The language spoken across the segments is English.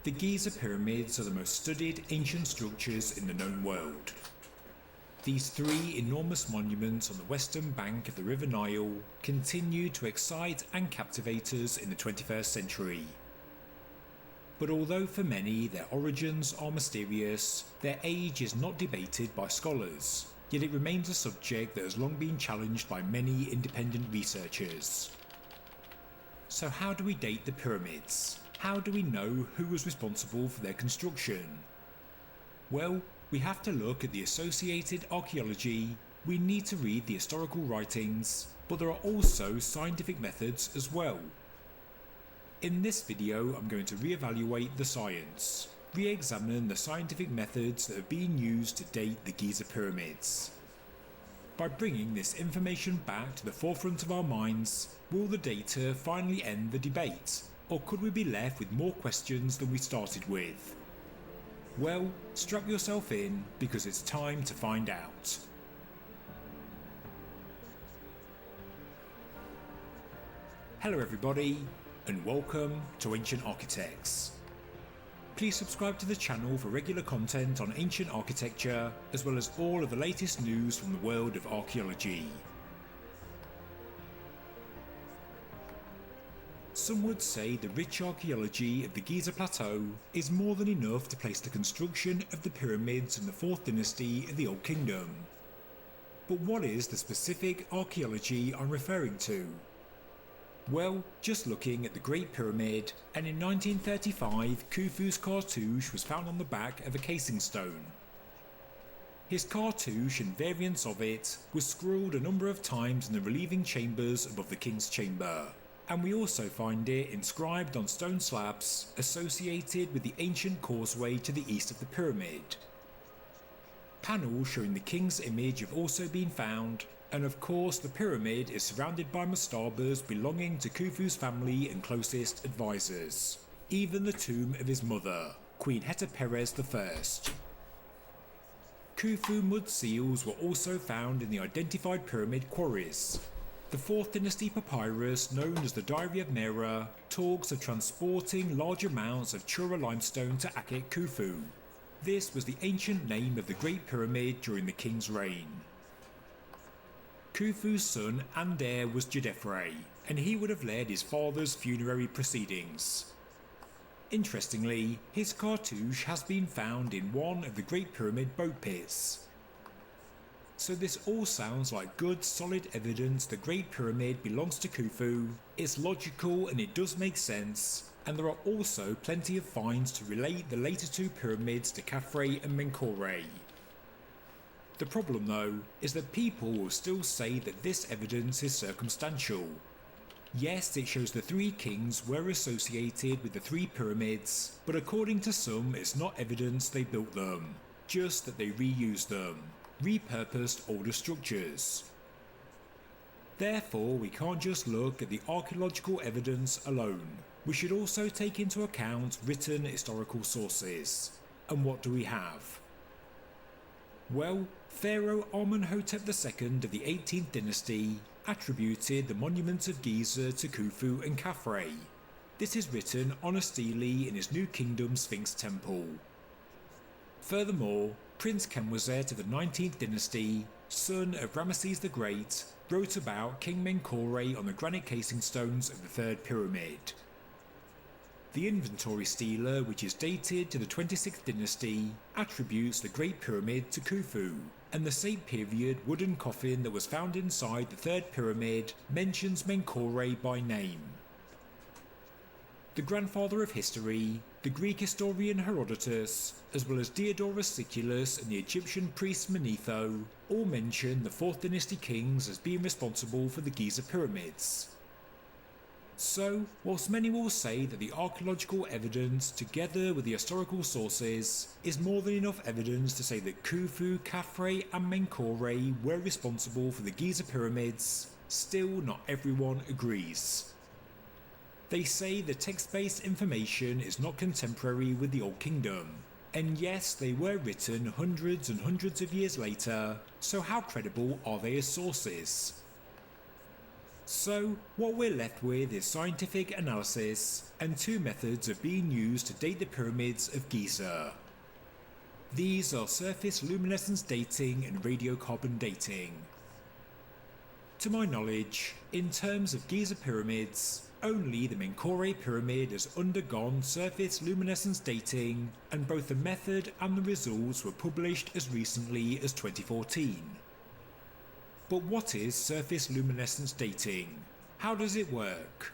The Giza pyramids are the most studied ancient structures in the known world. These three enormous monuments on the western bank of the River Nile continue to excite and captivate us in the 21st century. But although for many their origins are mysterious, their age is not debated by scholars, yet it remains a subject that has long been challenged by many independent researchers. So how do we date the pyramids? How do we know who was responsible for their construction? Well, we have to look at the associated archaeology, we need to read the historical writings, but there are also scientific methods as well. In this video, I'm going to re-evaluate the science, re-examine the scientific methods that have been used to date the Giza pyramids. By bringing this information back to the forefront of our minds, will the data finally end the debate, or could we be left with more questions than we started with? Well, strap yourself in, because it's time to find out. Hello everybody, and welcome to Ancient Architects. Please subscribe to the channel for regular content on ancient architecture, as well as all of the latest news from the world of archaeology. Some would say the rich archaeology of the Giza Plateau is more than enough to place the construction of the pyramids in the 4th dynasty of the Old Kingdom. But what is the specific archaeology I'm referring to? Well, just looking at the Great Pyramid, and in 1935 Khufu's cartouche was found on the back of a casing stone. His cartouche and variants of it were scrawled a number of times in the relieving chambers above the king's chamber, and we also find it inscribed on stone slabs associated with the ancient causeway to the east of the pyramid. Panels showing the king's image have also been found, and of course the pyramid is surrounded by mastabas belonging to Khufu's family and closest advisors, even the tomb of his mother, Queen Hetepheres I. Khufu mud seals were also found in the identified pyramid quarries. The 4th dynasty papyrus known as the Diary of Mera talks of transporting large amounts of Chura limestone to Akhet Khufu. This was the ancient name of the Great Pyramid during the king's reign. Khufu's son and heir was Djedefre, and he would have led his father's funerary proceedings. Interestingly, his cartouche has been found in one of the Great Pyramid boat pits. So this all sounds like good solid evidence the Great Pyramid belongs to Khufu, it's logical and it does make sense, and there are also plenty of finds to relate the later two pyramids to Khafre and Menkaure. The problem though, is that people will still say that this evidence is circumstantial. Yes, it shows the three kings were associated with the three pyramids, but according to some it's not evidence they built them, just that they reused them, repurposed older structures. Therefore, we can't just look at the archaeological evidence alone, we should also take into account written historical sources. And what do we have? Well, Pharaoh Amenhotep II of the 18th dynasty attributed the monuments of Giza to Khufu and Khafre. This is written on a stele in his New Kingdom Sphinx temple. Furthermore, Prince Kenwezet of the 19th dynasty, son of Ramesses the Great, wrote about King Menkaure on the granite casing stones of the 3rd pyramid. The inventory stele, which is dated to the 26th dynasty, attributes the Great Pyramid to Khufu, and the same period wooden coffin that was found inside the 3rd pyramid mentions Menkaure by name. The grandfather of history, the Greek historian Herodotus, as well as Diodorus Siculus and the Egyptian priest Manetho, all mention the 4th dynasty kings as being responsible for the Giza pyramids. So, whilst many will say that the archaeological evidence, together with the historical sources, is more than enough evidence to say that Khufu, Khafre and Menkaure were responsible for the Giza pyramids, still not everyone agrees. They say the text-based information is not contemporary with the Old Kingdom, and yes, they were written hundreds and hundreds of years later, so how credible are they as sources? So what we're left with is scientific analysis and two methods of being used to date the pyramids of Giza. These are surface luminescence dating and radiocarbon dating. To my knowledge, in terms of Giza pyramids, only the Menkaure pyramid has undergone surface luminescence dating, and both the method and the results were published as recently as 2014. But what is surface luminescence dating? How does it work?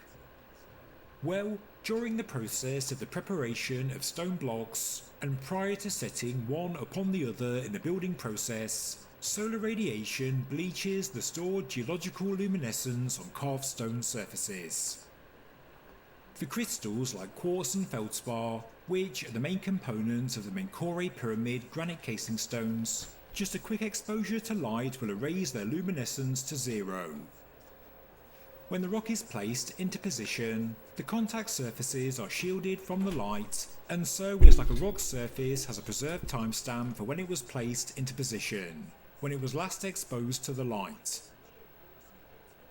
Well, during the process of the preparation of stone blocks, and prior to setting one upon the other in the building process, solar radiation bleaches the stored geological luminescence on carved stone surfaces. For crystals like quartz and feldspar, which are the main components of the Menkaure pyramid granite casing stones, just a quick exposure to light will erase their luminescence to zero. When the rock is placed into position, the contact surfaces are shielded from the light, and so it's like a rock's surface has a preserved timestamp for when it was placed into position, when it was last exposed to the light.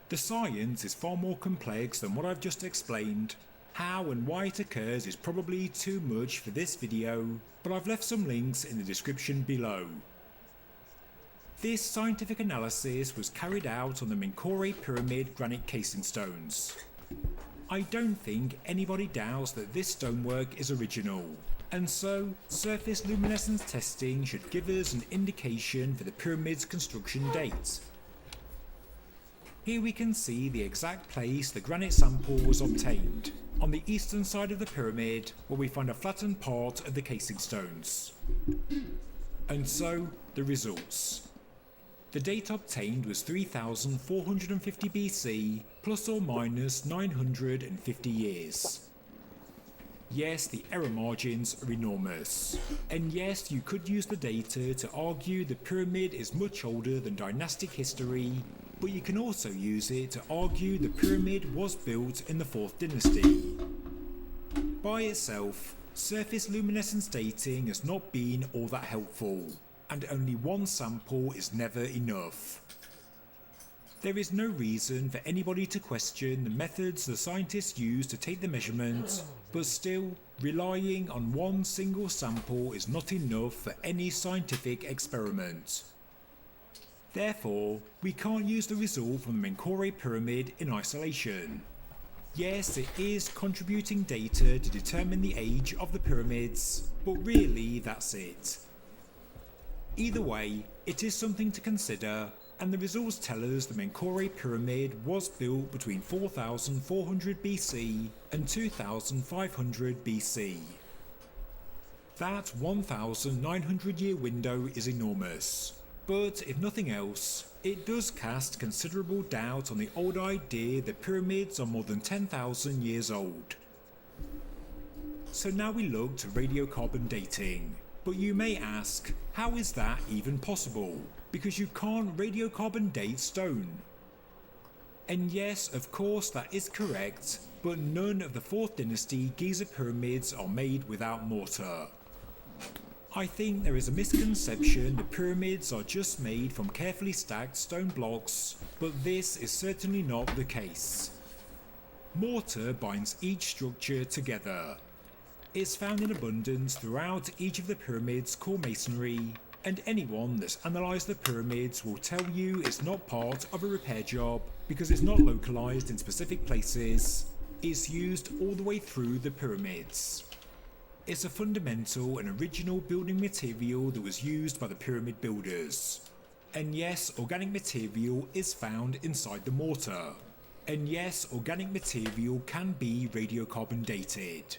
The science is far more complex than what I've just explained. How and why it occurs is probably too much for this video, but I've left some links in the description below. This scientific analysis was carried out on the Menkaure pyramid granite casing stones. I don't think anybody doubts that this stonework is original, and so surface luminescence testing should give us an indication for the pyramid's construction date. Here we can see the exact place the granite sample was obtained, on the eastern side of the pyramid, where we find a flattened part of the casing stones. And so, the results. The date obtained was 3450 BC, plus or minus 950 years. Yes, the error margins are enormous. And yes, you could use the data to argue the pyramid is much older than dynastic history, but you can also use it to argue the pyramid was built in the 4th dynasty. By itself, surface luminescence dating has not been all that helpful, and only one sample is never enough. There is no reason for anybody to question the methods the scientists use to take the measurements, but still, relying on one single sample is not enough for any scientific experiment. Therefore, we can't use the result from the Menkaure pyramid in isolation. Yes, it is contributing data to determine the age of the pyramids, but really that's it. Either way, it is something to consider, and the results tell us the Menkaure pyramid was built between 4400 BC and 2500 BC. That 1900 year window is enormous, but if nothing else, it does cast considerable doubt on the old idea that pyramids are more than 10,000 years old. So now we look to radiocarbon dating. But you may ask, how is that even possible? Because you can't radiocarbon date stone. And yes, of course that is correct, but none of the 4th dynasty Giza pyramids are made without mortar. I think there is a misconception that pyramids are just made from carefully stacked stone blocks, but this is certainly not the case. Mortar binds each structure together. It's found in abundance throughout each of the pyramid's core masonry, and anyone that's analysed the pyramids will tell you it's not part of a repair job because it's not localised in specific places. It's used all the way through the pyramids. It's a fundamental and original building material that was used by the pyramid builders. And yes, organic material is found inside the mortar. And yes, organic material can be radiocarbon dated.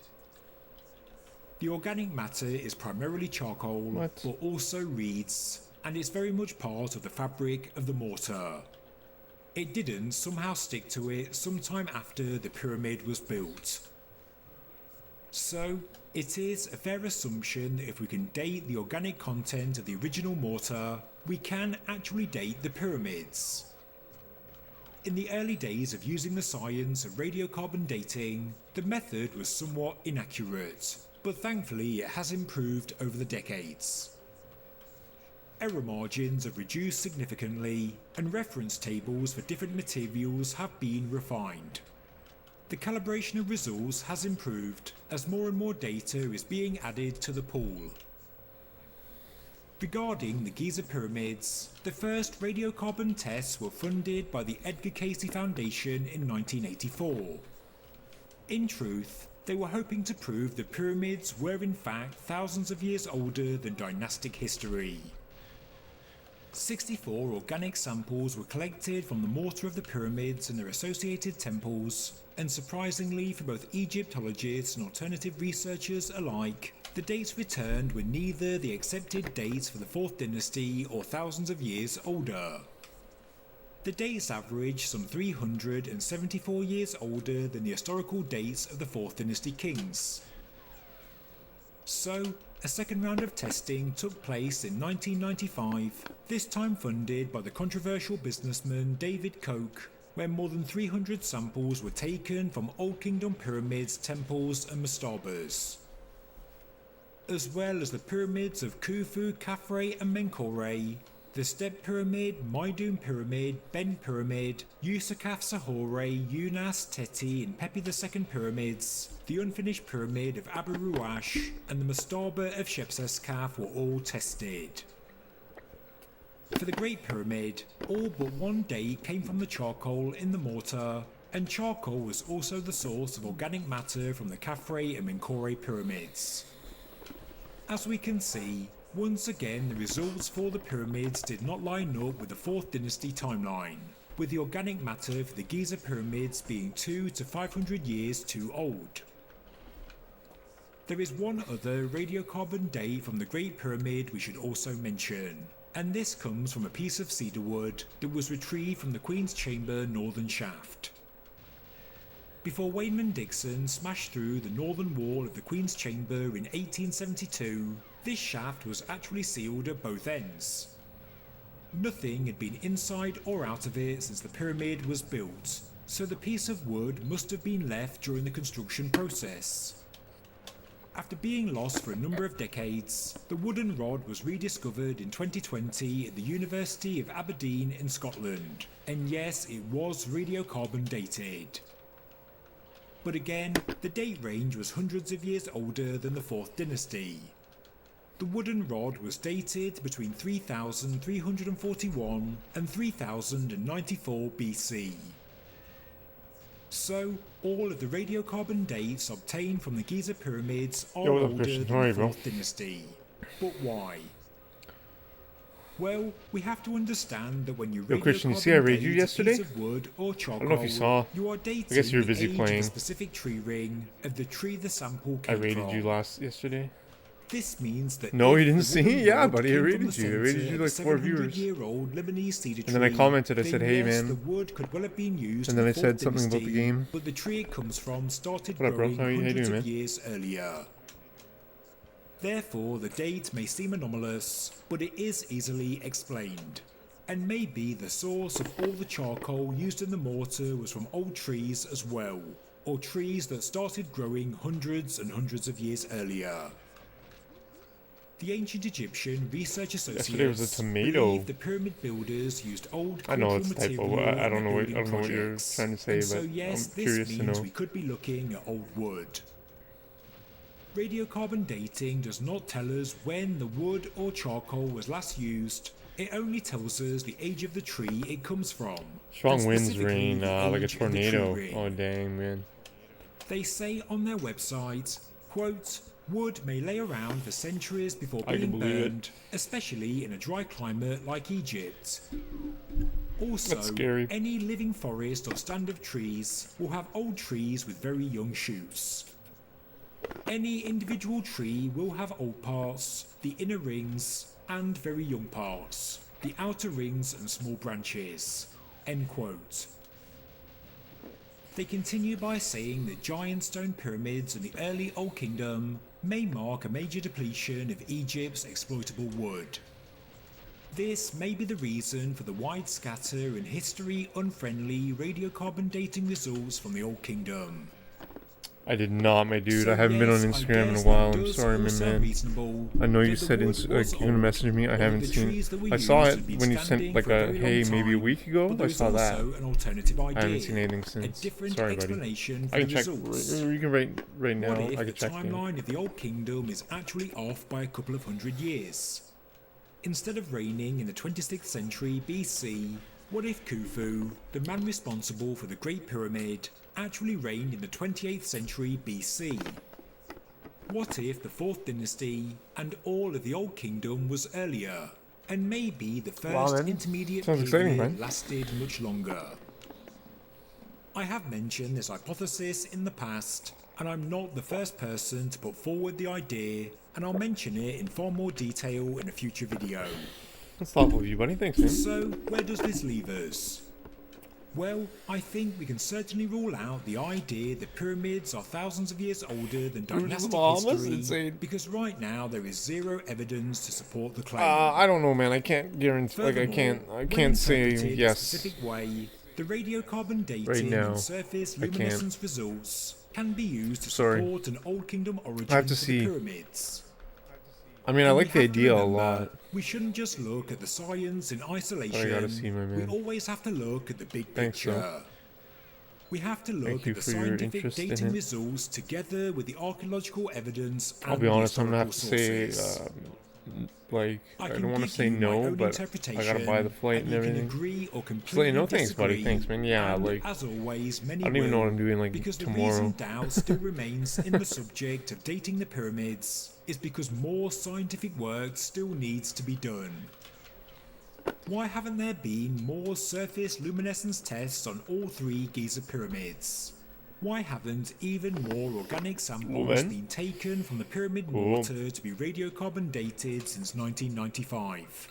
The organic matter is primarily charcoal, but also reeds, and it's very much part of the fabric of the mortar. It didn't somehow stick to it sometime after the pyramid was built. So, it is a fair assumption that if we can date the organic content of the original mortar, we can actually date the pyramids. In the early days of using the science of radiocarbon dating, the method was somewhat inaccurate, but thankfully it has improved over the decades. error margins have reduced significantly, and reference tables for different materials have been refined. The calibration of results has improved as more and more data is being added to the pool. Regarding the Giza pyramids, the first radiocarbon tests were funded by the Edgar Cayce Foundation in 1984. In truth, they were hoping to prove the pyramids were in fact thousands of years older than dynastic history. 64 organic samples were collected from the mortar of the pyramids and their associated temples, and surprisingly for both Egyptologists and alternative researchers alike, the dates returned were neither the accepted dates for the 4th dynasty or thousands of years older. The dates average some 374 years older than the historical dates of the 4th dynasty kings. So, a second round of testing took place in 1995, this time funded by the controversial businessman David Koch, where more than 300 samples were taken from Old Kingdom pyramids, temples and mastabas, as well as the pyramids of Khufu, Khafre and Menkaure, the Step Pyramid, Maidum Pyramid, Ben Pyramid, Yusakaf Sahore, Unas, Teti and Pepi II Pyramids, the unfinished pyramid of Abu Ruash and the mastaba of Shepseskaf were all tested. For the Great Pyramid, all but one date came from the charcoal in the mortar, and charcoal was also the source of organic matter from the Khafre and Menkaure pyramids. As we can see, once again the results for the pyramids did not line up with the 4th dynasty timeline, with the organic matter for the Giza pyramids being 200 to 500 years too old. There is one other radiocarbon date from the Great Pyramid we should also mention, and this comes from a piece of cedar wood that was retrieved from the Queen's Chamber northern shaft. Before Wayman Dixon smashed through the northern wall of the Queen's Chamber in 1872, this shaft was actually sealed at both ends. Nothing had been inside or out of it since the pyramid was built, so the piece of wood must have been left during the construction process. After being lost for a number of decades, the wooden rod was rediscovered in 2020 at the University of Aberdeen in Scotland, and yes, it was radiocarbon dated. But again, the date range was hundreds of years older than the 4th dynasty. The wooden rod was dated between 3341 and 3094 BC. So, all of the radiocarbon dates obtained from the Giza pyramids are older than the 4th dynasty. But why? Well, we have to understand that when you Christian, you see I raided you yesterday? Of wood or charcoal, I don't know if you saw. you are dating I guess you were busy the age playing. of a specific tree ring of the tree the sample came I raided from. you yesterday. This means that no, you didn't the see? wooden Yeah, rod buddy, I came from raided the you. I raided you like 4 viewers. 700-year-old Lebanese cedar And then I tree, commented, I said, then hey yes, man. the wood could well have been used And then in I the said 4th something about the dynasty, game. but the tree it comes from started What up, bro? growing How you hundreds doing, of man? years earlier. Therefore, the date may seem anomalous, but it is easily explained. And maybe the source of all the charcoal used in the mortar was from old trees as well, or trees that started growing hundreds and hundreds of years earlier. The ancient Egyptian research associates Yesterday was a tomato. believe the pyramid builders used old I know cultural it's typo. material I don't in know their what building you're projects. trying to say, And so but yes, I'm this curious to means know. we could be looking at old wood. Radiocarbon dating does not tell us when the wood or charcoal was last used. It only tells us the age of the tree it comes from. Strong and winds, specifically rain, the like a age of the tree tornado. ring. Oh dang, man. They say on their website, quote, wood may lay around for centuries before I can being believe it. burned, especially in a dry climate like Egypt. Also, That's scary. any living forest or stand of trees will have old trees with very young shoots. Any individual tree will have old parts, the inner rings, and very young parts, the outer rings and small branches. End quote. They continue by saying that giant stone pyramids in the early Old Kingdom may mark a major depletion of Egypt's exploitable wood. This may be the reason for the wide scatter and history-unfriendly radiocarbon dating results from the Old Kingdom. I did not, my dude. So I haven't been on yes, I Instagram in a guess while. that I'm does sorry, all my sound man. reasonable, I know you that the said wood you're was gonna old, message me. I or that haven't the seen. trees that we I saw used it had been when you sent standing like for a a very long hey, maybe a time. week ago. But there I is saw that. also an alternative idea, I haven't seen anything a since. different Sorry, buddy. explanation for I the can check. results. You can right now. What if I the can check. Dude. timeline of the Old Kingdom is actually off by a couple of hundred years? Instead of reigning in the 26th century BC, what if Khufu, the man responsible for the Great Pyramid, actually reigned in the 28th century BC? What if the 4th dynasty and all of the Old Kingdom was earlier, and maybe the first man. intermediate Sounds period exciting, man. lasted much longer? I have mentioned this hypothesis in the past, and I'm not the first person to put forward the idea, and I'll mention it in far more detail in a future video. That's thoughtful of you, buddy. Thanks, man. So, where does this leave us? Well, I think we can certainly rule out the idea that pyramids are thousands of years older than dynastic history, because right now there is zero evidence to support the claim. I don't know, man. I can't guarantee. Like, I can't say yes. A specific way, the radiocarbon dating right now. and surface luminescence results can be used to Sorry. support an Old Kingdom origin I have to for see. the pyramids. I mean, I And like we the have to idea a remember, lot. We shouldn't just look at the science in isolation. I gotta see, my man. We always have to look at the big Thanks, picture. though. We have to Thank look you at the for your scientific interest in dating it. results together with the archaeological evidence and I'll be honest. I'm gonna historical have to say, sources. like, I can don't want to give say you my no, own but I gotta buy the flight and you can everything. agree or Just let completely you know, thanks, buddy. disagree, Thanks, man. Yeah, and like, as always, many I don't even know will, what I'm doing, like, because the tomorrow. reason doubt still remains in the subject of dating the pyramids is because more scientific work still needs to be done. Why haven't there been more surface luminescence tests on all three Giza pyramids? Why haven't even more organic samples been taken from the pyramid mortar to be radiocarbon dated since 1995?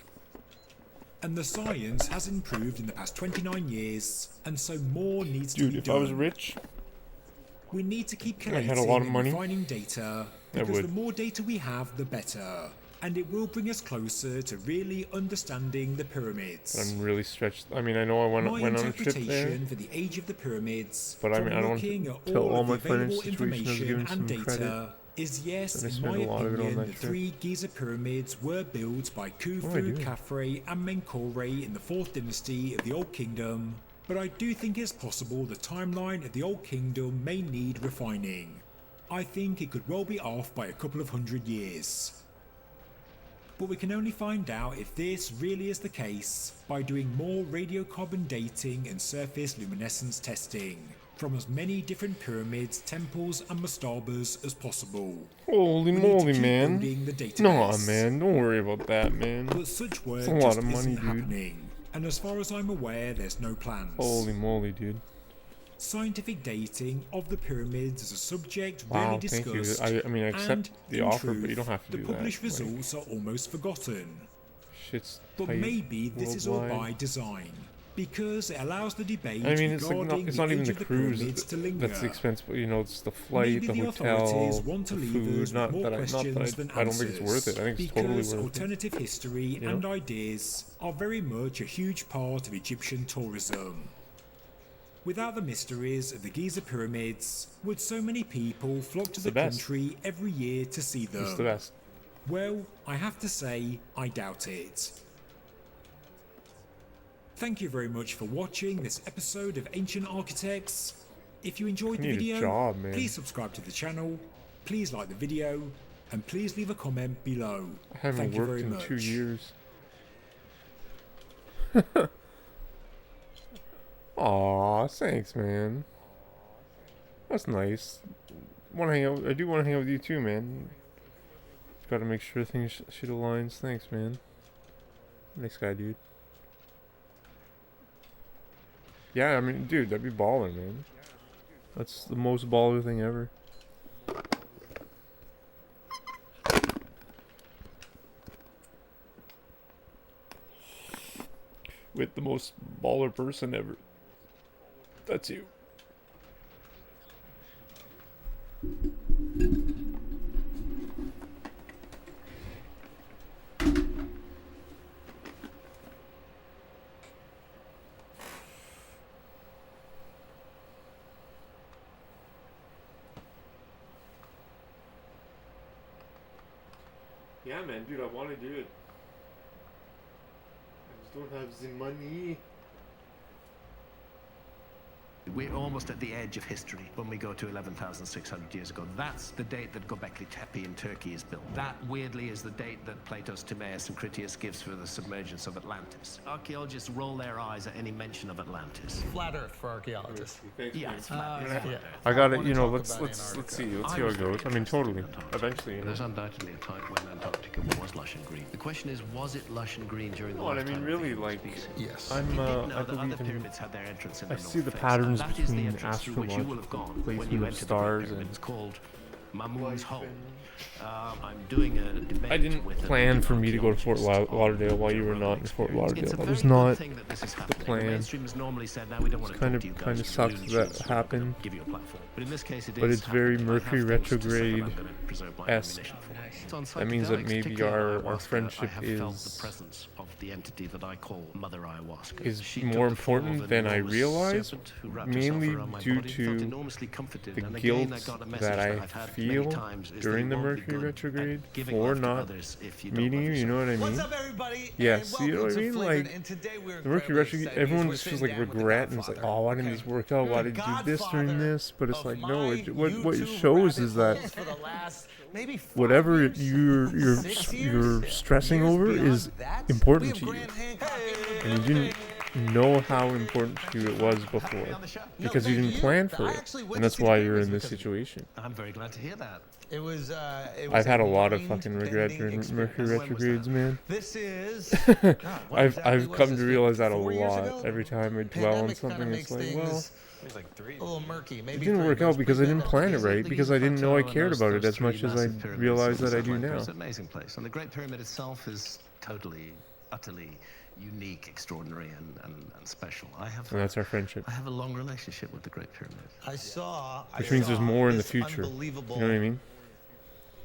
And the science has improved in the past 29 years, and so more needs to be Dude, if done. I was rich, We need to keep I collating had a lot of and money, refining data, I because the would. more data we have, the better. And it will bring us closer to really understanding the pyramids. I'm really stretched. I mean, I know I went My on a trip there, interpretation for the age of the pyramids, but I mean, from I don't want looking to at tell all all my of the available financial situation. I was information given and some data, credit. is yes, And I in spent my a lot of it on opinion, that the trip. three Giza pyramids were built by I Khufu, do? Khafre, and Menkaure in the 4th dynasty of the Old Kingdom, but I do think it's possible the timeline of the Old Kingdom may need refining. I think it could well be off by a couple of hundred years. But we can only find out if this really is the case by doing more radiocarbon dating and surface luminescence testing from as many different pyramids, temples and mastabas as possible. Holy We need to moly, keep man. building the database. Nah, man. Don't worry about that, man. But such work It's a lot just of money, isn't dude. happening, and as far as I'm aware, there's no plans. Holy moly, dude. Scientific dating of the pyramids is a subject Wow, rarely thank you. discussed, I mean, I accept and, the in offer, truth, but you don't have to the do that. published Like, results are almost forgotten. shit's But tight maybe this is all worldwide. by design, because it allows the debate I mean, it's like regarding it's the not even age the of the cruise pyramids to linger. that's the expense, but you know, it's the flight, Maybe the the hotel, authorities want to the leave food. us Not with more that questions than I don't think it's worth it. I think it's totally because worth it. alternative history You know? and ideas are very much a huge part of Egyptian tourism. Without the mysteries of the Giza pyramids, would so many people flock to the the best. country every year to see them? It's the best. Well, I have to say, I doubt it. Thank you very much for watching this episode of Ancient Architects. If you enjoyed the need a video, job, man. please subscribe to the channel, please like the video, and please leave a comment below. I haven't Thank you worked very in much. 2 years. Aw, thanks, man. That's nice. Want to hang out? I do want to hang out with you too, man. Got to make sure things shit aligns. Thanks, man. Nice guy, dude. Yeah, I mean, dude, that'd be baller, man. That's the most baller thing ever. With the most baller person ever. That's you. Yeah, man, dude, I want to do it. I just don't have the money. We're almost at the edge of history when we go to 11,600 years ago. That's the date that Göbekli Tepe in Turkey is built. That, weirdly, is the date that Plato's Timaeus and Critias gives for the submergence of Atlantis. Archaeologists roll their eyes at any mention of Atlantis. Flat Earth for archaeologists. Yeah, it's flat. It's flat Earth. I got it. wanna You know, talk let's about see. Antarctica. Let's see how it goes. I mean, totally. Eventually, you know. There's undoubtedly a time when Antarctica was lush and green. The question is, was it lush and green during the No, I lifetime mean, of really, the human like, species? Yes. I'm, You did I know that other believe in. pyramids had their entrance in the I see the north face, patterns and that is the between entrance through which you will have gone when placement you of entered the Great stars Pyramid. and It's called Mamun's Hole. I'm doing a debate I didn't with plan for me to go to Fort archaeologists Lauderdale while you were on not in Fort experience. Lauderdale. It's a That very was good not thing that this is the happening. plan. The mainstream has normally said, "Now we don't want to Kinda- talk to you guys. kinda you sucks loony that shits. We're not gonna happened. Give you a platform." But in this case, it But is it's very happening. I have Mercury things to say, but I'm retrograde gonna preserve my esque. ammunition for it. So on That means that psychedelics, maybe particularly our ayahuasca, friendship I have felt is- the presence of the entity that I call Mother Ayahuasca. is She more took the form of important an than I enormous realized, serpent who wrapped herself mainly around my due body, felt to enormously comforted. the And again, guilt I got a message that I I've had many feel times, is during that the you won't be Mercury good retrograde at giving for love to not others if you don't meeting love you. You know yourself. what I What's mean? up, everybody? Yes, And you know what I welcome to mean? Flavored, Like, and today we're the Mercury incredibly retrograde, excited everyone because just we're feels sitting like down with the regret and it's like, Godfather. oh, why didn't this work out? Why The did you do this during Godfather this? But it's of like, my no. What it YouTube shows is that rabbit holes for the last maybe 5 whatever years, you're 6 you're years, stressing years over beyond is that. important We to have you. Grant Hancock in the And you didn't know how important to you it was before because you thank didn't you. plan I for it, actually went and to that's see the why you're pyramids in this because of it. situation. I'm very glad to hear that. It was I've had a lot of mind fucking regret bending during experience. Mercury When was retrogrades, that? man. This is. I've come to realize that a 4 years lot. ago? Every time I dwell on Pandemic kinda something, makes it's like, well, things a little murky. Maybe it didn't 3, work but out it's because I didn't pre-pandemic. plan it right, because I didn't know I cared about it as much as I realized that I do now. It's an amazing place, and the Great Pyramid itself is totally, utterly unique, extraordinary, and special. And that's our friendship. I have a long relationship with the Great Pyramid. Which means there's more in the this future. You unbelievable know what I mean?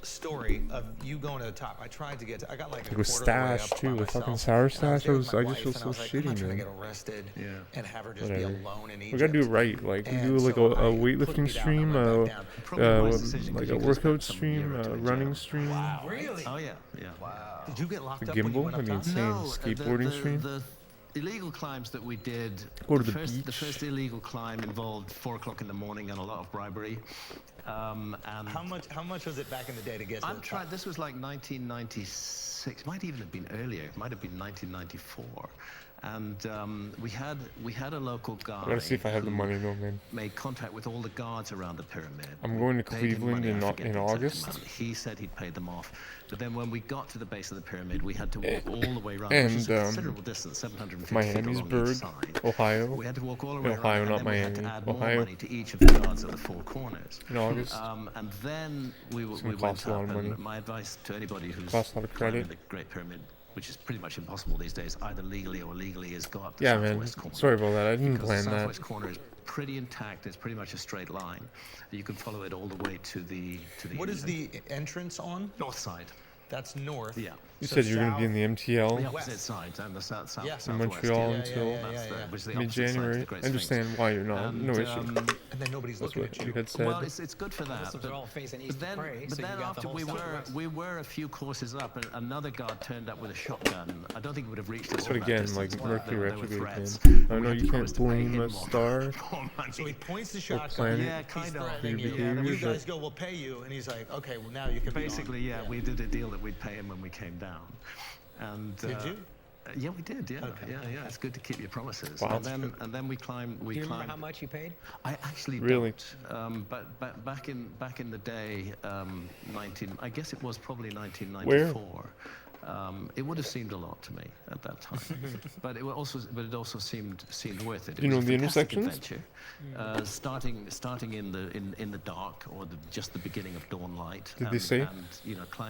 story of you going to the top. I tried to get to. I got like a Like with quarter of the way stash up too, by with fucking myself, sour and stash. there with my I just wife, feel and I so was like, I'm not shitty, trying to man. get arrested Yeah. and have her just Whatever. be alone in Egypt. We gotta do it right. Like we And do like so a I put weightlifting me down, stream, I went back down. Probably a wise decision, 'cause like you a could workout spend some stream, year or two a in running jail. stream, Really? Oh yeah, yeah. Wow. Did you get locked a up when you gimbal. went I up mean, top? same skateboarding stream. The illegal climbs that we did. Go to the The beach. first illegal climb involved 4 o'clock in the morning and a lot of bribery. And How much was it back in the day to get to I'm the top? trying. This was like 1996. Might even have been earlier. It might have been 1994. And we had a local guy. I gotta see if I have the who money though, man. Made contact with all the guards around the pyramid. I'm going to Paid him Cleveland money, I in forget the exact August. amount. He said he'd paid them off. But then when we got to the base of the pyramid, we had to walk all the way around, and, which is a considerable distance, 750 feet along Miamisburg, each side. Ohio. We had to walk all the way Ohio, around, not and then we had to Miami. add more Ohio. money to each of the guards at the 4 corners. In August. And then we gonna went cost a lot up, of money. and my advice to anybody who's Costs a lot of climbing credit. the Great Pyramid, which is pretty much impossible these days, either legally or illegally, is go up the Yeah, man. southwest corner. Sorry about that. I didn't Because plan the that. southwest corner is pretty intact. It's pretty much a straight line. You can follow it all the way to the What is the entrance on? north side. That's north. Yeah. You So said you're gonna be in the The MTL opposite side and the south Yeah. southwest. in Montreal yeah, until yeah, That's the, yeah. which is the opposite side of mid-January. the Great I understand Sphinx. why you're not. And, No issue. And then nobody's That's looking what at you you. had said. Well, it's good for that. Muslims are all facing east But then, to pray, but so you then got the after whole southwest. we were a few courses up, and another guard turned up with a shotgun. I don't think it would have reached us. But from that again, distance, like but Mercury there were retrograde, threats. man. I We know had you to promise can't to pay blame him a more star money. So he points the or shotgun. planet Yeah, He's kind of. threatening your you. behavior, You guys but- go, we'll pay you. And he's like, okay, well, now you can be on. Basically, yeah, we did a deal that we'd pay him when we came down. And Did you? Yeah, we did. Yeah, Okay. yeah. It's good to keep your promises. Wow. And then we climbed. Do you remember how much you paid? I actually Really? don't. But back in the day, I guess it was probably 1994. It would have seemed a lot to me at that time, but it also seemed worth it. It You know was a the fantastic intersections? adventure, starting in the dark or just the beginning of dawn light. Did they say? And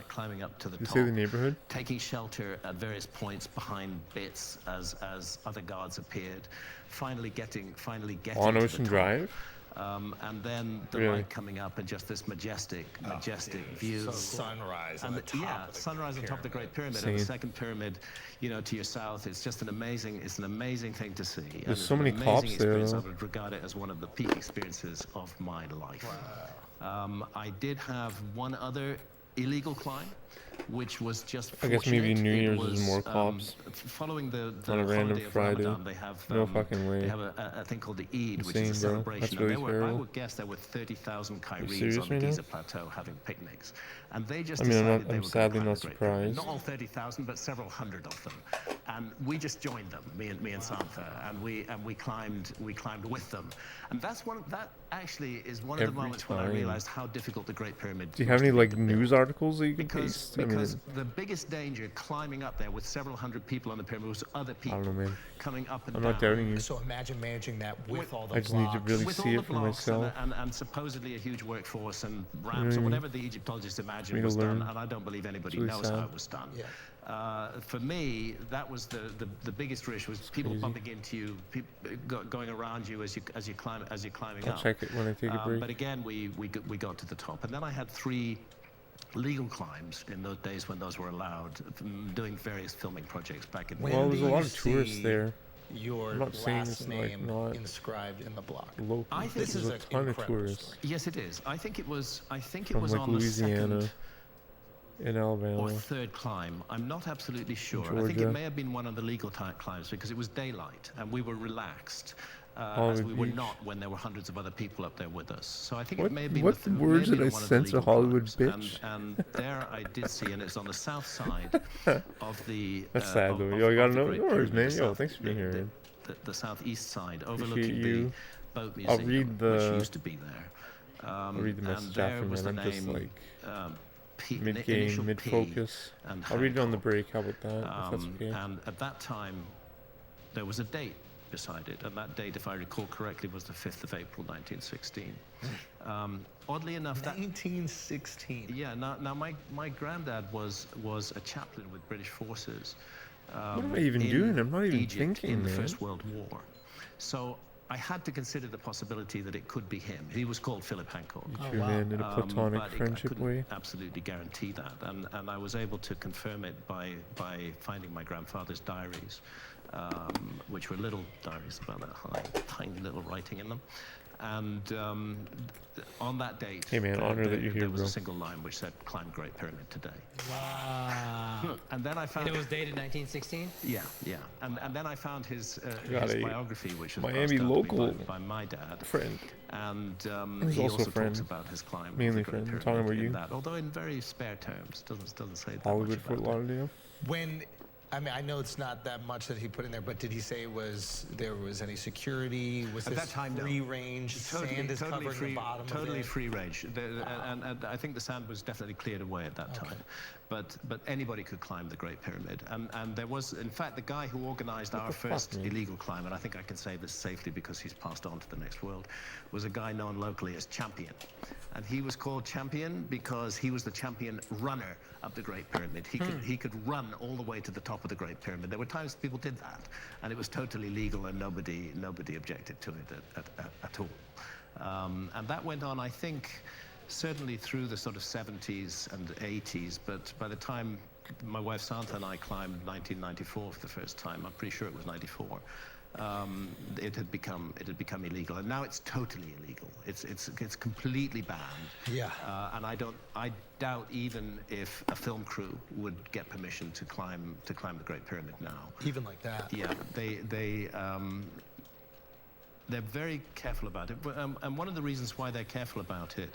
climbing up to the Did you top. say the neighborhood? Taking shelter at various points behind bits as other guards appeared. Finally getting On to the Ocean top. Drive? And then the Really? light coming up and just this majestic view. So sunrise on And the top. yeah, of the sunrise on top of the Great Pyramid, and Insane. the second pyramid, to your south. It's just an amazing thing to see. And There's it's so an many amazing cops there, experience. though. I would regard it as one of the peak experiences of my life. I did have one other illegal climb, which was just I guess maybe fortunate. New It Year's is was, more cops. Following the On a random holiday of Friday. Ramadan, they have No fucking way. they have a thing called the Eid, which is Insane, a bro. celebration. That's And really there were, I terrible. would guess there were 30,000 Kairis serious on the right now? Giza Plateau having picnics, and they just I mean, I'm decided not- they I'm were sadly going not to climb the Great Pyramid. surprised. Not all 30,000, but several hundred of them, and we just joined them, me and Santha, and we climbed with them, and that actually is one of the Every moments when I time. realized how difficult the Great Pyramid. Do you have was any to like build. news articles that you can Because paste? I mean, the biggest danger climbing up there with several hundred people on the pyramid was other I people don't know, man. coming up and I'm down. not doubting you. So imagine managing that with all the I just need to blocks. really With see all it the for blocks myself. and supposedly a huge workforce and ramps or Mm. whatever the Egyptologists imagined Me to was done, learn. and I don't believe anybody really knows how sad. it was done. Yeah. For me, that was the biggest risk was people crazy. bumping into you, going around you as you're climbing I'll up. check it when I take a break. But again, we got to the top, and then I had 3 legal climbs in those days when those were allowed, doing various filming projects back in. When Well, do there's a you lot of tourists see there. Your I'm not saying last it's, like, name not inscribed in the block. Local. I think This There's is a an ton of incredible tourists story. Yes, it is. I think it was from like on the Louisiana, second in or Alabama. third climb. I'm not absolutely sure. I think Georgia. it may have been one of the legal climbs because it was daylight and we were relaxed. As Hollywood we were Beach. not when there were hundreds of other people up there with us. So I think What- it may have been what the, may words have did been I one of the sense a legal Hollywood climbs. bitch? And there I did see, and it's on the south side of the. That's sad of- though. of- Yo, you of gotta the know Great the words, Pyramid, man. the Yo, south- thanks for being here, man. the southeast side, overlooking you. the boat I'll museum, read the- which used to be there. I'll read the and message there after, was man. the I'm just name, like P, mid-game, initial P mid-focus. and I'll read it on the Hancock. break. How about that? If that's okay. And at that time, there was a date beside it, and that date, if I recall correctly, was the 5th of April, 1916. Oddly enough, that 1916. yeah. Now my granddad was a chaplain with British forces. What am I even in doing? I'm not even Egypt thinking, in the man. First World War. So I had to consider the possibility that it could be him. He was called Philip Hancock. True, man. In a platonic But I friendship couldn't way. absolutely guarantee that, and I was able to confirm it by finding my grandfather's diaries, which were little diaries about that high, tiny little writing in them, and on that date, Hey, man, honor that you're here, there was bro. a single line which said "Climb Great Pyramid today," Wow. and then I found And it was dated 1916? yeah, and then I found his Got a biography, which was Miami passed down to me local by my dad. Friend. And He's he also also a friend. talks about his climb. of Mainly the Great friend. I'm Pyramid talking about in you. That, although in very spare terms, doesn't say that Hollywood, much Fort about it. Lauderdale. When, I mean, I know it's not that much that he put in there, but did he say there was any security? Was At this that time, no. free range? Sand is covering the bottom totally of it? free range. And I think the sand was definitely cleared away at that time. But anybody could climb the Great Pyramid. And there was, in fact, the guy who organized our the fuck, first man? illegal climb, and I think I can say this safely because he's passed on to the next world, was a guy known locally as Champion. And he was called Champion because he was the champion runner up the Great Pyramid. He could run all the way to the top of the Great Pyramid. There were times people did that, and it was totally legal, and nobody objected to it at all. And that went on, I think, certainly through the sort of 70s and 80s, but by the time my wife Santa and I climbed 1994 for the first time, I'm pretty sure it was 94, it had become illegal, and now it's totally illegal. It's completely banned. Yeah. And I doubt even if a film crew would get permission to climb the Great Pyramid now. Even like that? Yeah, they're very careful about it, and one of the reasons why they're careful about it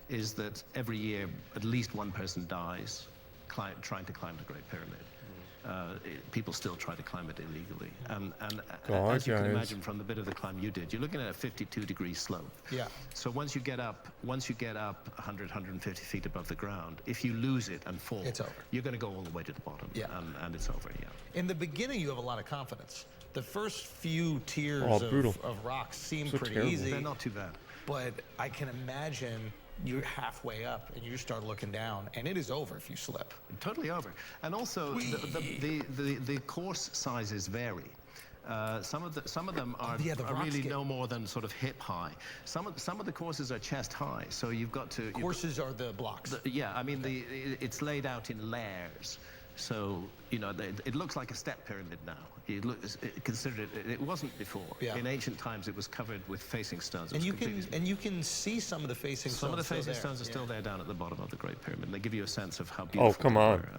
is that every year at least one person dies trying to climb the Great Pyramid. People still try to climb it illegally, and as you can Guys. imagine from the bit of the climb you did, you're looking at a 52-degree slope. Yeah. So once you get up 100, 150 feet above the ground, if you lose it and fall, It's over. you're going to go all the way to the bottom, Yeah. and it's over. Yeah. In the beginning, you have a lot of confidence. The first few tiers brutal. of rocks seem So pretty terrible. easy, They're not too bad. but I can imagine you're halfway up and you start looking down, and it is over if you slip. Totally over. And also, the course sizes vary. Some of them are, yeah, the are rocks really get- no more than sort of hip high. Some of the courses are chest high, so you've got to. Courses are the blocks. Yeah, I mean, it's laid out in layers. So, you know, it looks like a step pyramid now. It wasn't before. Yeah. In ancient times, it was covered with facing stones. It And was you completely can see some of the facing stones. Some of the facing still stones are there. still there down at the bottom of the Great Pyramid. They give you a sense of how beautiful come they on. were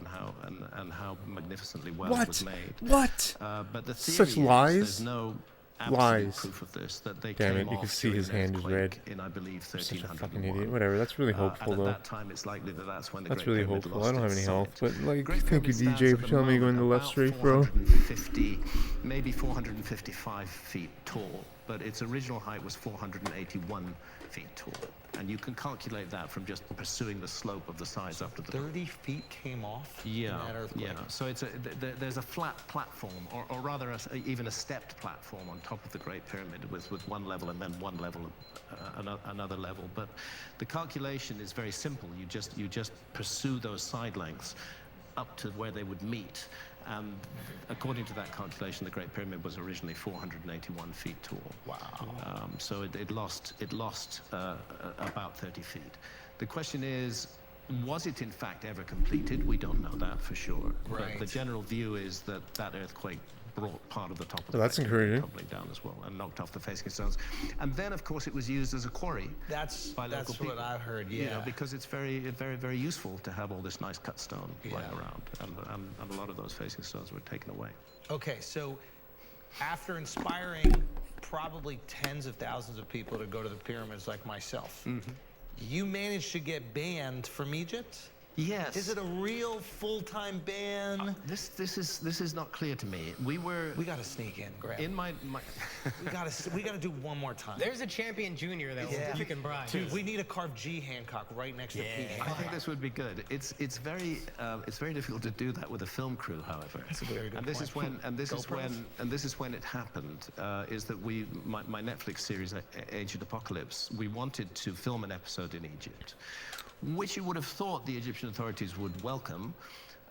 and how magnificently well it was What? made. What? But the Such theory is lies? there's no absolute Lies. proof of this, that they Damn came it, you off can see during his an hand is earthquake red. in, I believe, Such a 1301. fucking idiot. Whatever, that's really hopeful, and at though. that time, it's likely that that's when the That's Great really Pyramid hopeful. lost I don't have its any health, sight. but, like, Great thank you, Pyramid stands DJ, at for the telling me going moment the left about straight, bro. 450, maybe 455 feet tall, but its original height was 481 feet tall. And you can calculate that from just pursuing the slope of the sides up to the 30 feet came off yeah, in that earthquake. yeah. So there's a flat platform, or rather even a stepped platform on top of the Great Pyramid with one level and then one level, another level. But the calculation is very simple. You just pursue those side lengths up to where they would meet. And according to that calculation, the Great Pyramid was originally 481 feet tall. Wow. So it lost about 30 feet. The question is, was it in fact ever completed? We don't know that for sure. Right. But the general view is that earthquake brought part of the top of Oh, the that's Great Pyramid encouraging. probably down as well and knocked off the facing stones. And then, of course, it was used as a quarry. That's by local what people. I heard. Yeah. You know, because it's very, very useful to have all this nice cut stone lying around, and a lot of those facing stones were taken away. Okay, so after inspiring probably tens of thousands of people to go to the pyramids like myself, you managed to get banned from Egypt? Yes. Is it a real full-time ban? This is not clear to me. We gotta sneak in, Graham. in my we gotta do one more time. There's a champion junior that you can bribe. Dude, we need a carved G Hancock right next to Pete I Hancock. think this would be good. It's very difficult to do that with a film crew, however. That's a very good And this is point. this is when it happened. Is that my Netflix series Agent Apocalypse? We wanted to film an episode in Egypt, which you would have thought the Egyptian authorities would welcome.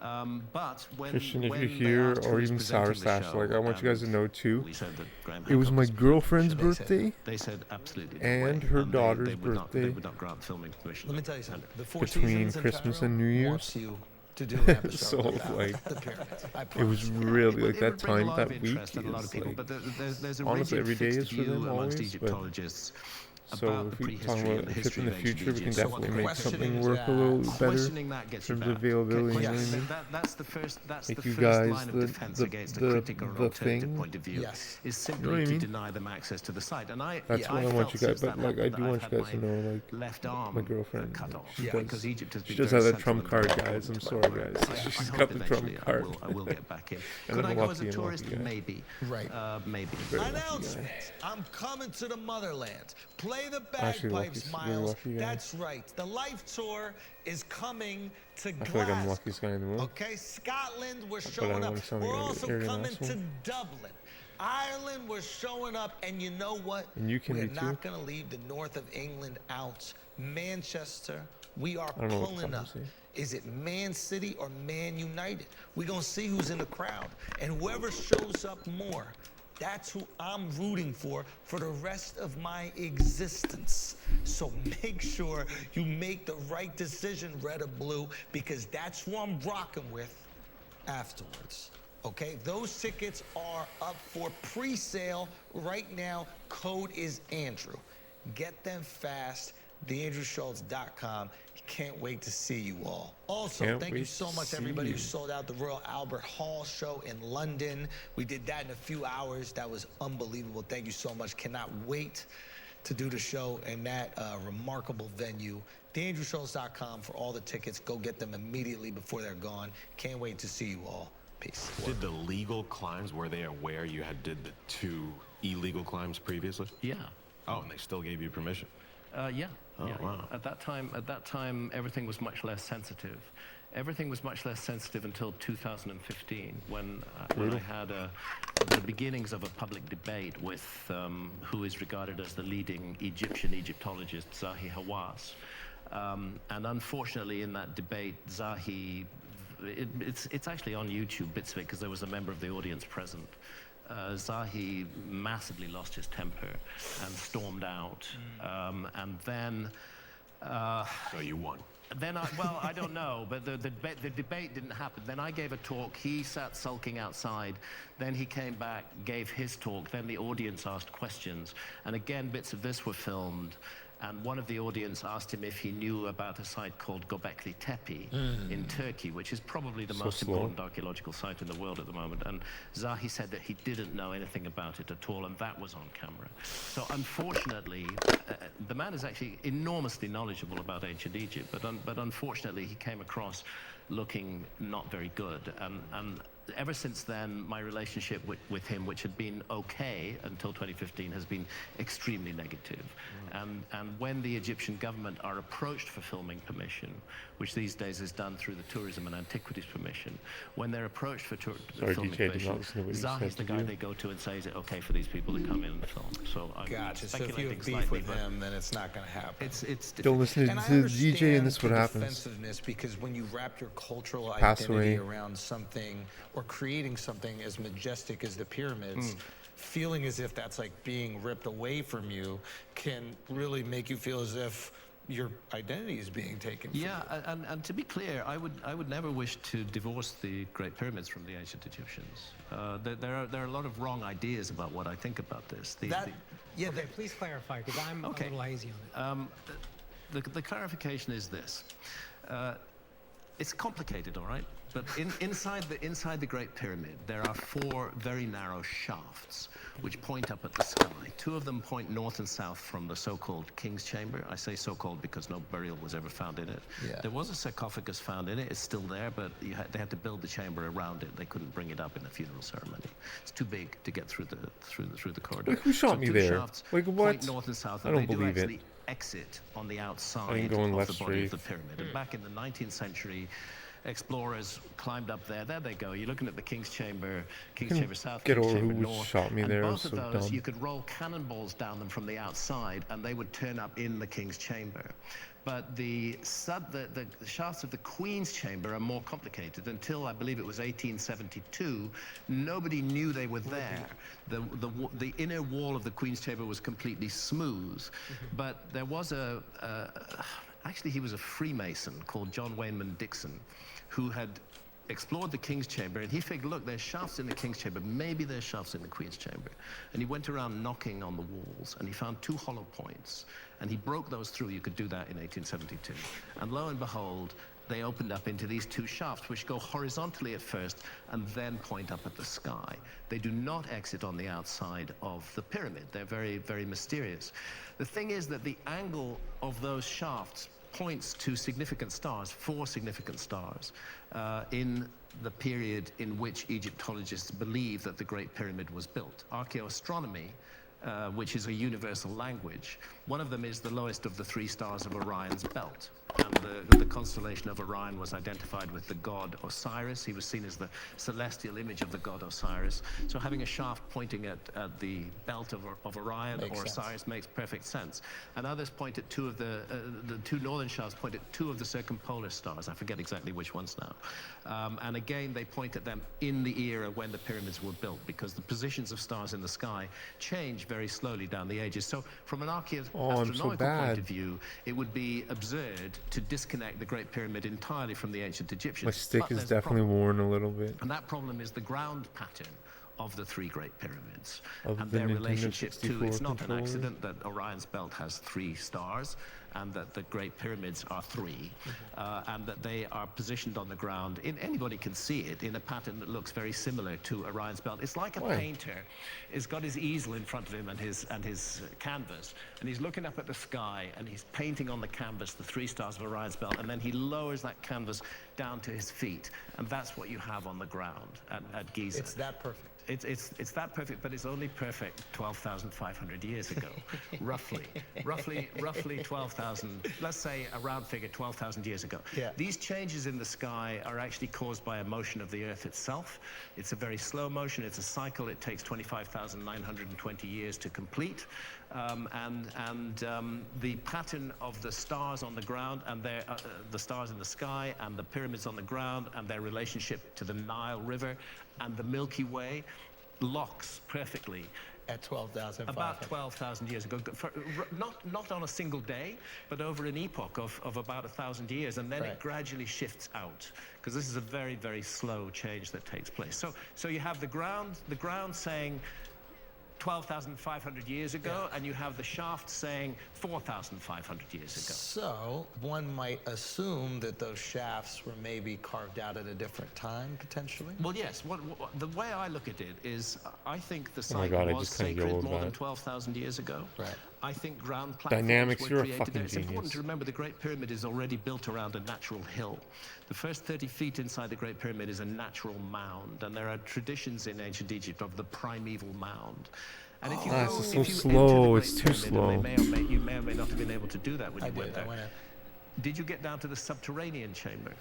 But when Christian, if when you're they here, asked who or was even Sour presenting the Stash, show, like, I want you guys to know, too, we said that Graham it was Hancock my girlfriend's Should they say? birthday. They said absolutely no And way, her they daughter's would not- birthday. they would not grant filming permission. Let me tell you something. The Four Between Seasons in Christmas Cairo and New Year's. wants you to do an episode So, about like, the pyramids. I It was promise. really, like, It that would bring a time, lot that of week interest and a lot of is, people, like, but there's a honestly, rigid every day fixed is for view them amongst always, but- Egyptologists So about if the we talk prehistory about and the a trip history in the of ancient future, we can Egypt. So what definitely the make question something is, work a little better questioning that in gets you terms of back. availability. You know what I Yes. mean? That's the first Make the you first guys line of the- defense the- against the- a critical or the alternative thing. point of view. Yes. Is You know simply what I to mean? deny them access to the site. And That's what I want you guys, but, like, I do want you guys to know, like, left arm my girlfriend, cut off she because does- Egypt has she been does very have that central trump in card, developing guys. I'm this sorry, program. guys. I She's hope got the trump eventually card. I will get back in. And Could I'm I go lucky as a and tourist? lucky guy. Maybe. Right. Maybe. Announcement! I'm coming to the motherland. Play the Actually, bagpipes, Lucky's really Miles. lucky, yeah. That's right. The Life Tour is coming to I feel like I'm the Glasgow. luckiest guy in the world. Okay, Scotland, we're I showing wanna up. sound like We're an also arrogant coming asshole. to Dublin. Ireland, we're showing up, and you know what? And you can we're be too. not going to leave the north of England out. Manchester, we are I don't know what pulling the up. fuck I'm saying. Is it Man City or Man United? We're going to see who's in the crowd. And whoever shows up more, that's who I'm rooting for the rest of my existence. So make sure you make the right decision, red or blue, because that's who I'm rocking with afterwards. Okay, those tickets are up for pre-sale right now. Code is Andrew. Get them fast. TheAndrewSchultz.com. Can't wait to see you all. Also, Can't thank you wait so to much, see everybody who you. sold out the Royal Albert Hall show in London. We did that in a few hours. That was unbelievable. Thank you so much. Cannot wait to do the show in that remarkable venue. TheAndrewSchultz.com for all the tickets. Go get them immediately before they're gone. Can't wait to see you all. Peace. Did the legal climbs, were they aware you had did the 2 illegal climbs previously? Yeah. Oh, and they still gave you permission? Yeah. Oh, yeah. wow. At that time, everything was much less sensitive. Everything was much less sensitive until 2015, when I had the beginnings of a public debate with who is regarded as the leading Egyptian Egyptologist, Zahi Hawass. And unfortunately, in that debate, Zahi, it's actually on YouTube, bits of it, because there was a member of the audience present. Zahi massively lost his temper and stormed out. And then So you won. Then I don't know, but the debate didn't happen. Then I gave a talk. He sat sulking outside. Then he came back, gave his talk. Then the audience asked questions. And again, bits of this were filmed. And one of the audience asked him if he knew about a site called Göbekli Tepe in Turkey, which is probably the most important archaeological site in the world at the moment. And Zahi said that he didn't know anything about it at all, and that was on camera. So unfortunately, the man is actually enormously knowledgeable about ancient Egypt, but unfortunately he came across looking not very good. And ever since then, my relationship with him, which had been okay until 2015, has been extremely negative. And when the Egyptian government are approached for filming permission, which these days is done through the Tourism and Antiquities Permission, when they're approached for filming permission, Zahi's the guy they go to and say, is it okay for these people to come in and film? So I'm Gotcha. So if you speculating have beef slightly, with but him, then it's not going to happen. it's Don't listen And I to the DJ, and this is what understand the happens. defensiveness, because when you wrap your cultural Pass identity away. around something or creating something as majestic as the pyramids, feeling as if that's like being ripped away from you can really make you feel as if your identity is being taken from you. Yeah, and to be clear, I would never wish to divorce the Great Pyramids from the ancient Egyptians. There are a lot of wrong ideas about what I think about this. Okay, please clarify, because I'm a little hazy on it. The clarification is this. It's complicated, all right? But inside the Great Pyramid, there are 4 very narrow shafts which point up at the sky. 2 of them point north and south from the so-called King's Chamber. I say so-called because no burial was ever found in it. Yeah. There was a sarcophagus found in it. It's still there, but they had to build the chamber around it. They couldn't bring it up in the funeral ceremony. It's too big to get through the corridor. Like, who shot me 2 there? shafts Like, what? point north and south, I and don't they do believe it. actually exit on the outside I'm going of left the body of the straight. pyramid. And back in the 19th century, explorers climbed up there. There they go. You're looking at the King's Chamber South, Get King's over Chamber who North. shot me and there. both So of those, dumb. you could roll cannonballs down them from the outside, and they would turn up in the King's Chamber. But the shafts of the Queen's Chamber are more complicated. Until I believe it was 1872, nobody knew they were there. The inner wall of the Queen's Chamber was completely smooth, but there was actually he was a Freemason called John Wayneman Dixon, who had explored the King's Chamber, and he figured, look, there's shafts in the King's Chamber, maybe there's shafts in the Queen's Chamber. And he went around knocking on the walls, and he found 2 hollow points, and he broke those through. You could do that in 1872. And lo and behold, they opened up into these 2 shafts, which go horizontally at first and then point up at the sky. They do not exit on the outside of the pyramid. They're very, very mysterious. The thing is that the angle of those shafts points to significant stars, 4 significant stars, in the period in which Egyptologists believe that the Great Pyramid was built. Archaeoastronomy, which is a universal language, one of them is the lowest of the 3 stars of Orion's belt. And the constellation of Orion was identified with the god Osiris. He was seen as the celestial image of the god Osiris. So having a shaft pointing at the belt of Orion or Osiris makes perfect sense. And others point at 2 of the 2 northern shafts point at 2 of the circumpolar stars. I forget exactly which ones now. And again, they point at them in the era when the pyramids were built, because the positions of stars in the sky change very slowly down the ages. So from an astronomical point of view, it would be absurd to disconnect the Great Pyramid entirely from the ancient Egyptians. My stick But is there's a definitely problem. worn a little bit. And that problem is the ground pattern of the 3 Great Pyramids Of and the their Nintendo relationship to, 64 it's not an controller. accident that Orion's belt has 3 stars and that the Great Pyramids are 3, and that they are positioned on the ground. Anybody can see it in a pattern that looks very similar to Orion's belt. It's like a painter has got his easel in front of him and his canvas, and he's looking up at the sky and he's painting on the canvas the 3 stars of Orion's belt, and then he lowers that canvas down to his feet, and that's what you have on the ground at Giza. It's that perfect. It's that perfect, but it's only perfect 12,500 years ago, roughly 12,000. Let's say a round figure, 12,000 years ago. Yeah. These changes in the sky are actually caused by a motion of the Earth itself. It's a very slow motion. It's a cycle. It takes 25,920 years to complete. The pattern of the stars on the ground and the stars in the sky and the pyramids on the ground and their relationship to the Nile River and the Milky Way locks perfectly at 12,500. About 12,000 years ago. Not on a single day, but over an epoch of about 1,000 years, and then it gradually shifts out, because this is a very, very slow change that takes place. So you have the ground saying 12,500 years ago, and you have the shaft saying 4,500 years ago. So one might assume that those shafts were maybe carved out at a different time, potentially? Well, yes. The way I look at it is, I think the Oh my site God, I was just kinda sacred yelled more about than it. 12,000 years ago. Right. I think ground platforms Dynamics, were you're a created fucking there. It's important genius. to remember the Great Pyramid is already built around a natural hill. The first 30 feet inside the Great Pyramid is a natural mound, and there are traditions in ancient Egypt of the primeval mound. And if you Ah, go, it's if so you slow, enter the Great it's too Pyramid, slow. and you may or may not have been able to do that when I you went did. I there. went in. Did you get down to the subterranean chamber?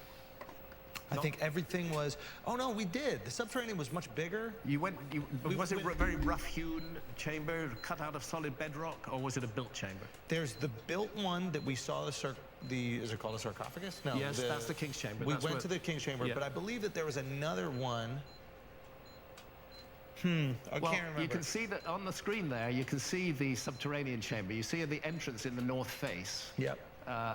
I think everything was. Oh no, we did. The subterranean was much bigger. You went. Was it a went- very rough-hewn chamber, cut out of solid bedrock, or was it a built chamber? There's the built one that we saw. Is it called a sarcophagus? No. Yes, that's the King's Chamber. We That's went where- to the King's Chamber, Yeah. but I believe that there was another one. I Well, can't remember. you can see that on the screen there. You can see the subterranean chamber. You see the entrance in the north face. Yep.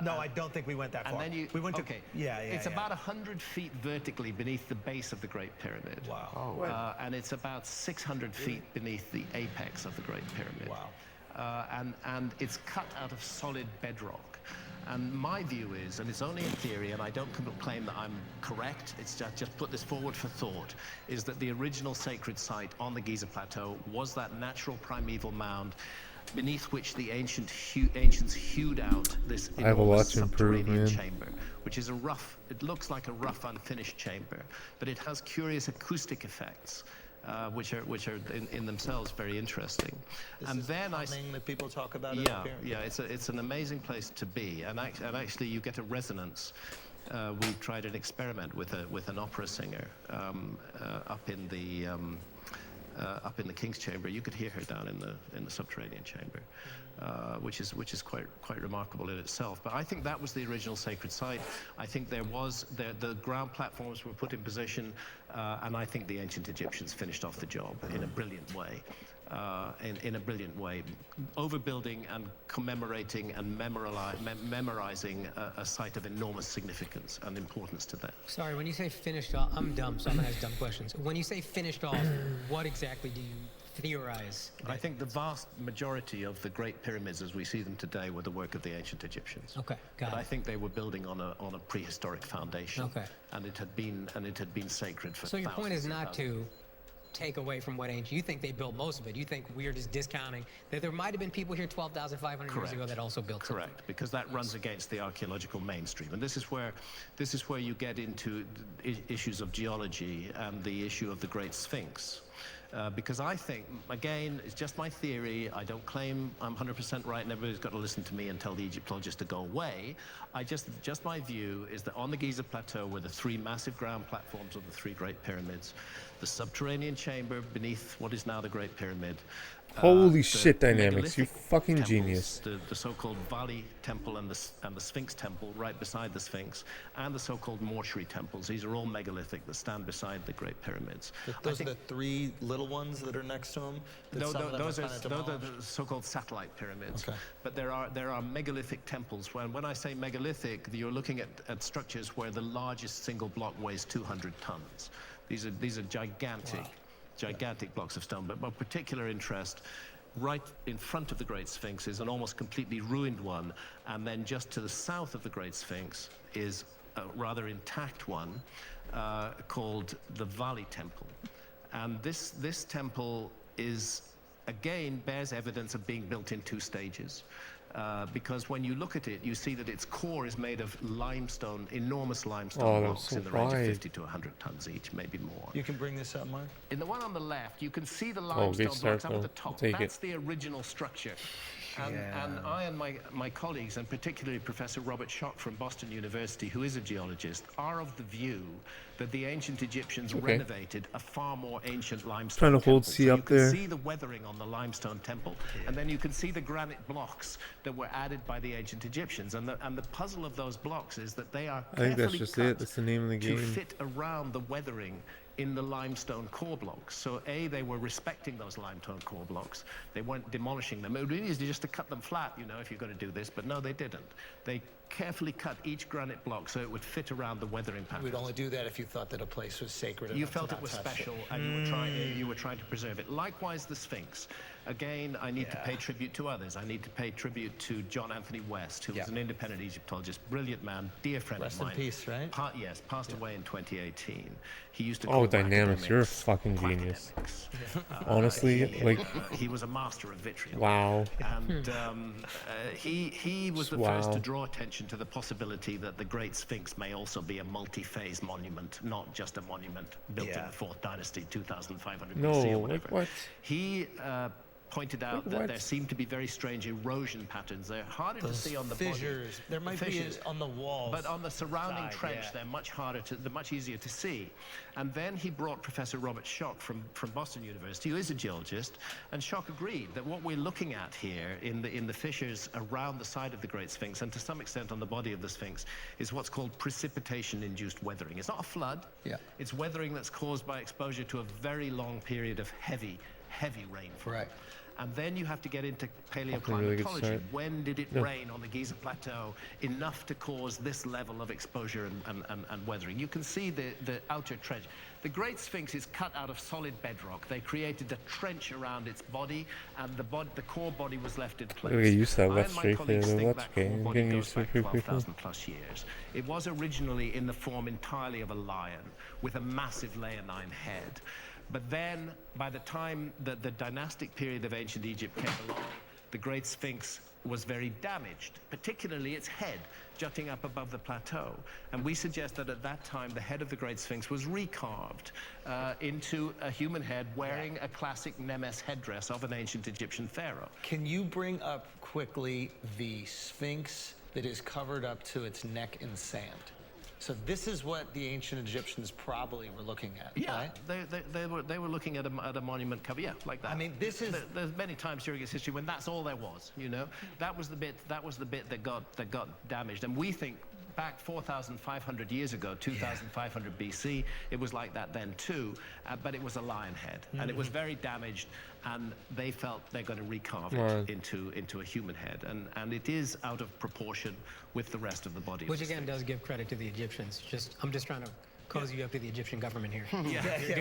No, I don't think we went that And far. then you. We went to. Okay. Yeah. It's about 100 feet vertically beneath the base of the Great Pyramid. Wow. And it's about 600 feet beneath the apex of the Great Pyramid. Wow. And it's cut out of solid bedrock. And my view is, and it's only in theory, and I don't claim that I'm correct, it's just put this forward for thought, is that the original sacred site on the Giza Plateau was that natural primeval mound beneath which the ancients hewed out this I have a lot enormous to improve, subterranean man. chamber, which is it looks like a rough, unfinished chamber, but it has curious acoustic effects. Which are in themselves very interesting. And then something that people talk about. Yeah, it's an amazing place to be, and actually you get a resonance. We tried an experiment with an opera singer up in the King's Chamber. You could hear her down in the subterranean chamber, which is quite remarkable in itself. But I think that was the original sacred site. I think the ground platforms were put in position, and I think the ancient Egyptians finished off the job in a brilliant way. In a brilliant way, overbuilding and commemorating and memorizing a site of enormous significance and importance to them. Sorry, when you say finished off, I'm dumb, so I'm gonna ask dumb questions. When you say finished off, what exactly do you theorize? I think the vast majority of the Great Pyramids as we see them today were the work of the ancient Egyptians. Okay, got But I it. think they were building on a prehistoric foundation. Okay. And it had been sacred for So your point is thousands and not thousands. to take away from what ancient. You think they built most of it. You think we're just discounting that there might have been people here 12,500 years ago that also built something. Correct, because that runs against the archaeological mainstream, and this is where you get into issues of geology and the issue of the Great Sphinx. Because I think, again, it's just my theory. I don't claim I'm 100% right, and everybody's got to listen to me and tell the Egyptologists to go away. Just my view is that on the Giza Plateau were the three massive ground platforms of the three Great Pyramids, the subterranean chamber beneath what is now the Great Pyramid. Holy the shit, Dynamics, you megalithic fucking temples, genius. The so-called Valley Temple and the Sphinx Temple right beside the Sphinx, and the so-called mortuary temples. These are all megalithic that stand beside the Great Pyramids. Those are the three little ones that are next to them. Those are the so-called satellite pyramids. Okay. But there are megalithic temples. When I say megalithic, you're looking at structures where the largest single block weighs 200 tons. These are gigantic. Wow. Gigantic blocks of stone, but of particular interest, right in front of the Great Sphinx is an almost completely ruined one, and then just to the south of the Great Sphinx is a rather intact one called the Valley Temple. And this temple bears evidence of being built in two stages. Because when you look at it, you see that its core is made of limestone, enormous limestone blocks in the range of 50 to 100 tons each, maybe more. You can bring this up, Mark. In the one on the left, you can see the limestone blocks up at the top. That's the original structure. And I and my colleagues, and particularly Professor Robert Schock from Boston University, who is a geologist, are of the view that the ancient Egyptians renovated a far more ancient limestone Trying to hold temple. C So up you can there. see the weathering on the limestone temple, and then you can see the granite blocks that were added by the ancient Egyptians. And the puzzle of those blocks is that they are I think that's carefully just cut it. That's the name of the to game. fit around the weathering in the limestone core blocks. So they were respecting those limestone core blocks. They weren't demolishing them. It would be easy just to cut them flat, you know, if you're going to do this, but no, they didn't. They carefully cut each granite block so it would fit around the weathering pattern. We'd only do that if you thought that a place was sacred. You felt it was special, and you were trying to preserve it. Likewise, the Sphinx. Again, I need to pay tribute to others. I need to pay tribute to John Anthony West, who was an independent Egyptologist, brilliant man, dear friend of mine. Rest in peace, right? Yes, passed away in 2018. He used to Oh, call dynamics! You're a academics fucking genius. academics. Honestly, He was a master of vitriol. wow. And he was the first to draw attention to the possibility that the Great Sphinx may also be a multi-phase monument, not just a monument built in the 4th dynasty, 2,500 BC or No, whatever. what? He pointed out that what? there seemed to be very strange erosion patterns. They're harder to see on the fissures. body. There might Fissures. be on the walls. But on the surrounding side, trench, they're much easier to see. And then he brought Professor Robert Schoch from Boston University, who is a geologist, and Schoch agreed that what we're looking at here in the fissures around the side of the Great Sphinx, and to some extent on the body of the Sphinx, is what's called precipitation-induced weathering. It's not a flood. It's weathering that's caused by exposure to a very long period of heavy rainfall. Right. And then you have to get into really good paleoclimatology. start. When did it rain on the Giza Plateau enough to cause this level of exposure and weathering? You can see the outer trench. The Great Sphinx is cut out of solid bedrock. They created a trench around its body, and the core body was left in place. Gotta get used to that I left and my straight colleagues there, though. think That's that core okay. I'm body getting goes used to it back pretty quickly. 12,000 plus years. It was originally in the form entirely of a lion with a massive leonine head. But then, by the time that the dynastic period of ancient Egypt came along, the Great Sphinx was very damaged, particularly its head, jutting up above the plateau. And we suggest that at that time, the head of the Great Sphinx was recarved into a human head wearing a classic Nemes headdress of an ancient Egyptian pharaoh. Can you bring up quickly the Sphinx that is covered up to its neck in sand? So this is what the ancient Egyptians probably were looking at, right? They were looking at a monument cover, like that. I mean, this is there's many times during its history when that's all there was, you know. That was the bit that got damaged, and we think back 4,500 years ago, 2,500 BC, it was like that then too, but it was a lion head, and it was very damaged, and they felt they're going to recarve it into a human head, and it is out of proportion with the rest of the body. Which again does give credit to the Egyptians. I'm just trying to cozy you up to the Egyptian government here.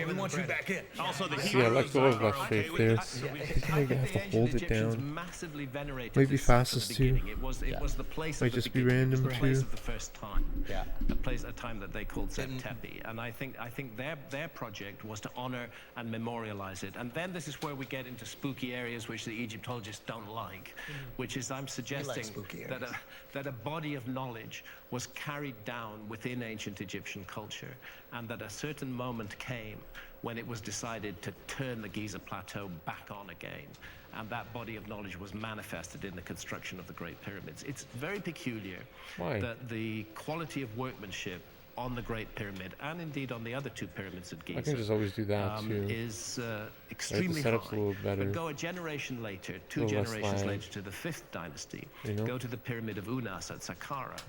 we want you back in. Also, the Yeah, let go of left straight there. He's gonna have to hold it down. massively venerated Might be this site fastest at too. the beginning. It was the place Might of the just be beginning. It was random the place too. of the first time. Yeah. A time that they called Zeb Tepe. And I think their project was to honor and memorialize it. And then this is where we get into spooky areas which the Egyptologists don't like, which is I'm suggesting spooky that a body of knowledge was carried down within ancient Egyptian culture, and that a certain moment came when it was decided to turn the Giza Plateau back on again, and that body of knowledge was manifested in the construction of the Great Pyramids. It's very peculiar that the quality of workmanship on the Great Pyramid, and indeed on the other two pyramids at Giza, I can just always do that too. is extremely setup's a high. little better. But go a generation later, two little less generations live. later to the 5th dynasty, You know? go to the Pyramid of Unas at Saqqara,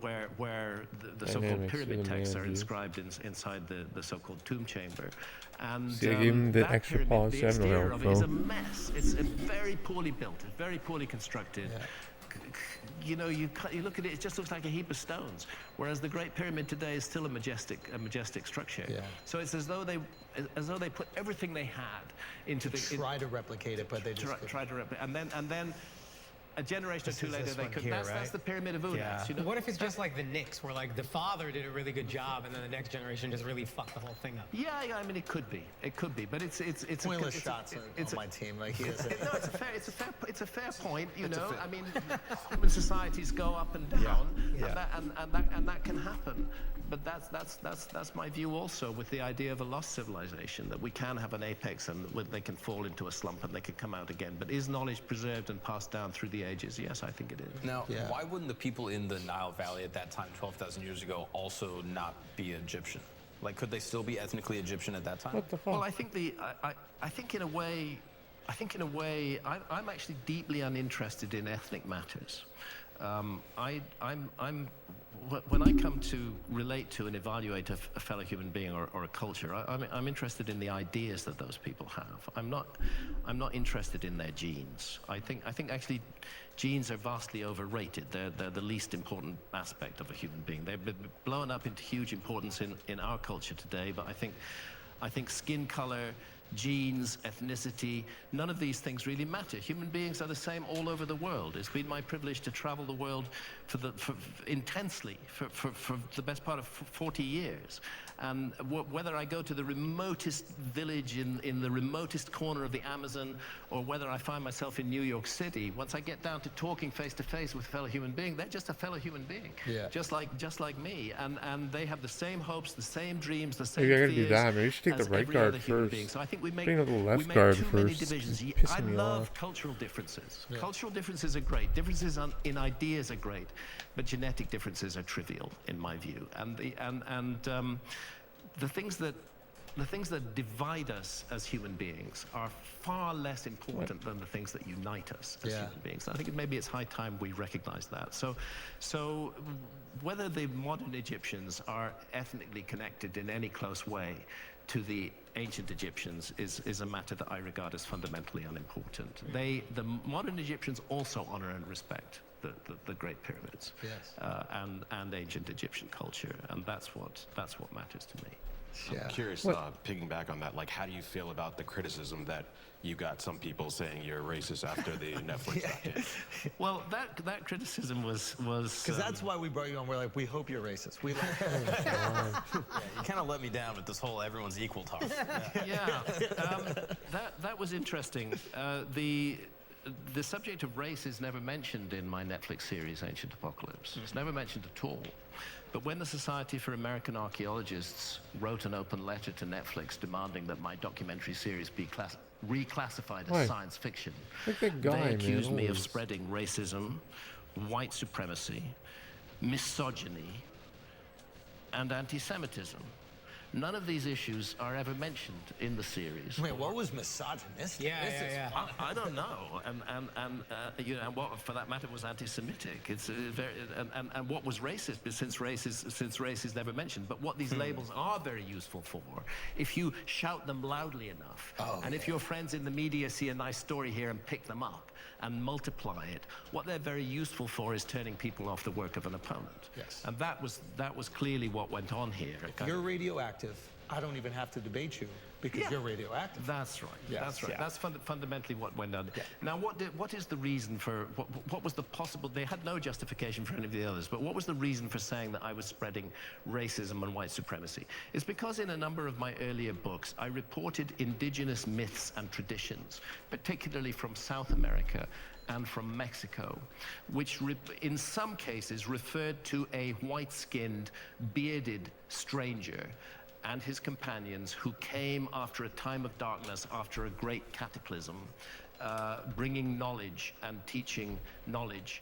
where the so-called Dynamics pyramid of the texts man, are dude. inscribed inside the so-called tomb chamber. And See, I gave him the that extra pyramid, pause. the I have no exterior help, of it is bro. a mess. It's very poorly built. It's very poorly constructed. You know, you look at it, it just looks like a heap of stones, whereas the Great Pyramid today is still a majestic structure. So it's as though they put everything they had into Try to replicate it, but they just try to replicate, and then a generation or two later they could. That's the Pyramid of Unas. Yeah. You know? What if it's just like the Knicks, where like the father did a really good job, and then the next generation just really fucked the whole thing up? Yeah, I mean it could be, but it's pointless shots on my team. Like he is. No, it's a fair point. You know, I mean, human societies go up and down, and that can happen. But that's my view also with the idea of a lost civilization, that we can have an apex and they can fall into a slump and they can come out again. But is knowledge preserved and passed down through the ages? Yes, I think it is. Now, why wouldn't the people in the Nile Valley at that time, 12,000 years ago, also not be Egyptian? Like, could they still be ethnically Egyptian at that time? What the fuck? Well, I think in a way, I'm actually deeply uninterested in ethnic matters. When I come to relate to and evaluate a fellow human being or a culture, I'm interested in the ideas that those people have. I'm not interested in their genes. I think actually genes are vastly overrated. They're the least important aspect of a human being. They've been blown up into huge importance in our culture today, but I think skin color, genes, ethnicity, none of these things really matter. Human beings are the same all over the world. It's been my privilege to travel the world intensely for the best part of 40 years. And whether I go to the remotest village in the remotest corner of the Amazon, or whether I find myself in New York City, once I get down to talking face to face with a fellow human being, they're just a fellow human being, just like me. And they have the same hopes, the same dreams, the same Maybe I fears. gotta do that. Maybe you should take the right guard first. So I think we make Bring up the left we make guard too first. many divisions. It's pissing I me love off. cultural differences. Cultural differences are great. Differences in ideas are great, but genetic differences are trivial in my view. And the things that divide us as human beings are far less important than the things that unite us as human beings. I think maybe it's high time we recognize that. So whether the modern Egyptians are ethnically connected in any close way to the ancient Egyptians is a matter that I regard as fundamentally unimportant. The modern Egyptians also honor and respect the Great Pyramids and ancient Egyptian culture, and that's what matters to me. I'm curious, piggyback on that, like, how do you feel about the criticism that you got some people saying you're racist after the Netflix documentary? Well, that criticism was because that's why we brought you on. We're like, we hope you're racist. We like You kind of let me down with this whole everyone's equal talk. That was interesting. The subject of race is never mentioned in my Netflix series, Ancient Apocalypse. It's never mentioned at all. But when the Society for American Archaeologists wrote an open letter to Netflix demanding that my documentary series be reclassified as science fiction, they accused me of spreading racism, white supremacy, misogyny, and anti-Semitism. None of these issues are ever mentioned in the series. Wait, what was misogynistic? I don't know, and what, for that matter, was anti-Semitic. It's and what was racist, since race is never mentioned. But what these labels are very useful for, if you shout them loudly enough, and if your friends in the media see a nice story here and pick them up and multiply it, what they're very useful for is turning people off the work of an opponent. Yes. And that was clearly what went on here. If you're radioactive, I don't even have to debate you because you're radioactive. That's right. Yes. That's right. Yeah. That's fundamentally what went on. Yeah. Now, what is the reason for what was the possible? They had no justification for any of the others, but what was the reason for saying that I was spreading racism and white supremacy? It's because in a number of my earlier books, I reported indigenous myths and traditions, particularly from South America and from Mexico, which in some cases referred to a white-skinned, bearded stranger and his companions who came after a time of darkness, after a great cataclysm, bringing knowledge and teaching knowledge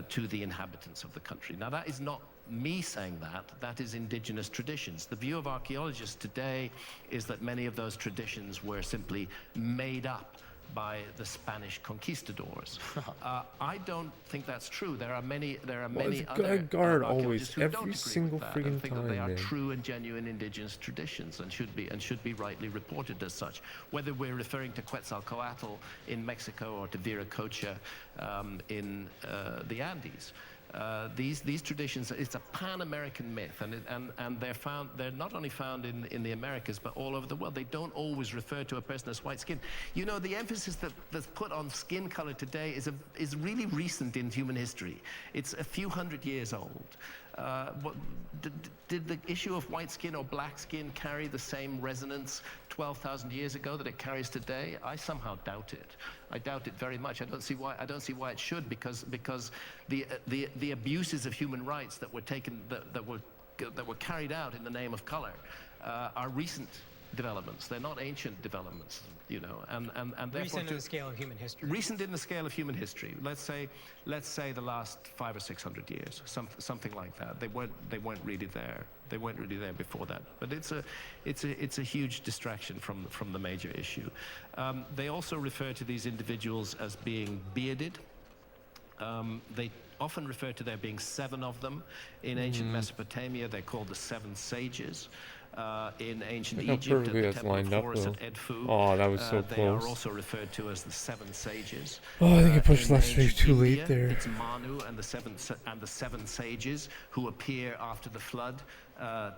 to the inhabitants of the country. Now, that is not me saying that is indigenous traditions. The view of archaeologists today is that many of those traditions were simply made up by the Spanish conquistadors. I don't think that's true. There are many other guard archaeologists who always, don't every agree single with that friggin' and think that they time, are man. true and genuine indigenous traditions and should be rightly reported as such. Whether we're referring to Quetzalcoatl in Mexico or to Viracocha in the Andes. These traditions, it's a pan-American myth, and they're not only found in the Americas, but all over the world. They don't always refer to a person as white skin. You know, the emphasis that's put on skin color today is really recent in human history. It's a few hundred years old. Did the issue of white skin or black skin carry the same resonance 12,000 years ago that it carries today? I somehow doubt it. I doubt it very much. I don't see why it should, because the abuses of human rights that were carried out in the name of color are recent developments. They're not ancient developments, you know, and therefore Recent in the scale of human history. Recent in the scale of human history. Let's say the last 500 or 600 years, something like that. They weren't really there. They weren't really there before that. But it's a huge distraction from the major issue. They also refer to these individuals as being bearded. often referred to there being 7 of them. In ancient Mesopotamia, they're called the 7 sages. In ancient Look how Egypt, at perfectly the that's Temple of lined up, Horus though. at Edfu, Oh, that was so they are close. also referred to as the 7 sages. Oh, I think I pushed In last stream ancient too late India, there. It's Manu and the 7 sages who appear after the flood,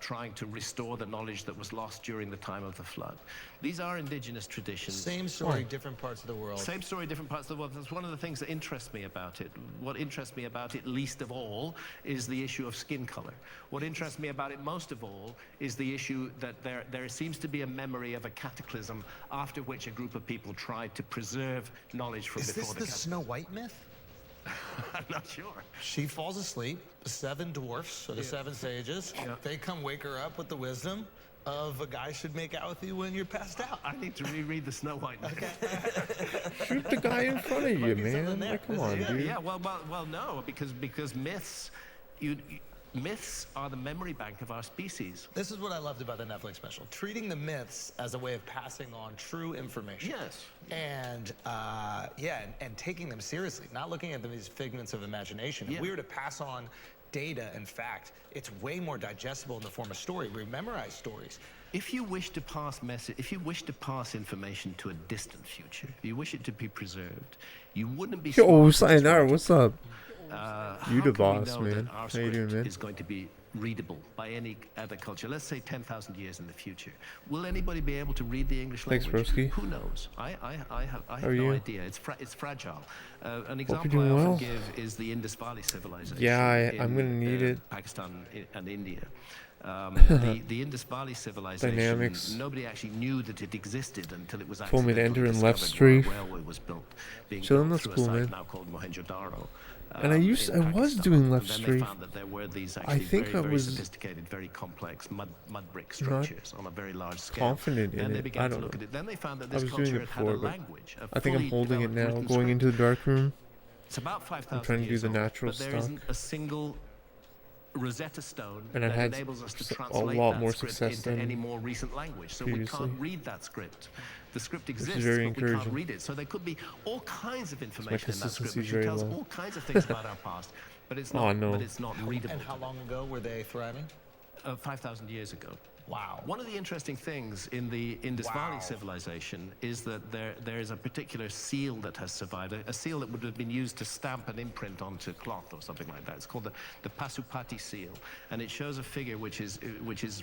trying to restore the knowledge that was lost during the time of the flood. These are indigenous traditions. Same story, different parts of the world. Same story, different parts of the world. That's one of the things that interests me about it. What interests me about it least of all is the issue of skin color. What interests me about it most of all is the issue that there seems to be a memory of a cataclysm after which a group of people tried to preserve knowledge from Is before this the the Snow White myth? I'm not sure. She falls asleep, the 7 dwarfs, or the 7 sages, they come wake her up with the wisdom of a guy should make out with you when you're passed out. I need to reread the Snow White myth. Shoot the guy in front of you, man. Like, come on, dude. Yeah, well, no, because myths, myths are the memory bank of our species. This is what I loved about the Netflix special. Treating the myths as a way of passing on true information. Yes. And, and taking them seriously, not looking at them as figments of imagination. If Yeah. we were to pass on data and fact, it's way more digestible in the form of story. We memorize stories. If you wish to pass information to a distant future, if you wish it to be preserved, you wouldn't be. Yo, Sayonara, what's up? You the how can we boss, know man. that our How you doing, script man? is going to be readable by any other culture? Let's say 10,000 years in the future. Will anybody be able to read the English Thanks, language? broski. Who knows? I have are no you? idea. It's fragile. An you're example I doing often well. give is the Indus Valley civilization. Yeah, I'm in, gonna need it. Pakistan and India. The Indus Valley civilization. Dynamics. Nobody actually knew that it existed until it was Told me to accidentally enter in left discovered where a street. railway was built, being Chilling, built that's through cool, a site man. now called Mohenjo-Daro. And I in was Pakistan. doing left And then street. they found that there were these I actually think very, I very was sophisticated, very complex mud brick structures on a very large scale. confident then in they it. began I to don't look know. at it. Then they found that I this was doing culture it had a before, but language. I think I'm fully holding it developed now, written going script. into the dark room. It's about 5,000 trying to do years the old, natural but there stuff. isn't a single Rosetta Stone And I've that had enables us to a translate lot that more script success into than any more recent language. So we previously. can't read that script. The script is exists, very but we can't encouraging. read it. So there could be all kinds of information in that script, consistency is which very tells low. all kinds of things about our past, but it's Oh, not. no. But it's not readable. And how long ago were they thriving? 5,000 years ago. Wow. One of the interesting things in the Indus Valley Wow. civilization is that there is a particular seal that has survived, a seal that would have been used to stamp an imprint onto cloth or something like that. It's called the Pasupati seal, and it shows a figure which is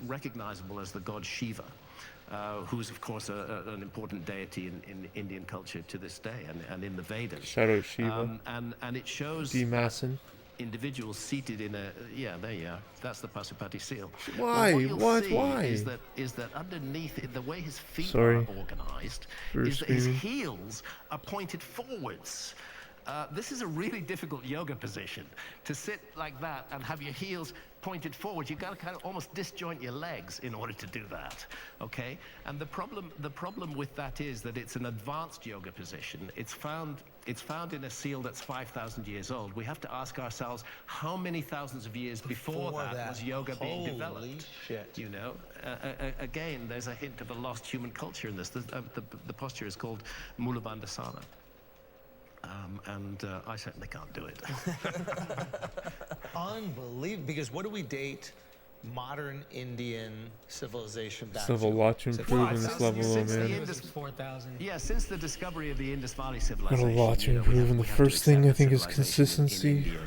recognizable as the god Shiva, who's of course an important deity in Indian culture to this day and in the Vedas. Shout out Shiva. And it shows D. Masson. individuals seated in a there you are. That's the Pasupati seal. Why? Well, you'll What? see Why? Is that underneath it, the way his feet Sorry. are organized For is that his screaming. heels are pointed forwards. This is a really difficult yoga position. To sit like that and have your heels pointed forward, you've got to kind of almost disjoint your legs in order to do that, okay? And the problem with that is that it's an advanced yoga position. It's found in a seal that's 5,000 years old. We have to ask ourselves, how many thousands of years before that was yoga being Holy developed? shit. You know, again, there's a hint of a lost human culture in this. The posture is called Mula Bandhasana. I certainly can't do it. Unbelievable. Because what do we date modern Indian civilization back Still have a to? lot to improve in this level, though, since the man. Indus- 4,000. Yeah, since the discovery of the Indus Valley Got civilization, a lot to you know, improve, and the we have to first thing I accept think that is civilization consistency. in India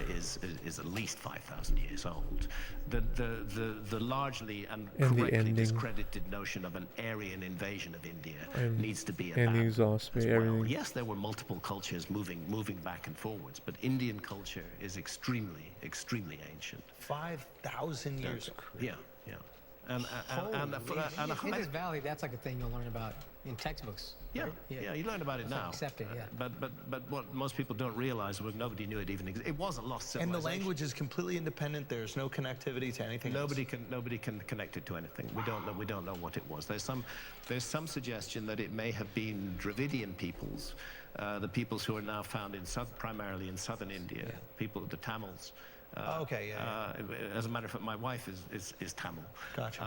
is at least 5,000 years old. The largely and And the correctly ending. discredited notion of an Aryan invasion of India And- needs to be and the abandoned exhaust as bay, well. everything. Yes, there were multiple cultures moving back and forwards, but Indian culture is extremely ancient. 5,000 years. Yeah. And a high, Indus Valley, that's like a thing you'll learn about in textbooks. yeah, right? yeah, you learn about it It's not now. accepted, yeah. But what most people don't realize was nobody knew it even existed. It was a lost And civilization. the language is completely independent. There's no connectivity to anything else. Nobody can connect it to anything. We don't know what it was. There's some suggestion that it may have been Dravidian peoples, the peoples who are now found in primarily in southern India, the Tamils. Okay, yeah. As a matter of fact, my wife is Tamil. Gotcha.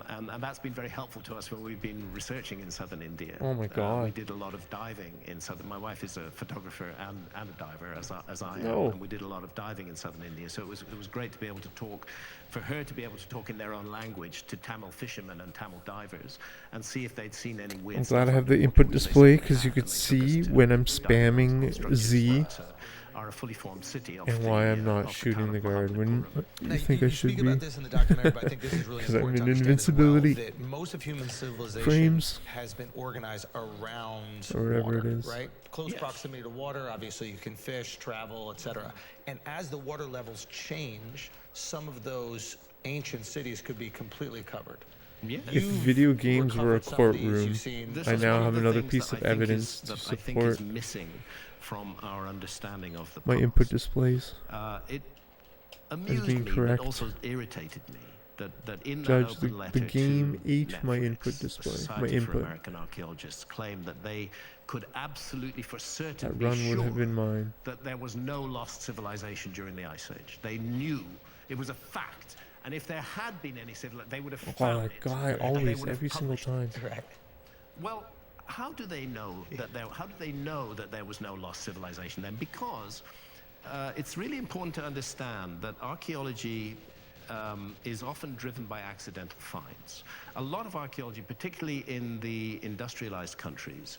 And that's been very helpful to us when we've been researching in southern India. Oh my God. We did a lot of diving in southern. My wife is a photographer and a diver, as I am, No. and we did a lot of diving in southern India. So it was great to be able to talk, for her to be able to talk in their own language to Tamil fishermen and Tamil divers, and see if they'd seen any weird. I'm stuff glad I have the underwater, input which they display certainly because you had, could and they took us see to when I'm dive spamming structures Z that, are a fully formed city of and the, why I'm of not the shooting town the of guard when Now, you think I should speak be. about this in the documentary, but I think this is really 'Cause I'm important to in understand invincibility. as well, that most of human civilization Frames. has been organized around Or whatever water, it is. right? Close Yes. proximity to water, obviously you can fish, travel, etc. And as the water levels change, some of those ancient cities could be completely covered. Yeah. If You've video games were a recovered some of these, courtroom, you've seen This I is now one have of the another things piece that of I think evidence is, to that I think is support missing from our understanding of the my past. input displays. It amused being me, correct. but also irritated me that in Judge, that the- open letter the game to ate my Netflix, input the display, my Society for input. American Archaeologists claimed that they could absolutely for certain That be run sure would have been mine. that there was no lost civilization during the Ice Age. They knew it was a fact, and if there had been any civilization, they would have Oh, found that it. guy and they always, would have every single published it. time. Correct. Well, how do they know that there? How do they know that there was no lost civilization then? Because it's really important to understand that archaeology is often driven by accidental finds. A lot of archaeology, particularly in the industrialized countries,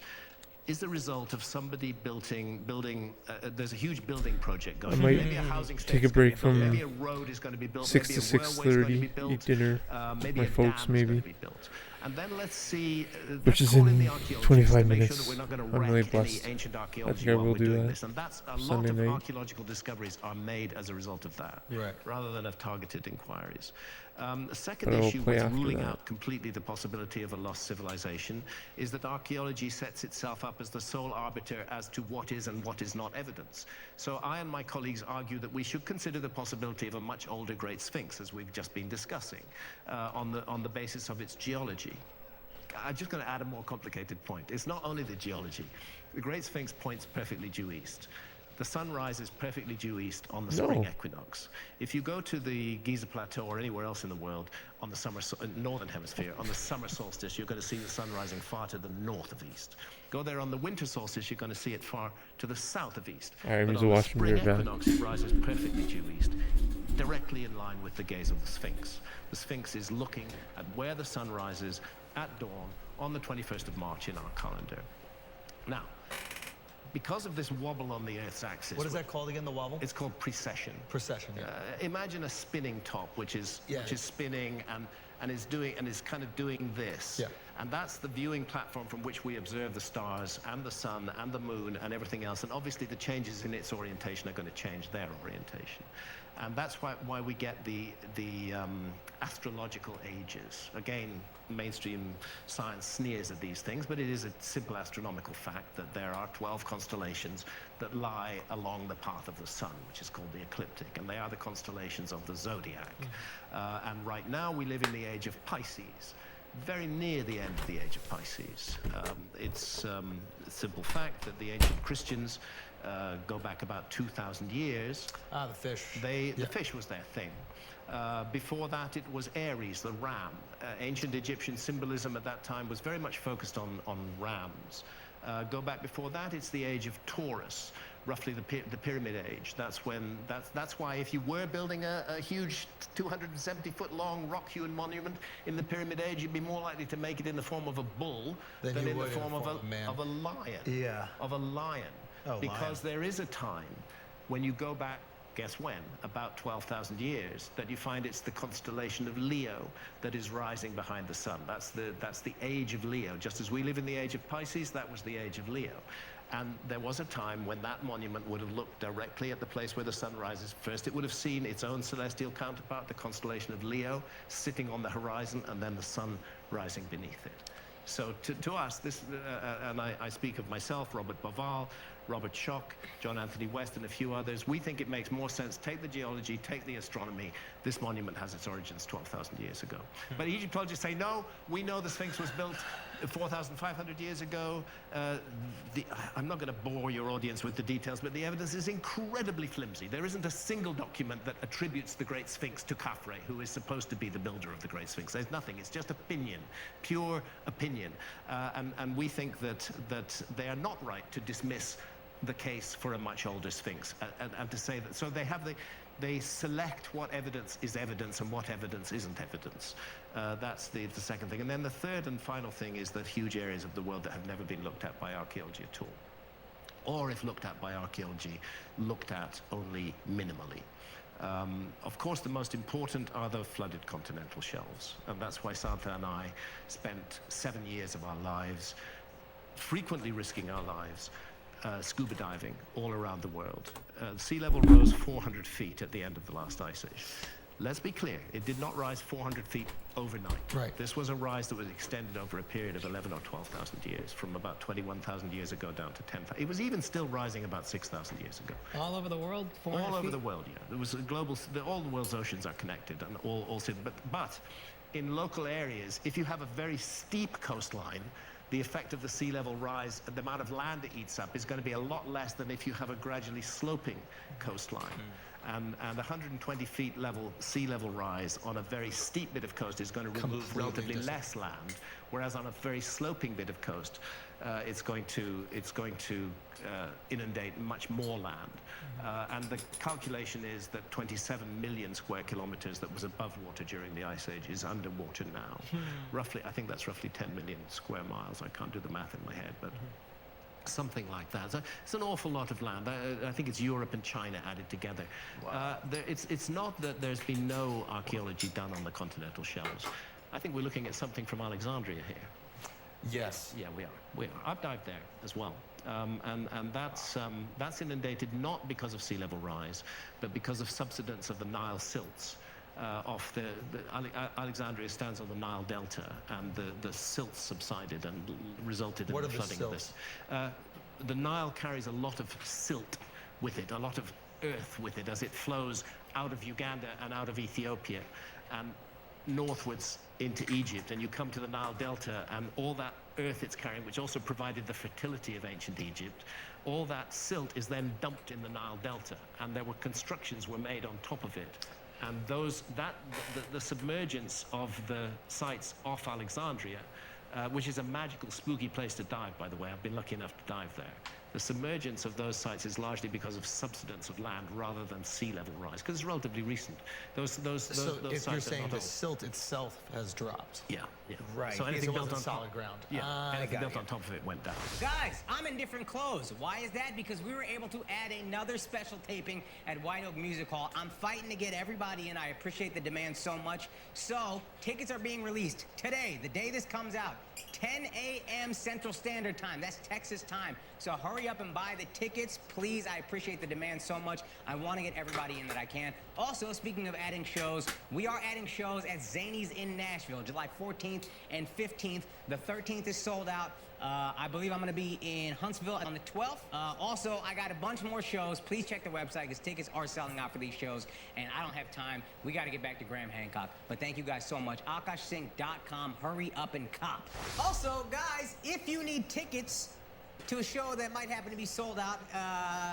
is the result of somebody building. There's a huge building project going. might Maybe a housing take a station's gonna break be built, from maybe a road is going to be built. 6 maybe to a railway is going to be 6:30, built. eat dinner Maybe my a folks, dam is going maybe. to be built. And then let's see, Which let's is call in the archaeologists 25 to make minutes. sure that we're not going to I'm really wreck any blessed. ancient I archaeology think I while will we're do doing that this. And that's a lot Sunday of night. archaeological discoveries are made as a result of that, Right. rather than of targeted inquiries. The second But I will issue play with after ruling that. out completely the possibility of a lost civilization is that archaeology sets itself up as the sole arbiter as to what is and what is not evidence. So I and my colleagues argue that we should consider the possibility of a much older Great Sphinx, as we've just been discussing, on the basis of its geology. I'm just going to add a more complicated point. It's not only the geology. The Great Sphinx points perfectly due east. The sun rises perfectly due east on the spring No. equinox. If you go to the Giza Plateau or anywhere else in the world on the northern hemisphere, on the summer solstice, you're going to see the sun rising far to the north of east. Go there on the winter solstice, you're going to see it far to the south of east. Alright, But Mr. on the Washington, spring you're back. equinox, it rises perfectly due east, directly in line with the gaze of the Sphinx. The Sphinx is looking at where the sun rises at dawn on the 21st of March in our calendar. Now, because of this wobble on the Earth's axis, What is that called again, the wobble? it's called precession. Precession, yeah. Imagine a spinning top, which is spinning and is kind of doing this. Yeah. And that's the viewing platform from which we observe the stars and the sun and the moon and everything else. And obviously the changes in its orientation are going to change their orientation. And that's why we get the astrological ages. Again, mainstream science sneers at these things, but it is a simple astronomical fact that there are 12 constellations that lie along the path of the sun, which is called the ecliptic, and they are the constellations of the zodiac. And right now we live in the age of Pisces, very near the end of the age of Pisces. It's a simple fact that the ancient Christians go back about 2,000 years. Ah, the fish. The fish was their thing. Before that, it was Aries, the ram. Ancient Egyptian symbolism at that time was very much focused on rams. Go back before that, it's the age of Taurus, roughly the Pyramid Age. That's why if you were building a huge 270-foot-long rock-hewn monument in the Pyramid Age, you'd be more likely to make it in the form of a bull than in the form of a lion. Yeah. Of a lion. Oh, because there is a time when you go back, guess when, about 12,000 years, that you find it's the constellation of Leo that is rising behind the sun. That's the age of Leo. Just as we live in the age of Pisces, that was the age of Leo. And there was a time when that monument would have looked directly at the place where the sun rises. First, it would have seen its own celestial counterpart, the constellation of Leo, sitting on the horizon, and then the sun rising beneath it. So to us, this, and I speak of myself, Robert Boval, Robert Schoch, John Anthony West, and a few others. We think it makes more sense. Take the geology, take the astronomy. This monument has its origins 12,000 years ago. But Egyptologists say, no, we know the Sphinx was built 4,500 years ago. I'm not going to bore your audience with the details, but the evidence is incredibly flimsy. There isn't a single document that attributes the Great Sphinx to Khafre, who is supposed to be the builder of the Great Sphinx. There's nothing. It's just opinion, pure opinion. And we think that they are not right to dismiss the case for a much older Sphinx and to say that. So they select what evidence is evidence and what evidence isn't evidence. That's the second thing. And then the third and final thing is that huge areas of the world that have never been looked at by archaeology at all. Or if looked at by archaeology, looked at only minimally. Of course, the most important are the flooded continental shelves. And that's why Santa and I spent 7 years of our lives, frequently risking our lives, scuba diving all around the world. Sea level rose 400 feet at the end of the last ice age. Let's be clear, it did not rise 400 feet overnight. Right. This was a rise that was extended over a period of 11 or 12,000 years, from about 21,000 years ago down to 10,000. It was even still rising about 6,000 years ago. All over the world? All over the world, yeah. There was a global, all the world's oceans are connected and all but in local areas, if you have a very steep coastline, the effect of the sea level rise, the amount of land it eats up, is going to be a lot less than if you have a gradually sloping coastline. And 120 feet sea level rise on a very steep bit of coast is going to remove relatively less land, whereas on a very sloping bit of coast, it's going to inundate much more land. And the calculation is that 27 million square kilometers that was above water during the Ice Age is underwater now. Roughly, I think that's roughly 10 million square miles. I can't do the math in my head, but something like that. So it's an awful lot of land. I think it's Europe and China added together. Wow. It's not that there's been no archaeology done on the continental shelves. I think we're looking at something from Alexandria here. Yes. Yeah, we are. I've dived there as well. And that's inundated not because of sea level rise, but because of subsidence of the Nile silts. Alexandria stands on the Nile Delta, and the silts subsided and resulted in the flooding of this. The Nile carries a lot of silt with it, a lot of earth with it, as it flows out of Uganda and out of Ethiopia and northwards into Egypt, and you come to the Nile Delta, and all that earth it's carrying, which also provided the fertility of ancient Egypt, all that silt is then dumped in the Nile Delta, and there were constructions were made on top of it. And the submergence of the sites off Alexandria, which is a magical, spooky place to dive, by the way. I've been lucky enough to dive there. The submergence of those sites is largely because of subsidence of land rather than sea level rise, because it's relatively recent. Those So if sites you're are saying not the old. silt itself has dropped. Yeah. Right. So anything it built wasn't on solid ground. anything built on top of it went down. Guys, I'm in different clothes. Why is that? Because we were able to add another special taping at White Oak Music Hall. I'm fighting to get everybody in. I appreciate the demand so much. So, tickets are being released today, the day this comes out. 10 a.m. Central Standard Time. That's Texas time. So hurry up and buy the tickets, please. I appreciate the demand so much. I want to get everybody in that I can. Also, speaking of adding shows, we are adding shows at Zany's in Nashville, July 14th and 15th. The 13th is sold out. I believe I'm going to be in Huntsville on the 12th. Also, I got a bunch more shows. Please check the website because tickets are selling out for these shows, and I don't have time. We got to get back to Graham Hancock. But thank you guys so much. AkashSync.com. Hurry up and cop. Also, guys, if you need tickets to a show that might happen to be sold out,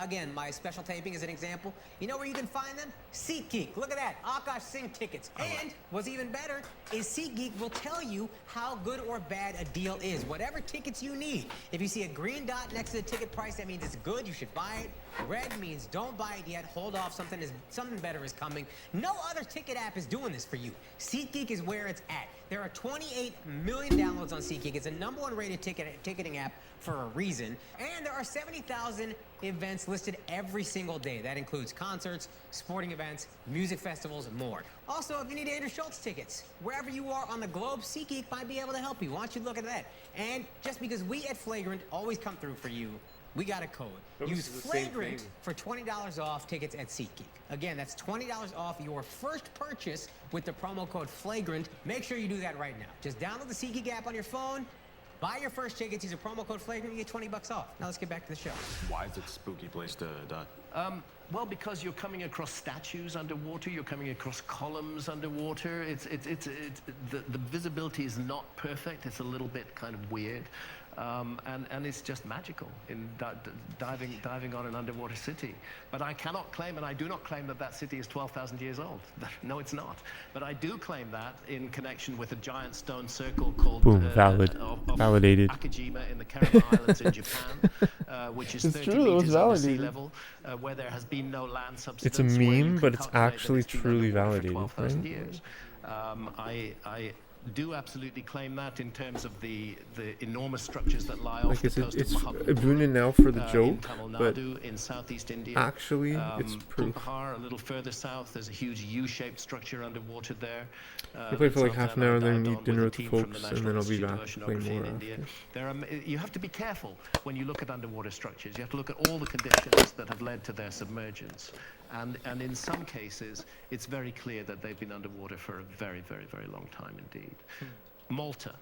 again, my special taping is an example. You know where you can find them? SeatGeek. Look at that. Akash Singh tickets. And what's even better is SeatGeek will tell you how good or bad a deal is. Whatever tickets you need. If you see a green dot next to the ticket price, that means it's good. You should buy it. Red means don't buy it yet. Hold off. Something better is coming. No other ticket app is doing this for you. SeatGeek is where it's at. There are 28 million downloads on SeatGeek. It's a #1 rated ticketing app for a reason. And there are 70,000 events listed every single day. That includes concerts, sporting events, music festivals, and more. Also, if you need Andrew Schultz tickets, wherever you are on the globe, SeatGeek might be able to help you. Why don't you look at that? And just because we at Flagrant always come through for you, we got a code. Use Flagrant for $20 off tickets at SeatGeek. Again, that's $20 off your first purchase with the promo code Flagrant. Make sure you do that right now. Just download the SeatGeek app on your phone, Buy your first tickets, use a promo code Flavor, and you get 20 bucks off. Now let's get back to the show. Why is it a spooky place to die? Well, because you're coming across statues underwater, you're coming across columns underwater. The visibility is not perfect. It's a little bit kind of weird, and it's just magical in diving on an underwater city. But I cannot claim, and I do not claim that city is 12,000 years old. No, it's not. But I do claim that in connection with a giant stone circle called validated. Akajima in the Kariba Islands in Japan, which is 30 meters over sea level, where there has been no land subsidence. It's a meme, but it's actually truly validated, right? Years. I do absolutely claim that in terms of the enormous structures that lie off the coast of Mahabharata. It's ruining now for the joke, in Tamil but Nadu, in Southeast India. Actually, it's proof. Punpahar, a little further south, there's a huge U-shaped structure underwater there. I play for like half an hour, then I eat dinner with the folks, and then I'll be back to play more after. You have to be careful when you look at underwater structures. You have to look at all the conditions that have led to their submergence. And in some cases, it's very clear that they've been underwater for a very, very, very long time indeed. Malta,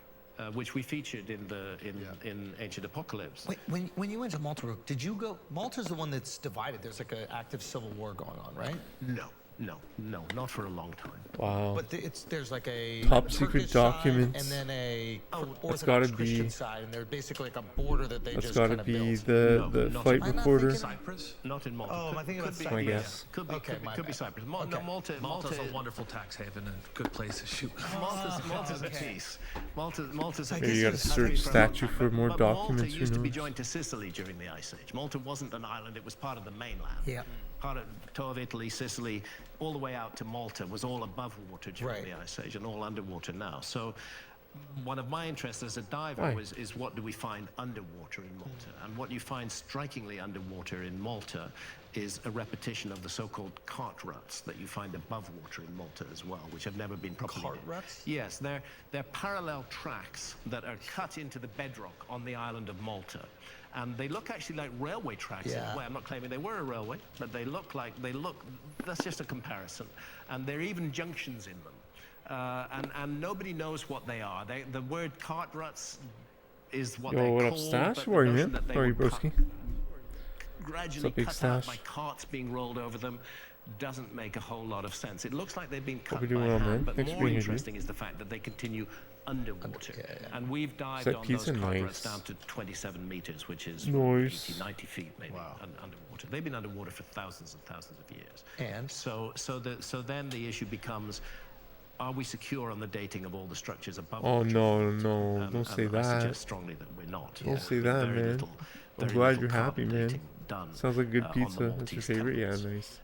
which we featured in Ancient Apocalypse. Wait, when you went to Malta, did you go? Malta's the one that's divided. There's like an active civil war going on, right? No, not for a long time. Wow. But there's like a top secret documents, and then a Orthodox Christian side, and they're basically like a border that they just kind of built. The flight recorder. Cyprus? Not in Malta. Oh, I think it's my guess. Could be Cyprus. Malta's a wonderful tax haven and a good place to shoot. Malta's a piece. Malta's a Maybe you got to search statue for more documents. Malta used to be joined to Sicily during the Ice Age. Malta wasn't an island; it was part of the mainland. Yeah. Part of Italy, Sicily, all the way out to Malta was all above water during the Ice Age and all underwater now. So one of my interests as a diver is what do we find underwater in Malta? And what you find strikingly underwater in Malta is a repetition of the so-called cart ruts that you find above water in Malta as well, which have never been properly... Cart ruts? Yes, they're parallel tracks that are cut into the bedrock on the island of Malta. And they look actually like railway tracks in a way. I'm not claiming they were a railway, but that's just a comparison. And there are even junctions in them. And nobody knows what they are. The word cart ruts is what they're called. What up, Stash? Where are you, man? How are you, broski? Gradually cut out by carts being rolled over them doesn't make a whole lot of sense. It looks like they've been cut by hand, but more interesting is the fact that they continue underwater. And we've dived on those cart ruts down to 27 meters, which is 80, 90 feet maybe underwater. They've been underwater for thousands and thousands of years. And so then the issue becomes, are we secure on the dating of all the structures above? Oh no, don't say that. I suggest strongly that we're not. Don't say that, man. I'm glad you're happy, man. Sounds like good pizza. That's your favorite? Yeah, nice.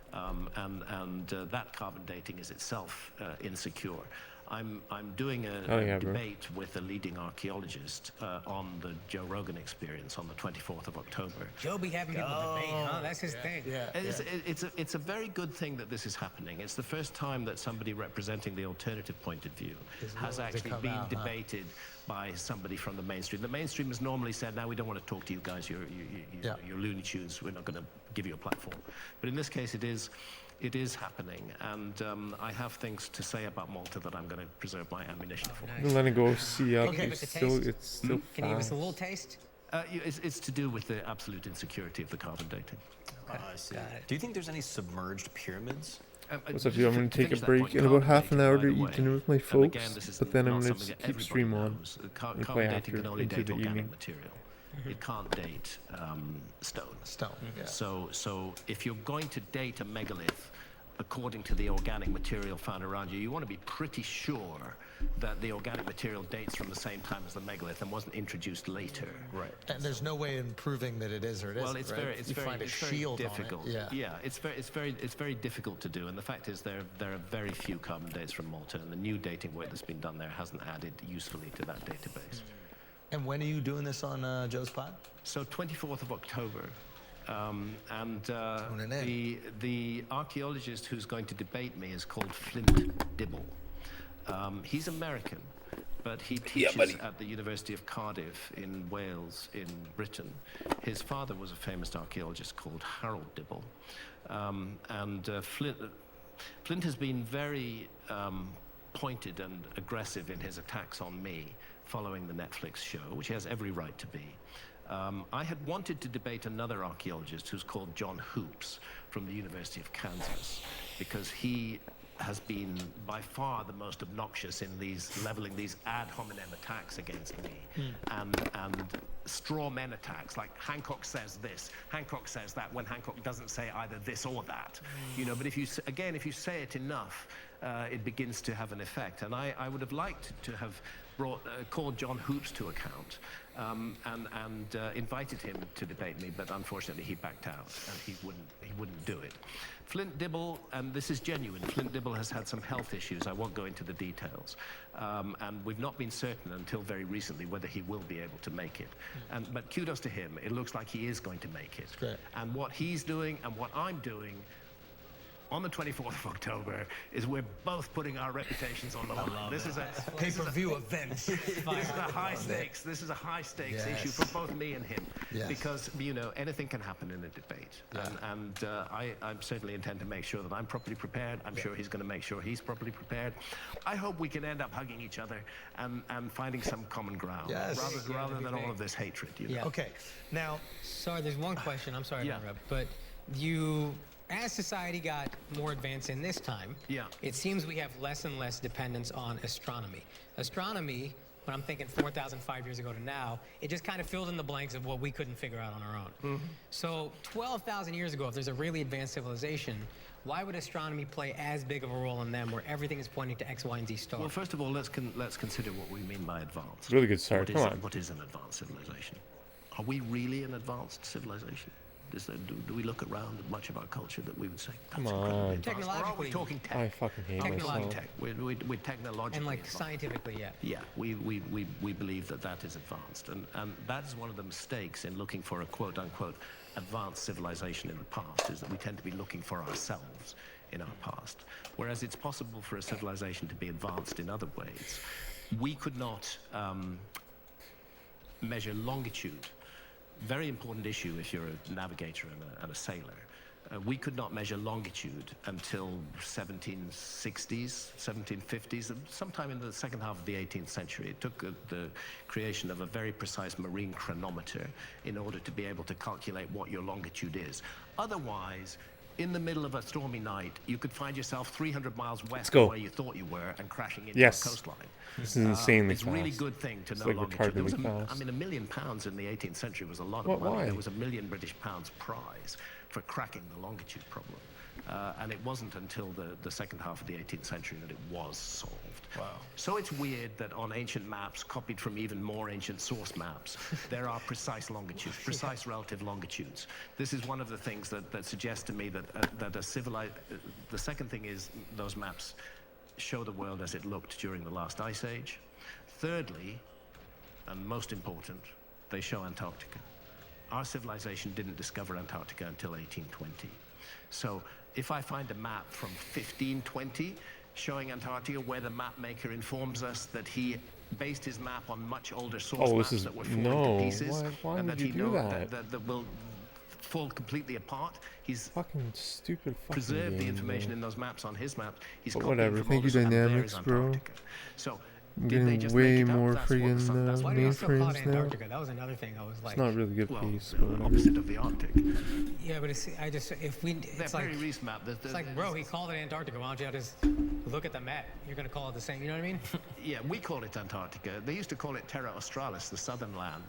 And that carbon dating is itself insecure. I'm doing a debate with a leading archaeologist on the Joe Rogan Experience on the 24th of October. Joe be having people debate, huh? That's his thing. It's a very good thing that this is happening. It's the first time that somebody representing the alternative point of view has actually been debated by somebody from the mainstream. The mainstream has normally said, "Now we don't want to talk to you guys. You're Looney Tunes. We're not going to give you a platform." But in this case, it is happening, and I have things to say about Malta that I'm going to preserve my ammunition for. Let it go. See up. It's still Can you give us a little taste? It's to do with the absolute insecurity of the carbon dating. I see. Do you think there's any submerged pyramids? What's up, dude? I'm going to take a break in about half an hour to eat dinner with my folks, but then I'm going to keep stream on and play after into the evening. It can't date stone. Yeah. So if you're going to date a megalith according to the organic material found around you, you want to be pretty sure that the organic material dates from the same time as the megalith and wasn't introduced later. Right. And there's no way in proving that it is or it isn't. Well, it's very difficult. Yeah. It's very difficult to do. And the fact is, there are very few carbon dates from Malta, and the new dating work that's been done there hasn't added usefully to that database. And when are you doing this on Joe's pod? So 24th of October. The archaeologist who's going to debate me is called Flint Dibble. He's American, but he teaches at the University of Cardiff in Wales, in Britain. His father was a famous archaeologist called Harold Dibble. Flint has been very pointed and aggressive in his attacks on me following the Netflix show, which he has every right to be. I had wanted to debate another archaeologist who's called John Hoops from the University of Kansas, because he has been by far the most obnoxious in leveling these ad hominem attacks against me, and straw men attacks, like Hancock says this, Hancock says that, when Hancock doesn't say either this or that. You know, but if you say it enough, it begins to have an effect. And I would have liked to have called John Hoops to account, and invited him to debate me, but unfortunately he backed out, and he wouldn't do it. Flint Dibble, and this is genuine, Flint Dibble has had some health issues. I won't go into the details. And we've not been certain until very recently whether he will be able to make it. But kudos to him. It looks like he is going to make it. Great. And what he's doing and what I'm doing on the 24th of October is we're both putting our reputations on the line. This is a Pay-per-view event. This is a high stakes. This is a high stakes issue for both me and him, because anything can happen in a debate, and I certainly intend to make sure that I'm properly prepared. I'm sure he's going to make sure he's properly prepared. I hope we can end up hugging each other and finding some common ground, rather than all of this hatred. You know? Okay, now. Sorry, there's one question. I'm sorry to interrupt, but as society got more advanced in this time, it seems we have less and less dependence on astronomy. Astronomy, when I'm thinking 4,005 years ago to now, it just kind of filled in the blanks of what we couldn't figure out on our own. So 12,000 years ago, if there's a really advanced civilization, why would astronomy play as big of a role in them, where everything is pointing to X, Y, and Z stars? Well, first of all, let's consider what we mean by advanced. Really good start. Come on. What is an advanced civilization? Are we really an advanced civilization? Do we look around at much of our culture that we would say, come on, technologically? Or are we talking tech? I fucking hate myself. Tech. We're technologically and like advanced. scientifically, Yeah, we believe that is advanced, and that is one of the mistakes in looking for a quote unquote advanced civilization in the past, is that we tend to be looking for ourselves in our past, whereas it's possible for a civilization to be advanced in other ways. We could not measure longitude. Very important issue if you're a navigator and a sailor. We could not measure longitude until 1760s, 1750s, sometime in the second half of the 18th century. It took the creation of a very precise marine chronometer in order to be able to calculate what your longitude is. Otherwise, in the middle of a stormy night, you could find yourself 300 miles west of where you thought you were and crashing into a coastline. This is insanely It's a really good thing to know longitude. There was £1 million in the 18th century was a lot of money. Why? There was £1 million British prize for cracking the longitude problem. And it wasn't until the second half of the 18th century that it was solved. Wow. So it's weird that on ancient maps, copied from even more ancient source maps, there are precise longitudes, precise relative longitudes. This is one of the things that suggests to me that a civilized... The second thing is those maps show the world as it looked during the last ice age. Thirdly, and most important, they show Antarctica. Our civilization didn't discover Antarctica until 1820. So if I find a map from 1520 showing Antarctica, where the map maker informs us that he based his map on much older source maps that were falling to pieces, why and would that you he do knows that? that will fall completely apart. He's fucking stupid. Preserved the information in those maps on his maps. He's but whatever. Thank you, Dynamics, bro. So I'm getting way more friggin' mainframes now. That was another thing I was like. It's not a really good piece, but opposite of the Arctic. Yeah, but it's like very recent map. It's like, bro, he called it Antarctica. Why don't you just look at the map? You're gonna call it the same. You know what I mean? Yeah, we call it Antarctica. They used to call it Terra Australis, the southern land.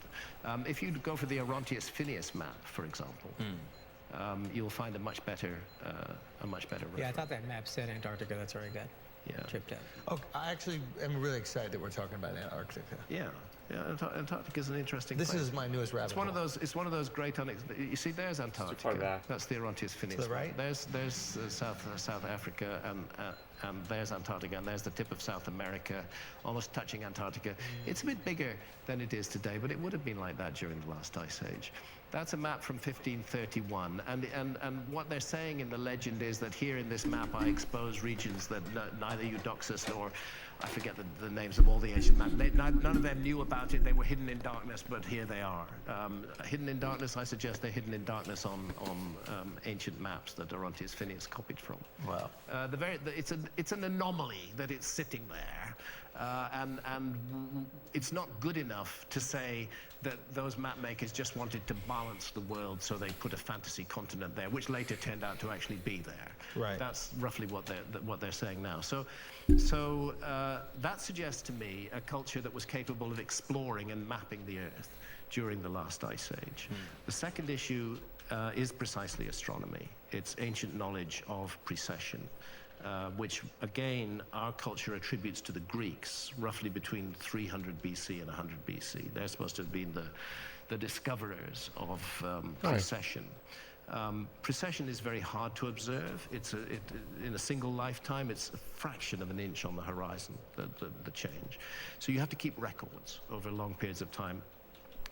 If you go for the Orontius Phineas map, for example, you'll find a much better reference. Yeah, I thought that map said Antarctica. That's where I got tripped out. Oh, I actually am really excited that we're talking about Antarctica. Yeah, Antarctica is an interesting place. This is my newest rabbit hole. It's one of those great you see, there's Antarctica. That's the Orontius Phineas. To the right? There's South Africa, and there's Antarctica, and there's the tip of South America, almost touching Antarctica. It's a bit bigger than it is today, but it would have been like that during the last ice age. That's a map from 1531, and what they're saying in the legend is that here in this map I expose regions that neither Eudoxus nor I forget the names of all the ancient maps. None of them knew about it. They were hidden in darkness, but here they are. Hidden in darkness, I suggest they're hidden in darkness on ancient maps that Orontes Phineas copied from. Wow. It's an anomaly that it's sitting there. And it's not good enough to say that those map makers just wanted to balance the world, so they put a fantasy continent there, which later turned out to actually be there. Right. That's roughly what they're saying now. So that suggests to me a culture that was capable of exploring and mapping the Earth during the last ice age. The second issue is precisely astronomy. It's ancient knowledge of precession. Which, again, our culture attributes to the Greeks, roughly between 300 BC and 100 BC. They're supposed to have been the discoverers of precession. Precession is very hard to observe. In a single lifetime, it's a fraction of an inch on the horizon, the change. So you have to keep records over long periods of time.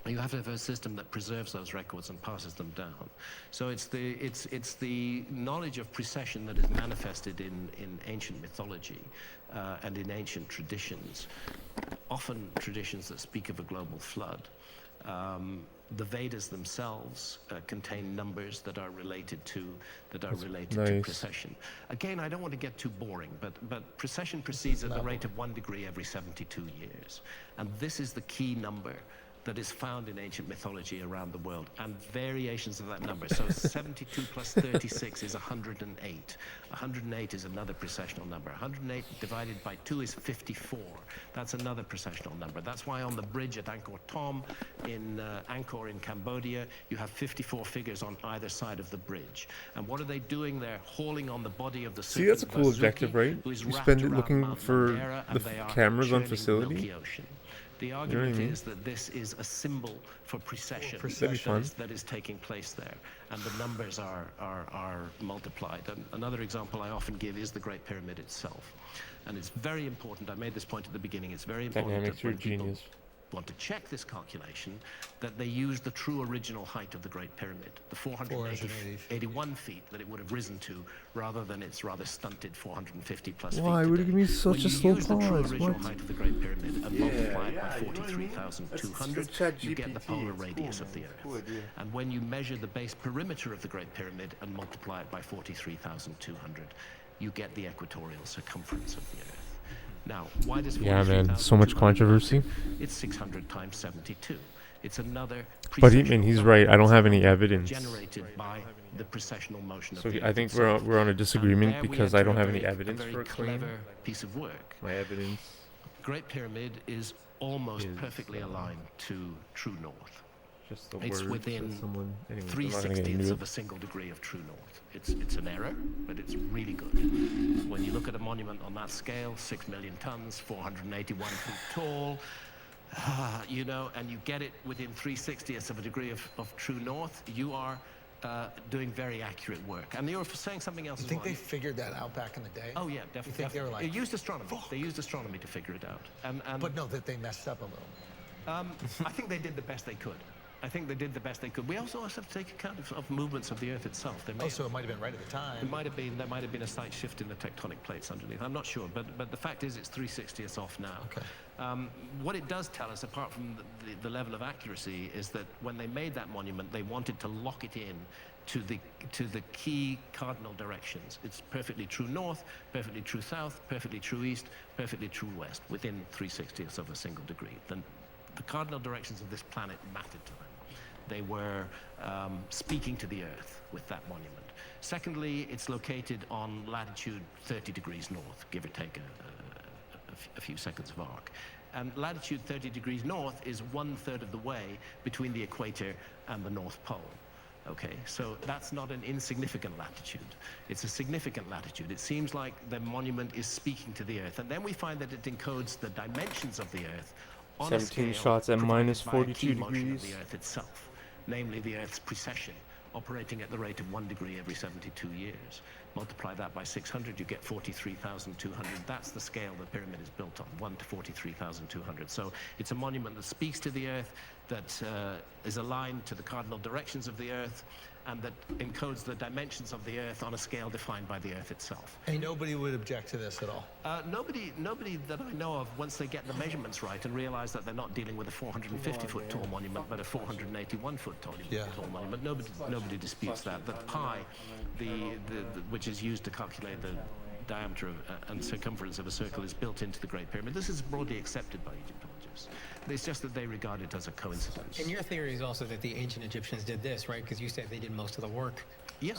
You have to have a system that preserves those records and passes them down. So it's the knowledge of precession that is manifested in ancient mythology and in ancient traditions, often traditions that speak of a global flood. The Vedas themselves contain numbers that are related to precession. Again, I don't want to get too boring, but precession proceeds at the rate of 1 degree every 72 years, and this is the key number that is found in ancient mythology around the world, and variations of that number. So 72 plus 36 is 108. 108 is another precessional number. 108 divided by 2 is 54. That's another precessional number. That's why on the bridge at Angkor Thom in Angkor in Cambodia, you have 54 figures on either side of the bridge. And what are they doing there? Hauling on the body of the See, that's a cool objective, right? You spend it looking for the cameras on facility. The argument is that this is a symbol for precession that is taking place there, and the numbers are multiplied. And another example I often give is the Great Pyramid itself, and it's very important. I made this point at the beginning. It's very important that when people want to check this calculation, that they use the true original height of the Great Pyramid, the 481 feet that it would have risen to, rather than its rather stunted 450 plus feet. Why would it give me such a slow pause? When you use the true original height of the Great Pyramid and multiply it by 43,200, you get the polar radius of the Earth. And when you measure the base perimeter of the Great Pyramid and multiply it by 43,200, you get the equatorial circumference of the Earth. Now, why does so much controversy. It's 600 times 72. It's another. But he's right. I don't have any evidence. Generated by the precessional motion of so the I think we're on a disagreement because I don't have any evidence for a claim. Clever piece of work. My evidence. Great Pyramid is almost perfectly aligned to true north. It's within 3/60ths of a single degree of true north. It's an error, but it's really good. When you look at a monument on that scale, 6 million tons, 481 feet tall, and you get it within 3/60ths of a degree of true north, you are doing very accurate work. And they were saying something else. You think they figured that out back in the day? Oh yeah, definitely. You think they were like, they used astronomy. They used astronomy to figure it out. But no, that they messed up a little. I think they did the best they could. We also have to take account of movements of the Earth itself. So it might have been right at the time. There might have been a slight shift in the tectonic plates underneath. I'm not sure, but the fact is it's 3/60ths off now. Okay. What it does tell us, apart from the level of accuracy, is that when they made that monument, they wanted to lock it in to the key cardinal directions. It's perfectly true north, perfectly true south, perfectly true east, perfectly true west, within 3/60ths of a single degree. Then the cardinal directions of this planet mattered to them. They were speaking to the Earth with that monument. Secondly, it's located on latitude 30 degrees north, give or take a few seconds of arc. And latitude 30 degrees north is 1/3 of the way between the equator and the North Pole. Okay, so that's not an insignificant latitude. It's a significant latitude. It seems like the monument is speaking to the Earth. And then we find that it encodes the dimensions of the Earth on 17 a scale shots at minus provided by a 42 key motion of degrees. the Earth itself, namely the Earth's precession, operating at the rate of 1 degree every 72 years. Multiply that by 600, you get 43,200. That's the scale the pyramid is built on, 1 to 43,200. So it's a monument that speaks to the Earth, that is aligned to the cardinal directions of the Earth, and that encodes the dimensions of the Earth on a scale defined by the Earth itself. And nobody would object to this at all. Nobody that I know of, once they get the measurements right and realize that they're not dealing with a 450-foot tall monument, but a 481-foot tall monument, nobody disputes that. The pi, which is used to calculate the diameter and circumference of a circle, is built into the Great Pyramid. This is broadly accepted by Egyptologists. It's just that they regard it as a coincidence. And your theory is also that the ancient Egyptians did this, right? Because you said they did most of the work. Yeah,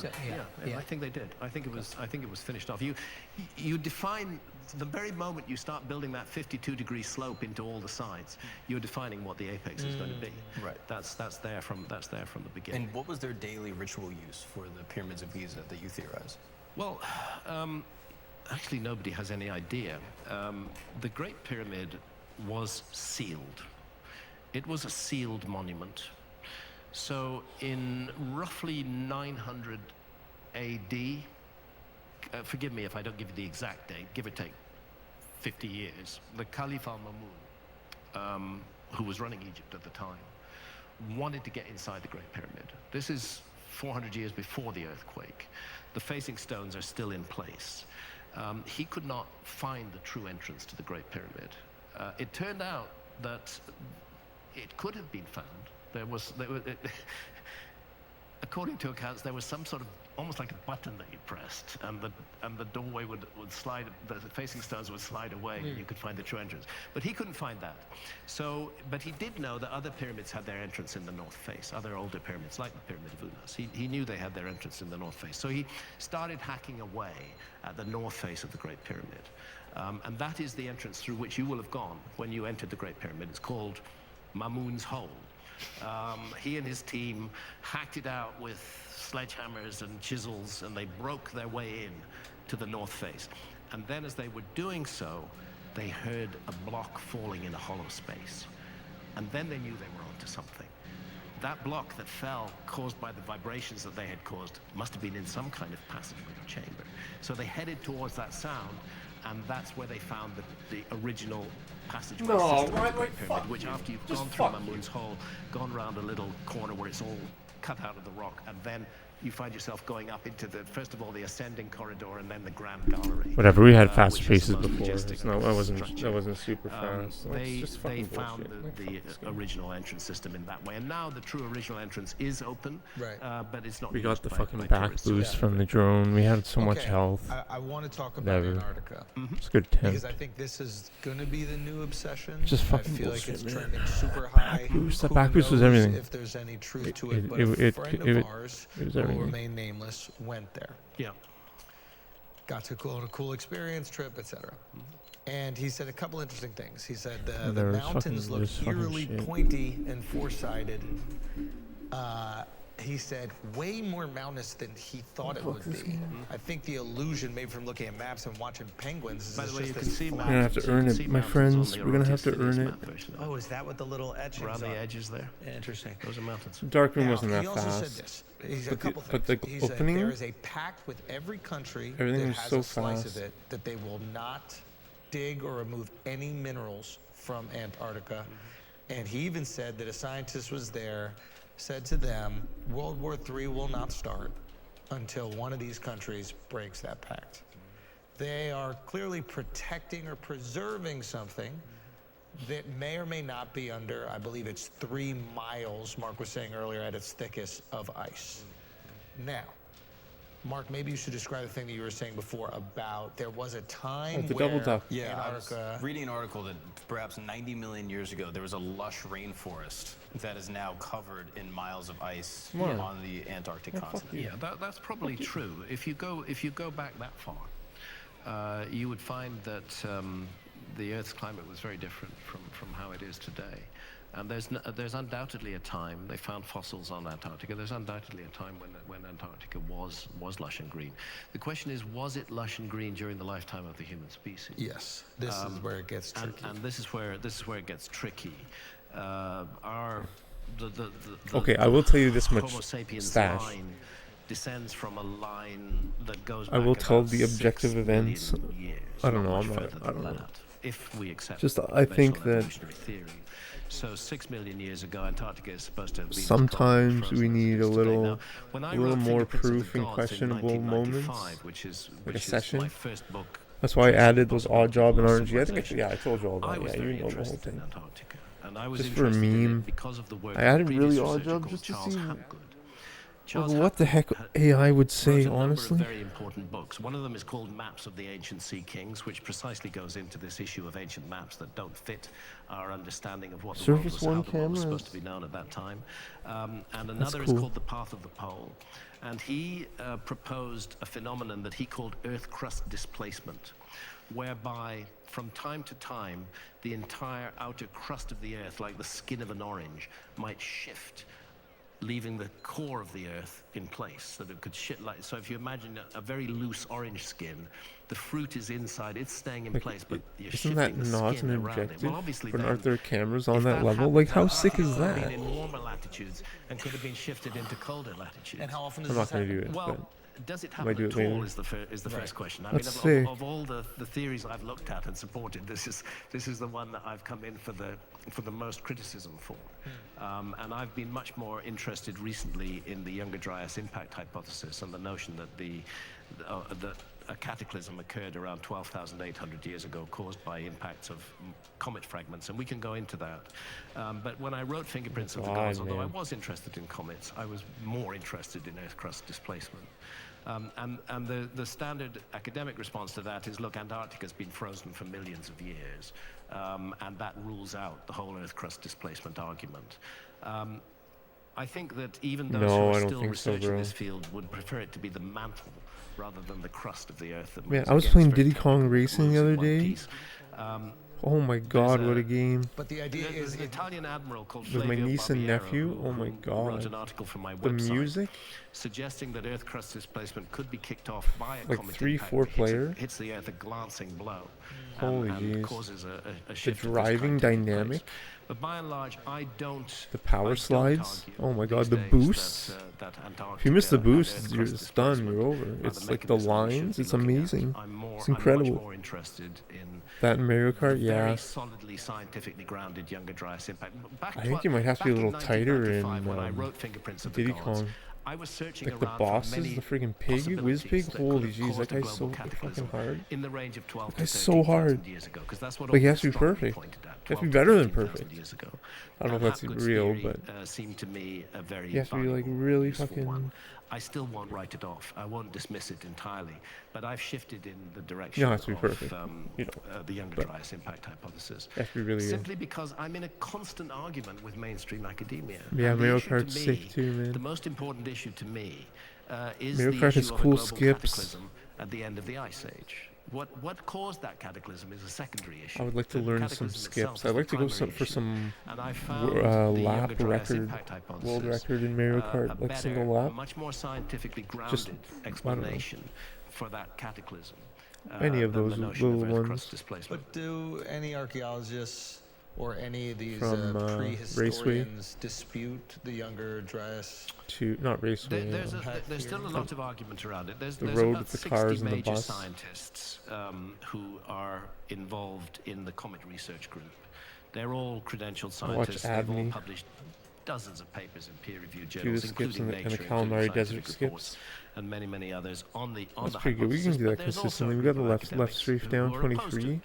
I think they did. I think it was finished off. You define the very moment you start building that 52-degree slope into all the sides, you're defining what the apex is going to be. Right. That's there from the beginning. And what was their daily ritual use for the pyramids of Giza that you theorize? Well, actually, nobody has any idea. The Great Pyramid was sealed. It was a sealed monument. So in roughly 900 AD, forgive me if I don't give you the exact date, give or take 50 years, the Caliph al-Mamun, who was running Egypt at the time, wanted to get inside the Great Pyramid. This is 400 years before the earthquake. The facing stones are still in place. He could not find the true entrance to the Great Pyramid. It turned out that it could have been found. According to accounts, there was some sort of almost like a button that you pressed, and the doorway would slide, the facing stones would slide away, and you could find the true entrance. But he couldn't find that. But he did know that other pyramids had their entrance in the north face, other older pyramids, like the Pyramid of Unas. He knew they had their entrance in the north face. So he started hacking away at the north face of the Great Pyramid. And that is the entrance through which you will have gone when you entered the Great Pyramid. It's called Mamun's Hole. He and his team hacked it out with sledgehammers and chisels, and they broke their way in to the north face. And then as they were doing so, they heard a block falling in a hollow space. And then they knew they were onto something. That block that fell, caused by the vibrations that they had caused, must have been in some kind of passageway or chamber. So they headed towards that sound, and that's where they found the original passageway system of the Great Pyramid, which after you've gone through Mamun's Hole, gone around a little corner where it's all cut out of the rock, and then you find yourself going up into first of all, the ascending corridor, and then the grand gallery. Whatever, we had fast paces before. No, that wasn't super fast. They found the original entrance system in that way, and now the true original entrance is open. Right. But it's not. We got the fucking by back tourists. boost from the drone. We had so much health. I want to talk about Antarctica. It's a good tent. Because I think this is going to be the new obsession. Just fucking I feel bullshit, like it's man. trending super high. That back boost was everything. If there's any truth to it, but a friend of ours who will remain nameless went there. Yeah. Got to go on a cool experience, trip, etc. And he said a couple interesting things. He said the mountains look eerily pointy and four-sided. He said way more mountainous than he thought it would be. I think the illusion made from looking at maps and watching penguins is By the way, you just can see We're gonna have to earn it, my friends. We're gonna have to earn it. Oh, is that what the little etchings around the are? edges there? Interesting. Those are mountains. Darkroom Now, wasn't that he also fast. said this. He said a couple but the things. He said opening, there is a pact with every country everything that was has so a slice fast. of it that they will not dig or remove any minerals from Antarctica. And he even said that a scientist was there, said to them, World War III will not start until one of these countries breaks that pact. They are clearly protecting or preserving something that may or may not be under, I believe it's 3 miles, Mark was saying earlier, at its thickest of ice. Now, Mark, maybe you should describe the thing that you were saying before about there was a time the where double duck. Yeah, I was Antarctica... reading an article that perhaps 90 million years ago, there was a lush rainforest that is now covered in miles of ice on the Antarctic continent. Yeah, that's probably true. If you go back that far, you would find that the Earth's climate was very different from how it is today. And there's undoubtedly a time, they found fossils on Antarctica, there's undoubtedly a time when Antarctica was lush and green. The question is, was it lush and green during the lifetime of the human species? Yes, this is where it gets tricky. And this is where it gets tricky. Okay, I will tell you this much. Homo sapiens Stash. line descends from a line that goes back I will tell about the 6 objective billion events. years, I don't not know. much I'm not. further I don't than know. that, if we accept Just I think conventional that evolutionary theory. So 6 million years ago, Antarctica is supposed to have been Sometimes we need a little, Now, when I a little wrote more Fingerprints of the proof in Gods questionable moments, 1995, which is like a my session. first book. That's why I added those odd job and Lost RNG. I think civilization. I told you all I that. was Yeah, very you know the whole interested in thing. Antarctica, and I was Just for a interested in meme. it because of the work I of a added previous really odd researcher job called just to Charles see Hapgood. like, Charles what the heck Hapgood AI would wrote say, a number honestly. of very important books. One of them is called Maps of the Ancient Sea Kings, which precisely goes into this issue of ancient maps that don't fit our understanding of what the world Surface was, One how the world was supposed to cameras. be known at that time. And another is cool. called The Path of the Pole. And he proposed a phenomenon that he called Earth crust displacement, whereby from time to time, the entire outer crust of the Earth, like the skin of an orange, might shift, leaving the core of the Earth in place, so that it could so if you imagine a very loose orange skin, the fruit is inside, it's staying in place, but you're Isn't shifting that the not skin an around it. objective? Well, obviously But then, aren't there cameras on if that level? happens, Like, how sick is Antarctica that? could have been in warmer latitudes and could have been shifted into colder latitudes. And how often does I'm not this going happen? to do it. Well, but does it might happen do it at all later. is the first question. I Let's mean, see. of all the theories I've looked at and supported, this is the one that I've come in for the most criticism for. And I've been much more interested recently in the Younger Dryas impact hypothesis and the notion that that a cataclysm occurred around 12,800 years ago, caused by impacts of comet fragments, and we can go into that. But when I wrote Fingerprints of the Gods, although I was interested in comets, I was more interested in Earth crust displacement. And the standard academic response to that is, look, Antarctica's been frozen for millions of years, and that rules out the whole Earth crust displacement argument. I think that even those who are still researching this field would prefer it to be the mantle rather than the crust of the Earth. Man, I was playing Diddy Kong Racing the other day. Oh my god, what a game. But the idea is an Italian admiral called with my Flavio niece and Barbiero, nephew. Oh my who wrote god. an article for my The website music, suggesting that Earth crust displacement could be kicked off by a like comet 3-4 impact player. hits the Earth a glancing blow. Holy and jeez. causes a The shift of this driving kind taking dynamic. place. But by and large, I don't. The power I don't slides. argue Oh my god, these the days boosts. that If you miss the Antarctica and boost, Earth you're crust it's done. displacement You're over. are It's the like the mechanism we should lines. be It's looking at. amazing. I'm It's incredible. much more interested in That in Mario Kart, the yeah. very solidly scientifically grounded Younger Dryas impact. I think you might have to be a little tighter in when I wrote Fingerprints of the Diddy Gods, Kong. I was searching Like the around for bosses, many the freaking pig, whiz pig. possibilities that Holy could have jeez, that caused a guy's so global cataclysm fucking hard. in the range of 12 That to guy's so 13,000 hard. years ago, because that's what Like, he all has to be astronomy perfect. pointed at, He has to be 12 better than 15,000 perfect. years ago. I don't know And if that's Hapgood's real, theory, but seemed to me a very you have to be like valuable, really useful fucking. one. I still won't write it off. I won't dismiss it entirely, but I've shifted in the direction You don't have to be of perfect, you the Younger but Dryas impact hypothesis. you have to be really good. Simply because I'm in a constant argument with mainstream academia. Yeah, And the Mario issue to Kart's me, sick too, man. The most important issue to me is Mario the Kart issue has of cool a global skips. cataclysm at the end of the Ice Age. What caused that cataclysm is a secondary issue. I would like to The learn some cataclysm skips. itself I'd is like the to go primary for issue. some And I found the lap Younger Dryas record, impact hypothesis, world record in Mario a Kart, like better, single lap. much more scientifically grounded Just, I don't know. explanation for that cataclysm. Any of than those the notion of little Earth ones. crust displacement. But do any archaeologists or any of these From, prehistorians dispute the Younger Dryas? To not Raceway. There's still a lot of argument around it. There's road about with the 60 cars and the major bus. scientists who are involved in the Comet Research Group. They're all credentialed scientists. They've all Adney. published dozens of papers in peer-reviewed Do the journals, skips including and the Nature, calamari including desert scientific reports, skips. and many others on the That's pretty good. We can do that consistently. We got the left strafe down, 23.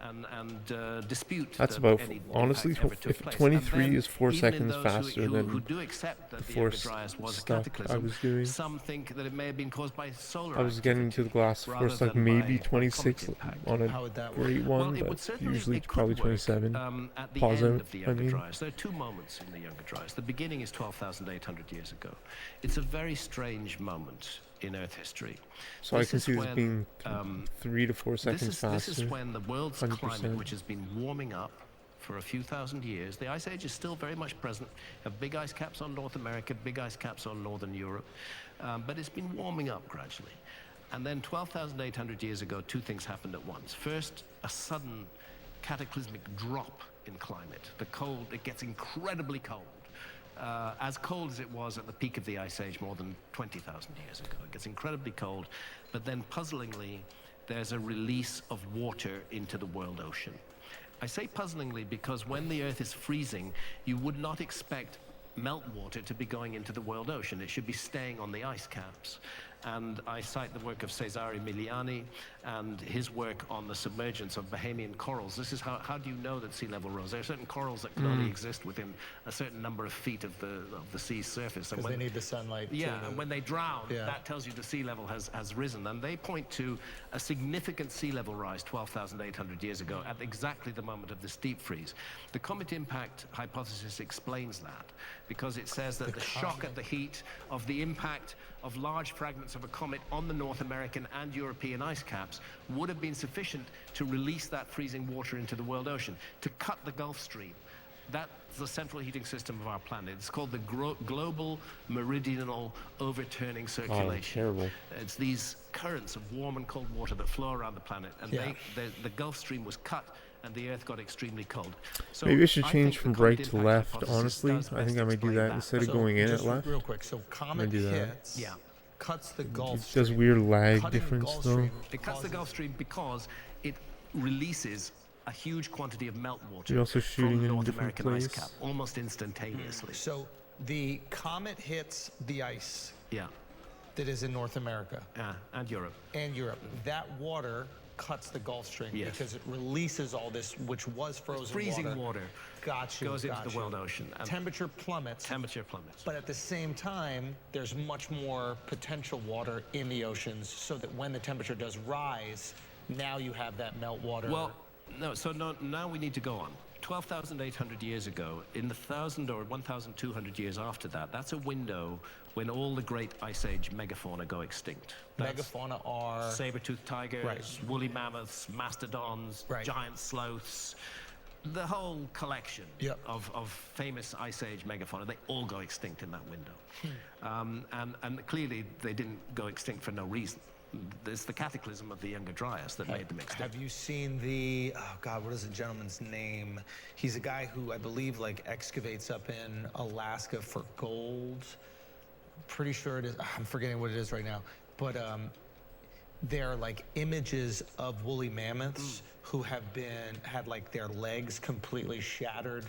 and dispute That's that about any honestly, impact ever took if place. 23 And is 4 even in seconds those faster who than do accept that the the Younger force Dryas was a stuff I cataclysm, was doing. some think that it may have been caused by solar I was getting activity to the glass rather force like than maybe by 26 comet impact. on How a would that work? great Well, one, it would but certainly, usually it could probably work, 27. at the Pause end out, of the I Younger mean. Dryas. There are two moments in the Younger Dryas. The beginning is 12,800 years ago. It's a very strange moment in Earth history. So I can see this being 3 to 4 seconds faster. This is when the world's 100%. climate, which has been warming up for a few thousand years, the Ice Age is still very much present. You have big ice caps on North America, big ice caps on Northern Europe, but it's been warming up gradually. And then 12,800 years ago, two things happened at once. First, a sudden cataclysmic drop in climate. The cold, it gets incredibly cold. As cold as it was at the peak of the Ice Age more than 20,000 years ago. It gets incredibly cold, but then puzzlingly, there's a release of water into the world ocean. I say puzzlingly because when the Earth is freezing, you would not expect meltwater to be going into the world ocean. It should be staying on the ice caps. And I cite the work of Cesare Miliani and his work on the submergence of Bahamian corals. This is how do you know that sea level rose? There are certain corals that can only exist within a certain number of feet of the sea's surface. Because they need the sunlight. Yeah, and when they drown, that tells you the sea level has risen. And they point to a significant sea level rise 12,800 years ago at exactly the moment of this deep freeze. The comet impact hypothesis explains that because it says that the shock at the heat of the impact of large fragments of a comet on the North American and European ice caps would have been sufficient to release that freezing water into the world ocean, to cut the Gulf Stream. That's the central heating system of our planet. It's called the global meridional overturning circulation. Oh, terrible. It's these currents of warm and cold water that flow around the planet, and the Gulf Stream was cut and the Earth got extremely cold. So maybe I should change from the right comet to impact left, hypothesis honestly. does I think best I might do explain that instead of going in at just left. real quick, so comet do that. hits, cuts the Gulf It does Stream. weird lag Cutting difference Gulf though. Stream It cuts the Gulf Stream because it releases a huge quantity of meltwater You're also shooting from the in a North different American ice place. cap almost instantaneously. So the comet hits the ice Yeah, that is in North America and Europe. and Europe. That water cuts the Gulf Stream Yes. because it releases all this, which was frozen Freezing water Gotcha. goes into the world ocean. And Temperature plummets. temperature plummets. But at the same time, there's much more potential water in the oceans, so that when the temperature does rise, now you have that meltwater. Well, no, so now we need to go on. 12,800 years ago, in the 1,000 or 1,200 years after that, that's a window when all the great Ice Age megafauna go extinct. That's megafauna are saber-toothed tigers, woolly mammoths, mastodons, giant sloths, the whole collection of famous Ice Age megafauna. They all go extinct in that window. And clearly they didn't go extinct for no reason. There's the cataclysm of the Younger Dryas that made them extinct. Have you seen the, oh God, what is the gentleman's name? He's a guy who I believe like excavates up in Alaska for gold. Pretty sure it is, I'm forgetting what it is right now. But they're like images of woolly mammoths who have had like their legs completely shattered,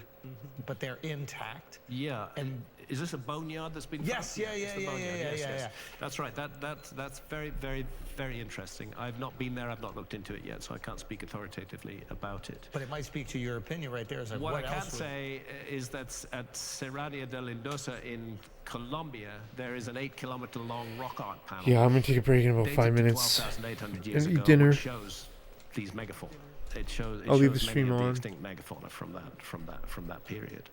but they're intact. Yeah, and is this a boneyard that's been Yes, found? yeah. That's right. That's very, very, very interesting. I've not been there. I've not looked into it yet, so I can't speak authoritatively about it. But it might speak to your opinion right there. Is like, what I can else say is that at Serrania de Lindosa in Colombia, there is an 8-kilometer long rock art panel. Yeah, I'm gonna take a break in about dated 5 to minutes 12,800 years and eat ago, dinner. which shows these megafauna. I'll leave the shows stream many of the on. extinct megafauna from that period.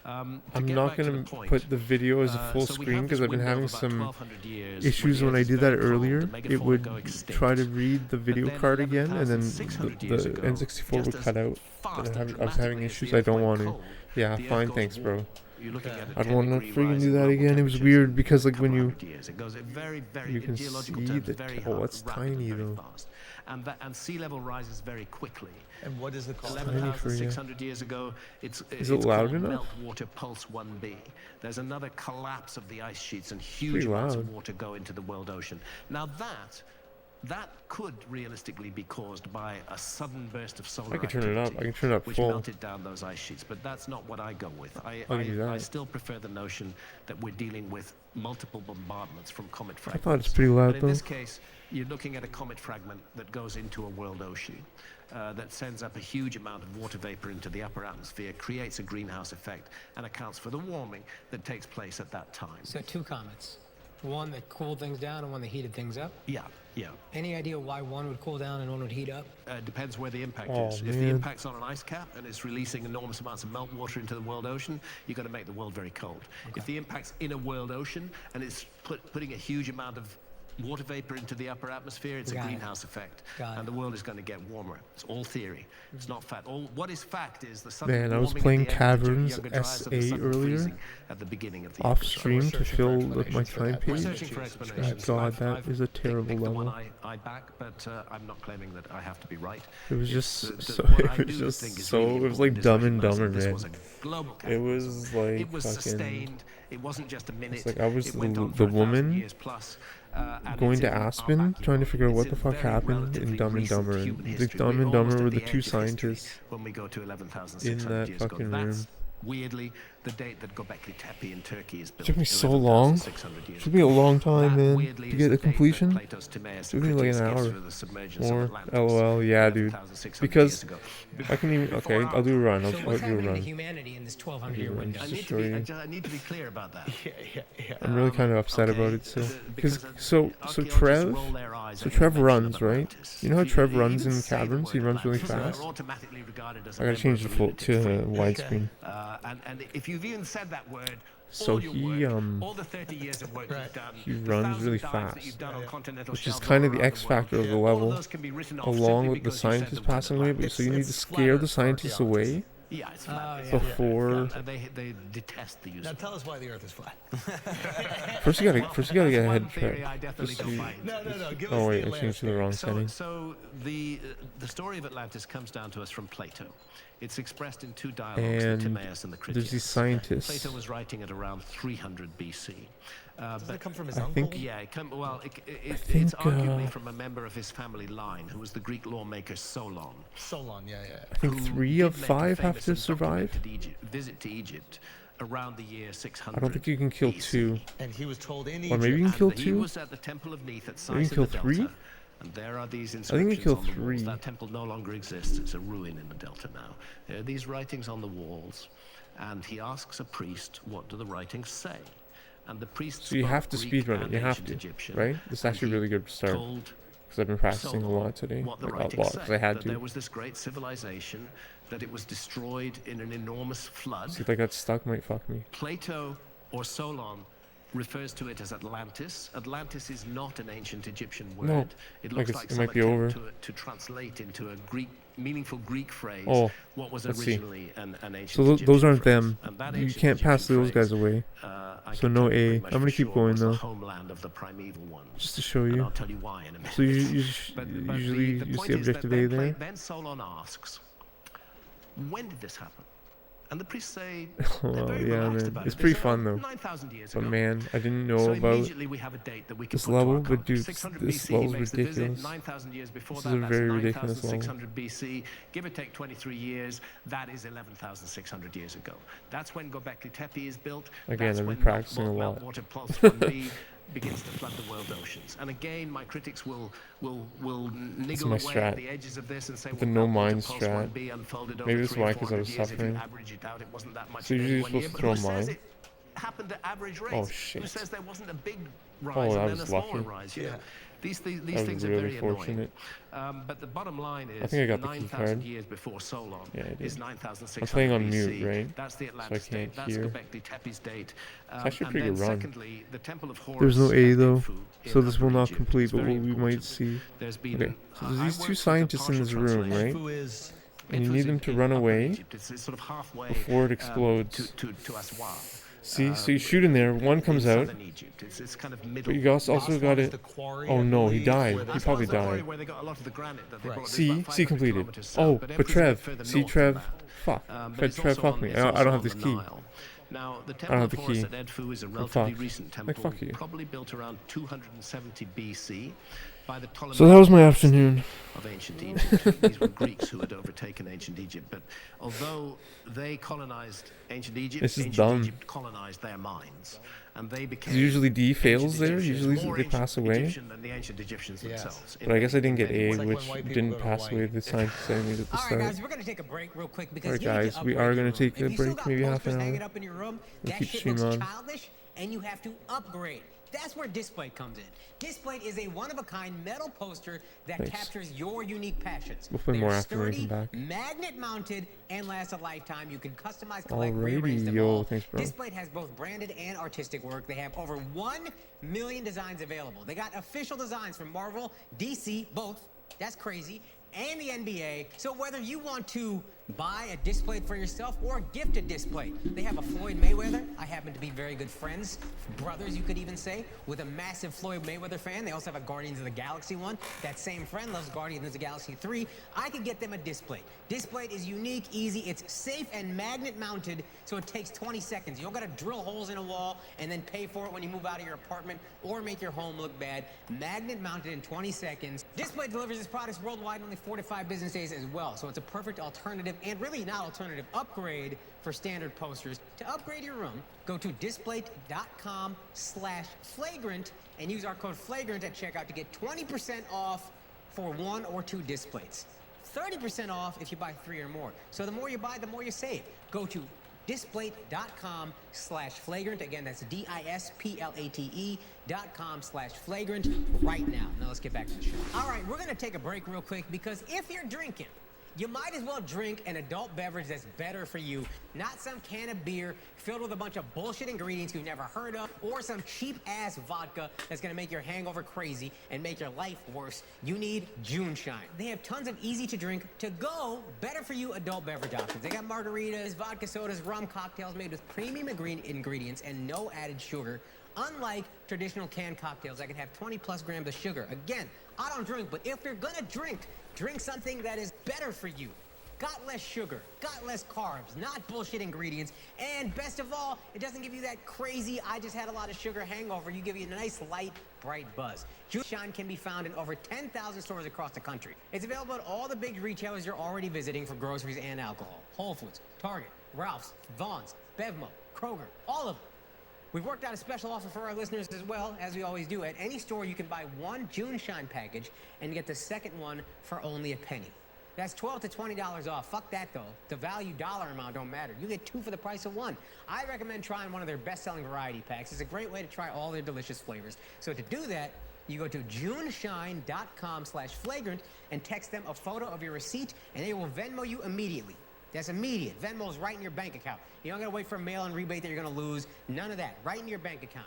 I'm not going to put the video as a full so we screen have because this I've been window having of about some 1,200 years issues where when I the did Earth that is very cold, earlier. the It megafauna would go extinct. try to read the video then card again, and then 11,600 the years ago, N64 would just cut as out. fast And and I was having dramatically as issues the I Earth don't went want to. cold, Yeah, the Earth fine, goes thanks, bro. warm. You're looking at a I don't want to 10-degree freaking rise do in that global again. It was temperatures weird in because like a when couple you hundred years. It goes very, you in can geological see terms, the very oh, hard, it's rapid tiny and very though. fast. And sea level rises very quickly. And what is the cost? 11,600 years ago, it's loud called enough? Meltwater Pulse 1b. There's another collapse of the ice sheets and huge amounts of water go into the world ocean. Now that could realistically be caused by a sudden burst of solar I can turn it up. activity, I can turn it up which full. melted down those ice sheets. But that's not what I go with. I can do I that. still prefer the notion that we're dealing with multiple bombardments from comet I fragments. thought it's pretty loud But in though. this case, you're looking at a comet fragment that goes into a world ocean, that sends up a huge amount of water vapor into the upper atmosphere, creates a greenhouse effect, and accounts for the warming that takes place at that time. So 2 comets. One that cooled things down and one that heated things up. Yeah. Any idea why one would cool down and one would heat up? Depends where the impact Oh, is. If the man. impact's on an ice cap and it's releasing enormous amounts of meltwater into the world ocean, you've got to make the world very cold. Okay. If the impact's in a world ocean and it's putting a huge amount of water vapor into the upper atmosphere, it's a Got it. greenhouse effect. Got And it. the world is going to get warmer. It's all theory. It's not fact. What is fact is the sudden Man, I was warming at playing the end of the Caverns Younger Dryas and the SA sudden earlier, freezing at the beginning of the off Younger Dryas. stream to searching for fill my explanations for time that. We're page. searching for Oh explanations. God, I've that is a terrible picked the one level. I back, but I'm not claiming that I have to be right. It was It's, just the- so. what I It was do just think is so. really It was like important is Dumb and recognizing Dumber, this man. was a global It cataclysm. was like It was fucking. sustained. It wasn't just a minute. like I was it went on the for 1,000 woman. years plus. going to Aspen, trying to figure out what the fuck happened in Dumb and Dumber. And the Dumb and Dumber were the two scientists in that fucking room. Weirdly, the date that Göbekli Tepe in Turkey is built. It took me so long. It took me a long time, man, to get the completion. It took me like an hour. Or LOL, yeah, dude. Because I can even. Okay, I'll do a run. I'll do a run. Humanity in this 1200-year window. I need to be clear about that. I'm really kind of upset about it still. Because so Trev runs, right? You know how Trev runs in caverns? He runs really fast. I gotta change the full to widescreen. And if you've even said that word, So he all the 30 years of work you've done, he runs really fast, which is kind of the X factor of the level, along with the scientists passing away. But so you need to scare the scientists away before. They detest the use. Now tell us why the Earth is flat. First you gotta get ahead track. No. Oh wait, I changed to the wrong setting. So the story of Atlantis comes down to us from Plato. It's expressed in two dialogues, And the Timaeus and the Critias. there's these scientists. Plato was writing at around 300 BC. Does that come from his I uncle? think- Yeah, it's think, arguably from a member of his family line, who was the Greek lawmaker Solon. Solon, yeah. I think who 3 did of make a 5 have famous to and survive. documented visit to Egypt around the year 600. I don't think you can kill BC. 2. And he was told in Or Egypt. maybe you can kill And he 2. was at the Temple of Neith at Maybe you Sais can in the kill 3? Delta. And there are these think inscriptions you kill on the 3. walls. That temple no longer exists. It's a ruin in the Delta now. There are these writings on the walls. And he asks a priest, what do the writings say? And the priest So you spoke have to Greek speedrun it. and You have ancient to, Egyptian, right? This is and actually he really good to start. told Because I've been practicing a Solon lot today. what the Like a writings lot, say, because I had that there to. was this great civilization, that it was destroyed in an enormous flood. See if I got stuck, might fuck me. Plato or Solon refers to it as Atlantis. Atlantis is not an ancient Egyptian word. No, It like looks it's- like it some might be attempt over. to translate into a meaningful Greek phrase Oh, what was let's see. originally an ancient So Egyptian those aren't phrase. them. And that You ancient can't pass Egyptian those guys phrase, away. I So can no tell you A. pretty much I'm gonna for keep sure going was the though. homeland of the primeval ones. Just to show And you. I'll tell you why in a minute. So you But usually the you point see is that objective A there. then Solon asks, when did this happen? And the priests say, Oh, they're very yeah, relaxed man. about It's it. They pretty say, fun, "Oh, though. 9,000 years But ago." man, I didn't know So about immediately we have a date that we can this put to level, our but account. dude, 600 this BC, he level's makes the visit. ridiculous. 9,000 years before This is that, a that's very ridiculous level. 9,600 BC. Give or take 23 years, that is 11,600 years ago. That's when Göbekli Tepe is built. Again, That's I've been when practicing a lot. meltwater plus 1B begins to flood the world oceans. And again, my critics will niggle my away strat. at the edges of this and say, The well, no meltwater mind pulse strat. 1B unfolded Maybe over this is why, 'cause I 300-400 was years. If suffering. you average it out, it wasn't that much So in usually any you're one supposed year. to But throw who says mine. it happened at average rates? Oh, Who shit. says there wasn't a big Oh, rise that and then a was smaller lucky. rise? You know? These That things was are really very annoying. fortunate. But the bottom line is, I think I got the key 9,000 card. years before Solon Yeah, I did. is 9,600 I'm playing on BC. mute, right? That's the So I Atlantis can't date. That's hear. Göbekli Tepe's date. It's actually a And pretty then good run. secondly, the Temple of Horus There's no A at though, Edfu so in this will Upper not Egypt. complete, It's but very we might important. see. There's been Okay, an- so I there's these worked two with a scientists in this partial room, translation. right? Who is? And you Edfu's need them to run Upper away Egypt. It's sort of halfway before it explodes. to Aswan. See, so you shoot in there, one comes in out, southern Egypt. It's kind of middle. but you guys also got it. The quarry, Oh I no, he believe, died. where He they- probably That's the quarry died. where they got a lot of the granite that they Right. brought. There's See, about see 500 completed. kilometers south, Oh, but but Edfu's a bit Trev, further see north than Trev, that. fuck, But Trev, it's also fuck on- me. it's I don't also have on this the key. Nile. Now, the don't Temple have of the Horus key. at Edfu is a Like, relatively fuck. recent Like, temple, fuck you. probably built around 270 BC by the Ptolemies. So that was my afternoon. Of ancient Egypt. These were Greeks who had overtaken ancient Egypt. But although they colonized ancient Egypt, This is ancient dumb. Egypt colonized their minds. And they became Usually D ancient fails there. Egyptians, Usually more they ancient pass away. Egyptian than the ancient Egyptians themselves. But I guess I didn't get A, It's like which when white people didn't go to pass Hawaii. away the scientists I needed at the All right, start. guys, we're gonna take a break real quick because Alright, you need to guys, we upgrade are your gonna room. take a If you still break, got maybe half an posters hour. hanging up in your room, We'll that keep shit stream looks on. childish, and you have to upgrade. That's where Displate comes in. Displate is a one-of-a-kind metal poster that Nice. captures your unique passions. We'll play They more are after we sturdy, come back. magnet-mounted, and last a lifetime. You can customize, collect, Alrighty, rearrange them yo, all. thanks, bro. Displate has both branded and artistic work. They have over 1 million designs available. They got official designs from Marvel, DC, both. That's crazy. And the NBA. So whether you want to Buy a display for yourself or gift a display. They have a Floyd Mayweather. I happen to be very good friends, brothers you could even say, with a massive Floyd Mayweather fan. They also have a Guardians of the Galaxy one. That same friend loves Guardians of the Galaxy 3. I could get them a display. Display is unique, easy, it's safe and magnet mounted, so it takes 20 seconds. You don't gotta drill holes in a wall and then pay for it when you move out of your apartment or make your home look bad. Magnet mounted in 20 seconds. Display delivers its products worldwide in only 4 to 5 business days as well, so it's a perfect alternative, and really not alternative, upgrade for standard posters. To upgrade your room, go to displate.com/flagrant and use our code flagrant at checkout to get 20% off for 1 or 2 displays. 30% off if you buy 3 or more. So the more you buy, the more you save. Go to displate.com/flagrant. Again, that's displate.com/flagrant right now. Now let's get back to the show. All right, we're gonna take a break real quick because if you're drinking, you might as well drink an adult beverage that's better for you, not some can of beer filled with a bunch of bullshit ingredients you've never heard of, or some cheap-ass vodka that's gonna make your hangover crazy and make your life worse. You need Juneshine. They have tons of easy-to-drink, to-go, better-for-you adult beverage options. They got margaritas, vodka sodas, rum cocktails made with premium ingredients and no added sugar, unlike traditional canned cocktails that can have 20-plus grams of sugar. Again, I don't drink, but if you're gonna drink something that is better for you. Got less sugar, got less carbs, not bullshit ingredients, and best of all, it doesn't give you that crazy, I just had a lot of sugar hangover. You give you a nice, light, bright buzz. Juneshine can be found in over 10,000 stores across the country. It's available at all the big retailers you're already visiting for groceries and alcohol. Whole Foods, Target, Ralph's, Vaughn's, Bevmo, Kroger, all of them. We've worked out a special offer for our listeners as well, as we always do. At any store, you can buy 1 Juneshine package and get the second one for only a penny. That's $12 to $20 off. Fuck that, though. The value dollar amount don't matter. You get 2 for the price of 1. I recommend trying one of their best-selling variety packs. It's a great way to try all their delicious flavors. So to do that, you go to juneshine.com/flagrant and text them a photo of your receipt, and they will Venmo you immediately. That's immediate. Venmo's right in your bank account. You don't gotta wait for a mail-in rebate that you're gonna lose. None of that. Right in your bank account.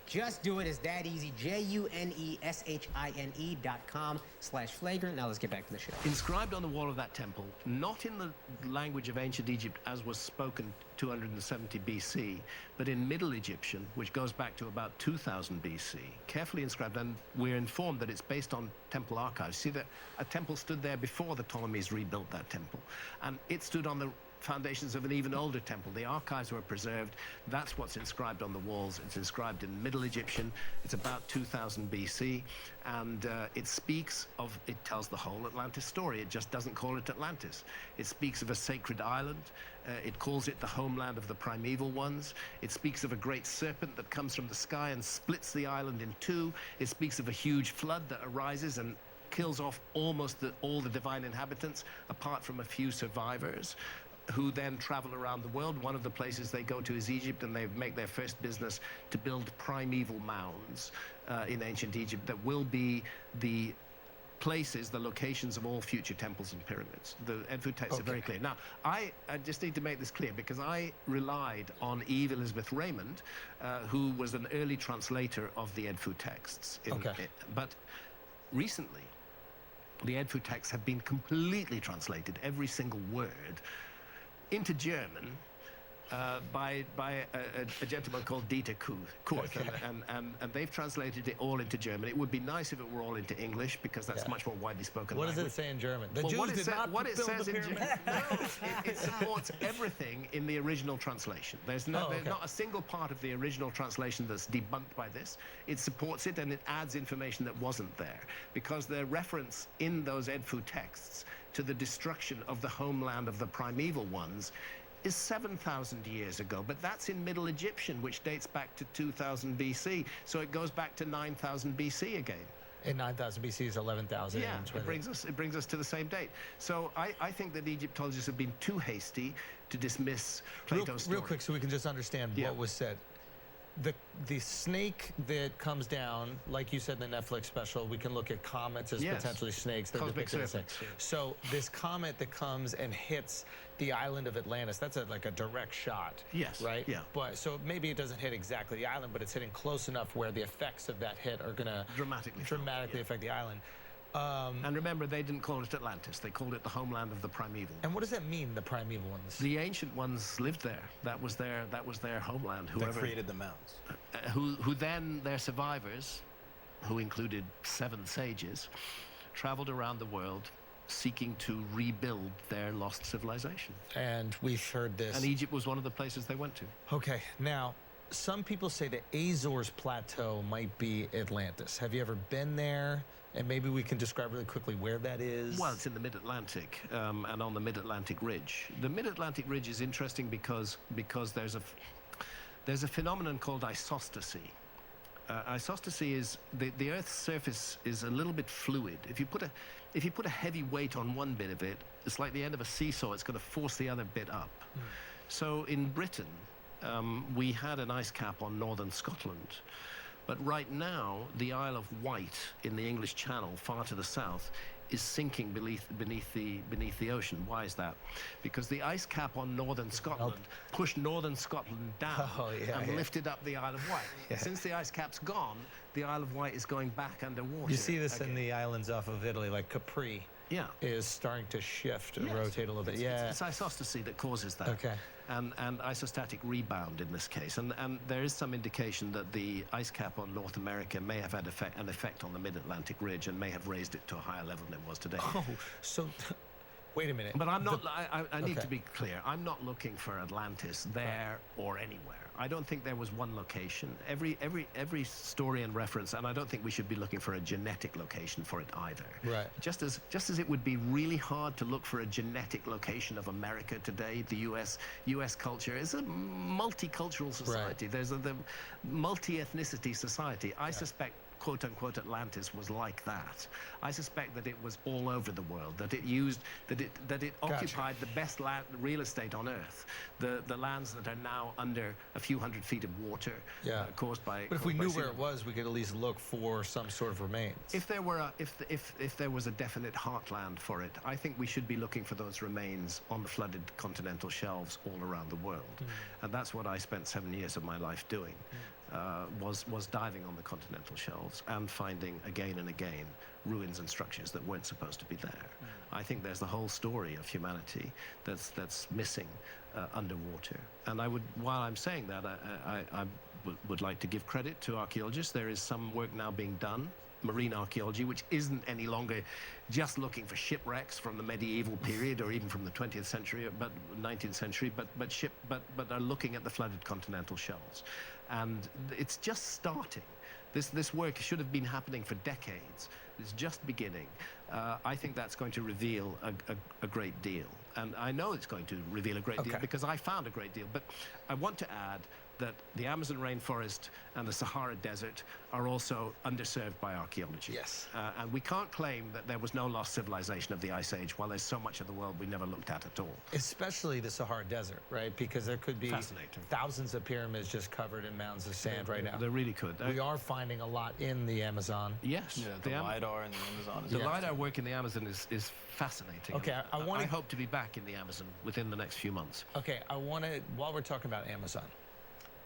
Just do it. It's that easy. JUNESHINE.com/flagrant. Now let's get back to the show. Inscribed on the wall of that temple, not in the language of ancient Egypt as was spoken 270 BC, but in Middle Egyptian, which goes back to about 2000 BC, carefully inscribed, and we're informed that it's based on temple archives. See that a temple stood there before the Ptolemies rebuilt that temple, and it stood on the foundations of an even older temple. The archives were preserved. That's what's inscribed on the walls. It's inscribed in Middle Egyptian. It's about 2000 BC, and it tells the whole Atlantis story. It just doesn't call it Atlantis. It speaks of a sacred island. It calls it the homeland of the primeval ones. It speaks of a great serpent that comes from the sky and splits the island in 2. It speaks of a huge flood that arises and kills off almost all the divine inhabitants, apart from a few survivors, who then travel around the world. One of the places they go to is Egypt, and they make their first business to build primeval mounds in ancient Egypt that will be the places, the locations of all future temples and pyramids. The Edfu texts are very clear. Now, I just need to make this clear, because I relied on Eve Elizabeth Raymond, who was an early translator of the Edfu texts. But recently, the Edfu texts have been completely translated, every single word, into German by a gentleman called Dieter Kurth, and they've translated it all into German. It would be nice if it were all into English, because that's much more widely spoken What language. does it say in German? The Jews did not build the pyramid. It supports everything in the original translation. There's not a single part of the original translation that's debunked by this. It supports it, and it adds information that wasn't there, because the reference in those Edfu texts to the destruction of the homeland of the primeval ones is 7,000 years ago, but that's in Middle Egyptian, which dates back to 2000 BC, so it goes back to 9000 BC again. In 9000 BC is 11,000. Yeah, it brings us to the same date. So I think that Egyptologists have been too hasty to dismiss Plato's story. Real quick, so we can just understand what was said. The snake that comes down, like you said in the Netflix special, we can look at comets as potentially snakes. Cosmic serpents. So this comet that comes and hits the island of Atlantis, that's like a direct shot. Yes. Right? Yeah. But so maybe it doesn't hit exactly the island, but it's hitting close enough where the effects of that hit are going to dramatically affect the island. And remember, they didn't call it Atlantis. They called it the homeland of the primeval. And what does that mean, the primeval ones? The ancient ones lived there. That was their homeland. That created the mounds. Who then, their survivors, who included 7 sages, traveled around the world seeking to rebuild their lost civilization. And we've heard this. And Egypt was one of the places they went to. Okay, now, some people say the Azores Plateau might be Atlantis. Have you ever been there? And maybe we can describe really quickly where that is. Well, it's in the Mid-Atlantic, and on the Mid-Atlantic Ridge. The Mid-Atlantic Ridge is interesting because there's a phenomenon called isostasy. Isostasy is the Earth's surface is a little bit fluid. If you put a heavy weight on one bit of it, it's like the end of a seesaw. It's going to force the other bit up. So in Britain, we had an ice cap on northern Scotland. But right now, the Isle of Wight in the English Channel, far to the south, is sinking beneath the ocean. Why is that? Because the ice cap on northern Scotland pushed northern Scotland down and lifted up the Isle of Wight. Yeah. Since the ice cap's gone, the Isle of Wight is going back underwater. You see this in the islands off of Italy, like Capri. Yeah. Is starting to shift and rotate a little bit. It's isostasy that causes that. Okay. And isostatic rebound in this case. And there is some indication that the ice cap on North America may have had an effect on the Mid-Atlantic Ridge and may have raised it to a higher level than it was today. Oh, so wait a minute. But I'm not, I need to be clear. I'm not looking for Atlantis there or anywhere. I don't think there was one location. Every story and reference, and I don't think we should be looking for a genetic location for it either. Right. Just as it would be really hard to look for a genetic location of America today, the U.S. culture is a multicultural society. Right. There's the multi-ethnicity society. I suspect quote-unquote Atlantis was like that. I suspect that it was all over the world, that it occupied the best real estate on Earth, the lands that are now under a few hundred feet of water caused by. But if we knew where it was, we could at least look for some sort of remains. If there were if there was a definite heartland for it, I think we should be looking for those remains on the flooded continental shelves all around the world, and that's what I spent 7 years of my life doing. Was diving on the continental shelves and finding again and again ruins and structures that weren't supposed to be there. I think there's the whole story of humanity that's missing underwater. And while I'm saying that, I would like to give credit to archaeologists. There is some work now being done, marine archaeology, which isn't any longer just looking for shipwrecks from the medieval period or even from the 20th century, but 19th century, but are looking at the flooded continental shelves. And it's just starting. This work should have been happening for decades. It's just beginning. I think that's going to reveal a great deal. And I know it's going to reveal a great deal because I found a great deal. But I want to add that the Amazon rainforest and the Sahara Desert are also underserved by archaeology. Yes. And we can't claim that there was no lost civilization of the Ice Age while there's so much of the world we never looked at all. Especially the Sahara Desert, right? Because there could be Fascinating. thousands of pyramids just covered in mounds of sand right now. They really could. We are finding a lot in the Amazon. Yes. Yeah, the LiDAR in the Amazon is The LiDAR work in the Amazon is fascinating. Okay, I hope to be back in the Amazon within the next few months. Okay, I want to, while we're talking about Amazon,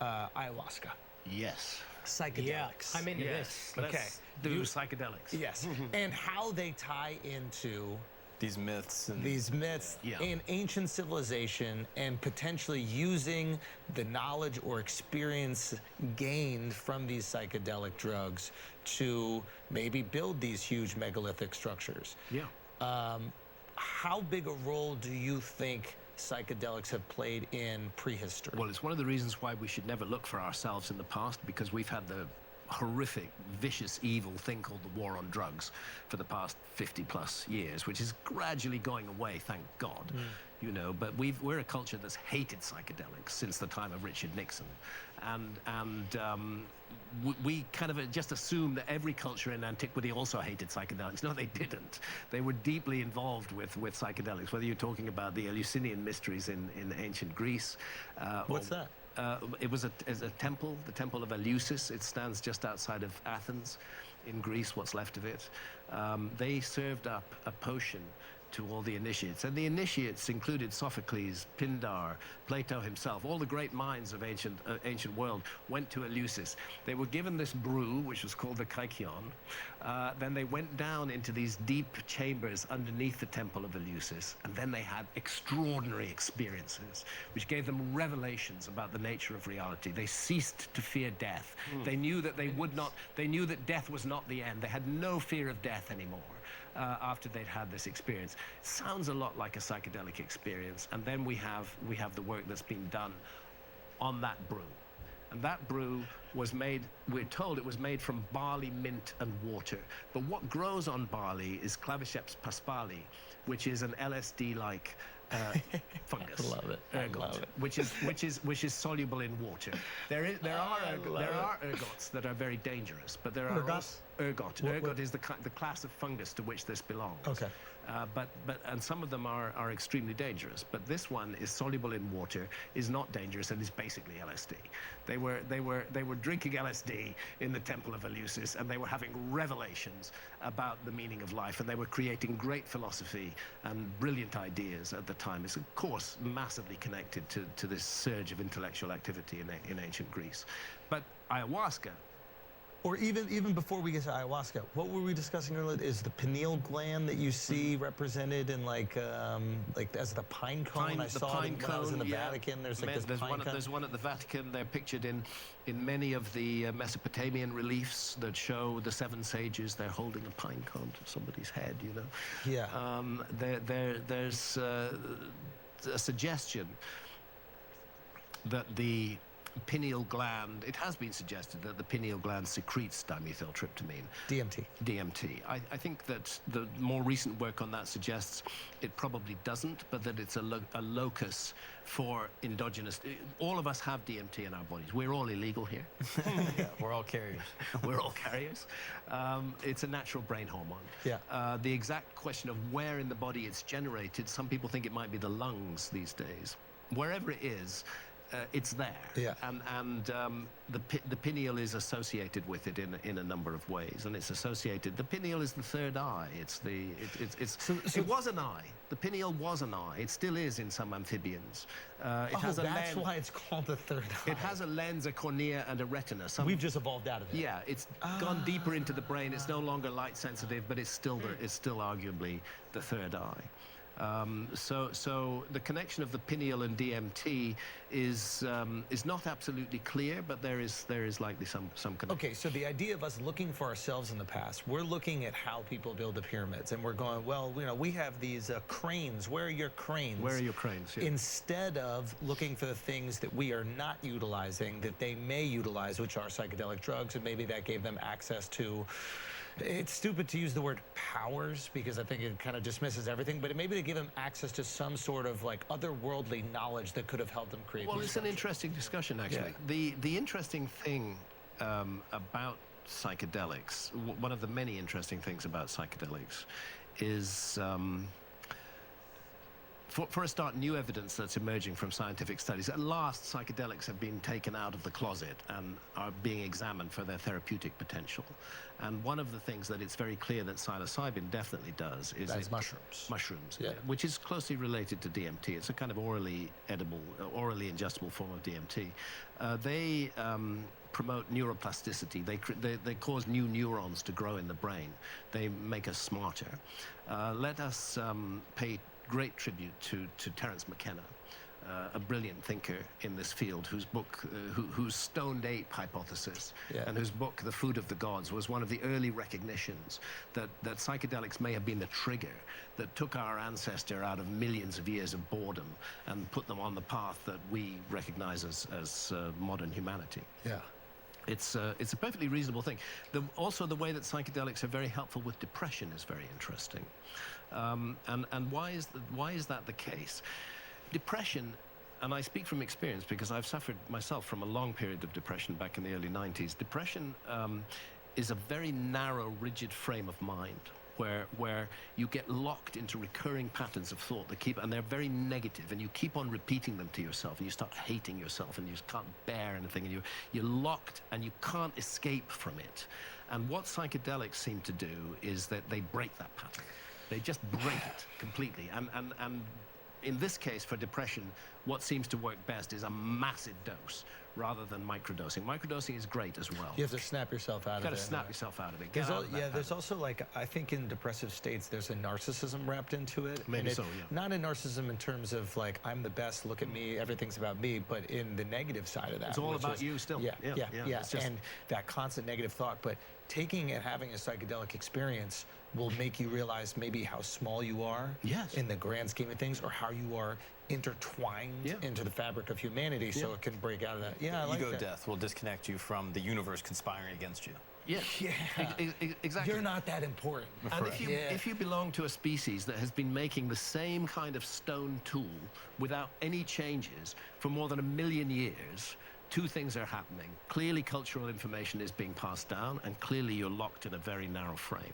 ayahuasca. Yes. Psychedelics. Yeah, I'm into this. Let's do psychedelics. Yes. And how they tie into these myths in ancient civilization and potentially using the knowledge or experience gained from these psychedelic drugs to maybe build these huge megalithic structures. Yeah. How big a role do you think psychedelics have played in prehistory? Well, it's one of the reasons why we should never look for ourselves in the past, because we've had the horrific, vicious, evil thing called the war on drugs for the past 50+ years, which is gradually going away, thank God. You know, but we're a culture that's hated psychedelics since the time of Richard Nixon, and we kind of just assumed that every culture in antiquity also hated psychedelics. No, they didn't. They were deeply involved with psychedelics, whether you're talking about the Eleusinian mysteries in ancient Greece. What's that? It was a temple, the Temple of Eleusis. It stands just outside of Athens in Greece, what's left of it. They served up a potion to all the initiates. And the initiates included Sophocles, Pindar, Plato himself. All the great minds of ancient world went to Eleusis. They were given this brew, which was called the kykion. Then they went down into these deep chambers underneath the temple of Eleusis, and then they had extraordinary experiences, which gave them revelations about the nature of reality. They ceased to fear death. They knew that they knew that death was not the end. They had no fear of death anymore. After they'd had this experience. Sounds a lot like a psychedelic experience. And then we have the work that's been done on that brew. And that brew was made, we're told it was made from barley, mint, and water. But what grows on barley is Claviceps paspali, which is an LSD-like fungus. I love it. Ergot, I love it. which is soluble in water. There are ergots that are very dangerous, but there are Ergots? Ergot. Ergot is the class of fungus to which this belongs. Okay. And some of them are extremely dangerous. But this one is soluble in water, is not dangerous, and is basically LSD. They were drinking LSD in the Temple of Eleusis, and they were having revelations about the meaning of life, and they were creating great philosophy and brilliant ideas at the time. It's of course massively connected to this surge of intellectual activity in ancient Greece. But ayahuasca. Or even before we get to ayahuasca, what were we discussing earlier? Is the pineal gland that you see represented in like as the pine cone? I saw it when I was in the Vatican. There's like this pine cone. There's one at the Vatican. They're pictured in many of the Mesopotamian reliefs that show the seven sages. They're holding a pine cone to somebody's head, you know. Yeah. There's a suggestion that the pineal gland, it has been suggested that the pineal gland secretes dimethyltryptamine. DMT. I think that the more recent work on that suggests it probably doesn't, but that it's a locus for endogenous. All of us have DMT in our bodies. We're all illegal here. Yeah, we're all carriers. We're all carriers. It's a natural brain hormone. Yeah. The exact question of where in the body it's generated, some people think it might be the lungs these days. Wherever it is, it's there. Yeah. And the pineal is associated with it in a number of ways, and it's associated. The pineal is the third eye. It was an eye. The pineal was an eye. It still is in some amphibians. That's why it's called the third eye. It has a lens, a cornea, and a retina. We've just evolved out of it. Yeah, it's gone deeper into the brain. It's no longer light sensitive, but it's still arguably the third eye. So the connection of the pineal and DMT is not absolutely clear, but there is likely some connection. Okay, so the idea of us looking for ourselves in the past, we're looking at how people build the pyramids, and we're going, well, you know, we have these cranes. Where are your cranes? Where are your cranes? Yeah. Instead of looking for the things that we are not utilizing, that they may utilize, which are psychedelic drugs, and maybe that gave them access to. It's stupid to use the word powers because I think it kind of dismisses everything, but maybe they give them access to some sort of like otherworldly knowledge that could have helped them create. Well, it's an interesting discussion, actually. Yeah. The interesting thing about psychedelics, one of the many interesting things about psychedelics, is. For a start, new evidence that's emerging from scientific studies. At last, psychedelics have been taken out of the closet and are being examined for their therapeutic potential. And one of the things that it's very clear that psilocybin definitely does is mushrooms. Mushrooms, yeah. Which is closely related to DMT. It's a kind of orally ingestible form of DMT. They promote neuroplasticity. They cause new neurons to grow in the brain. They make us smarter. Let us pay great tribute to Terence McKenna, a brilliant thinker in this field, whose book, whose stoned ape hypothesis, and whose book, The Food of the Gods, was one of the early recognitions that psychedelics may have been the trigger that took our ancestor out of millions of years of boredom and put them on the path that we recognize as modern humanity. Yeah. It's a perfectly reasonable thing. Also, the way that psychedelics are very helpful with depression is very interesting. And why is that the case? Depression, and I speak from experience because I've suffered myself from a long period of depression back in the early 90s. Depression is a very narrow, rigid frame of mind where you get locked into recurring patterns of thought and they're very negative, and you keep on repeating them to yourself, and you start hating yourself, and you just can't bear anything, and you're locked, and you can't escape from it. And what psychedelics seem to do is that they break that pattern. They just break it completely. And in this case, for depression, what seems to work best is a massive dose rather than microdosing. Microdosing is great as well. You have to snap yourself out of it. You've got to snap yourself out of it. There's also, like, I think in depressive states, there's a narcissism wrapped into it. Maybe so, yeah. Not a narcissism in terms of, like, I'm the best, look at me, everything's about me, but in the negative side of that. It's all about you still. Yeah. It's just... And that constant negative thought. But taking and having a psychedelic experience will make you realize maybe how small you are in the grand scheme of things, or how you are intertwined into the fabric of humanity, so it can break out of that. Yeah, I like ego that. death will disconnect you from the universe conspiring against you. Yeah, exactly. You're not that important. And if you belong to a species that has been making the same kind of stone tool without any changes for more than 1 million years, two things are happening. Clearly, cultural information is being passed down, and clearly you're locked in a very narrow frame.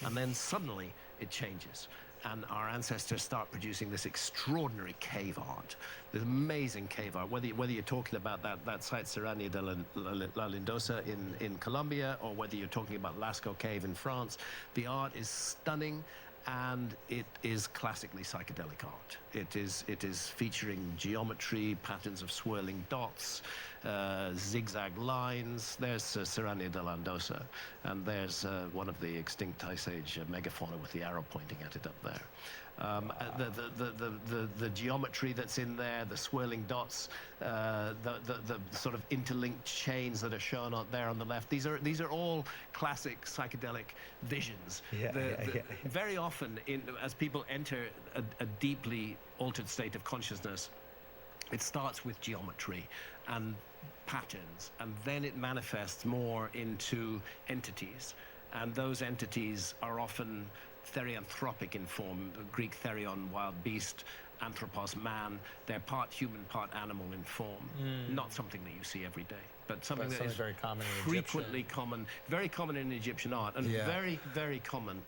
And then suddenly it changes. And our ancestors start producing this extraordinary cave art, this amazing cave art. Whether you're talking about that site Serrania de la Lindosa in Colombia, or whether you're talking about Lascaux Cave in France, the art is stunning, and it is classically psychedelic art. It is featuring geometry, patterns of swirling dots, zigzag lines. There's Serrania de la Lindosa, and there's one of the extinct Ice Age megafauna with the arrow pointing at it up there. The geometry that's in there, the swirling dots, the sort of interlinked chains that are shown out there on the left. These are all classic psychedelic visions. Very often, as people enter a deeply altered state of consciousness, it starts with geometry and patterns, and then it manifests more into entities, and those entities are often therianthropic in form. Greek therion, wild beast, anthropos, man. They're part human, part animal in form. Not something that you see every day, but something that is very common in frequently common, very common in Egyptian art, and very, very common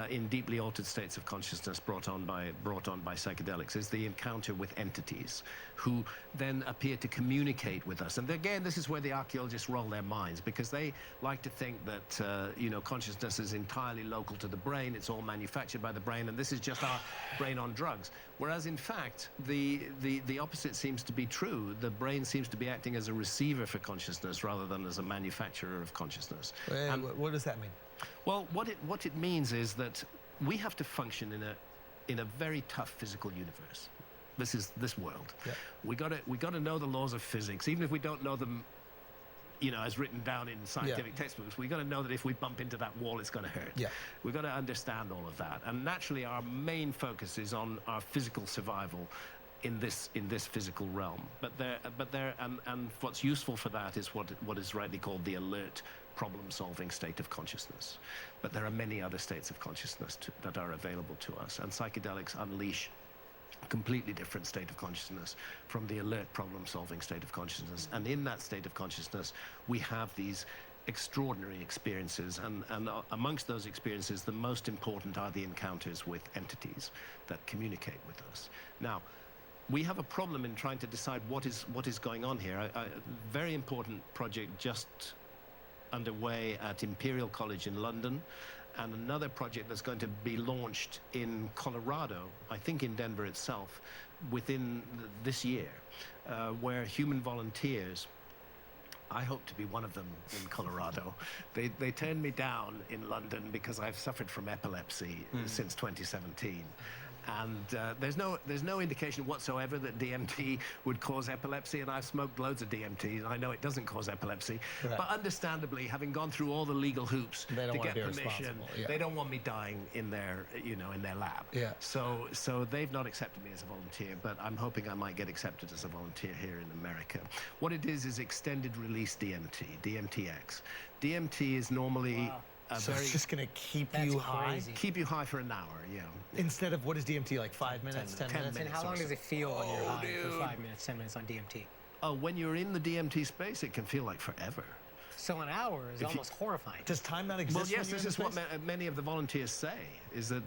in deeply altered states of consciousness brought on by psychedelics, is the encounter with entities who then appear to communicate with us. And again, this is where the archaeologists roll their minds, because they like to think that consciousness is entirely local to the brain. It's all manufactured by the brain, and this is just our brain on drugs. Whereas in fact, the opposite seems to be true. The brain seems to be acting as a receiver for consciousness rather than as a manufacturer of consciousness. And what does that mean? Well, what it means is that we have to function in a very tough physical universe. This is this world. We got to know the laws of physics, even if we don't know them, as written down in scientific textbooks. We got to know that if we bump into that wall, it's going to hurt. We got to understand all of that, and naturally, our main focus is on our physical survival in this physical realm. But what's useful for that is what is rightly called the alert, problem-solving state of consciousness. But there are many other states of consciousness that are available to us, and psychedelics unleash a completely different state of consciousness from the alert, problem-solving state of consciousness. And in that state of consciousness, we have these extraordinary experiences, and amongst those experiences, the most important are the encounters with entities that communicate with us. Now, we have a problem in trying to decide what is going on here. A very important project just underway at Imperial College in London, and another project that's going to be launched in Colorado, I think in Denver itself, within this year, where human volunteers, I hope to be one of them in Colorado. They turned me down in London because I've suffered from epilepsy since 2017. And there's no indication whatsoever that DMT would cause epilepsy, and I've smoked loads of DMT, and I know it doesn't cause epilepsy. Right. But understandably, having gone through all the legal hoops to get permission, they don't want me dying in their lab. So they've not accepted me as a volunteer, but I'm hoping I might get accepted as a volunteer here in America. What it is extended release DMT, DMTX. DMT is normally so it's just going to keep you high? Keep you high for an hour, Instead of, what is DMT, like 5 minutes, 10 minutes? And how long does it feel when you're high for 5 minutes, 10 minutes on DMT? Oh, when you're in the DMT space, it can feel like forever. So an hour is almost horrifying. Does time not exist? Well, yes, this is what many of the volunteers say, is that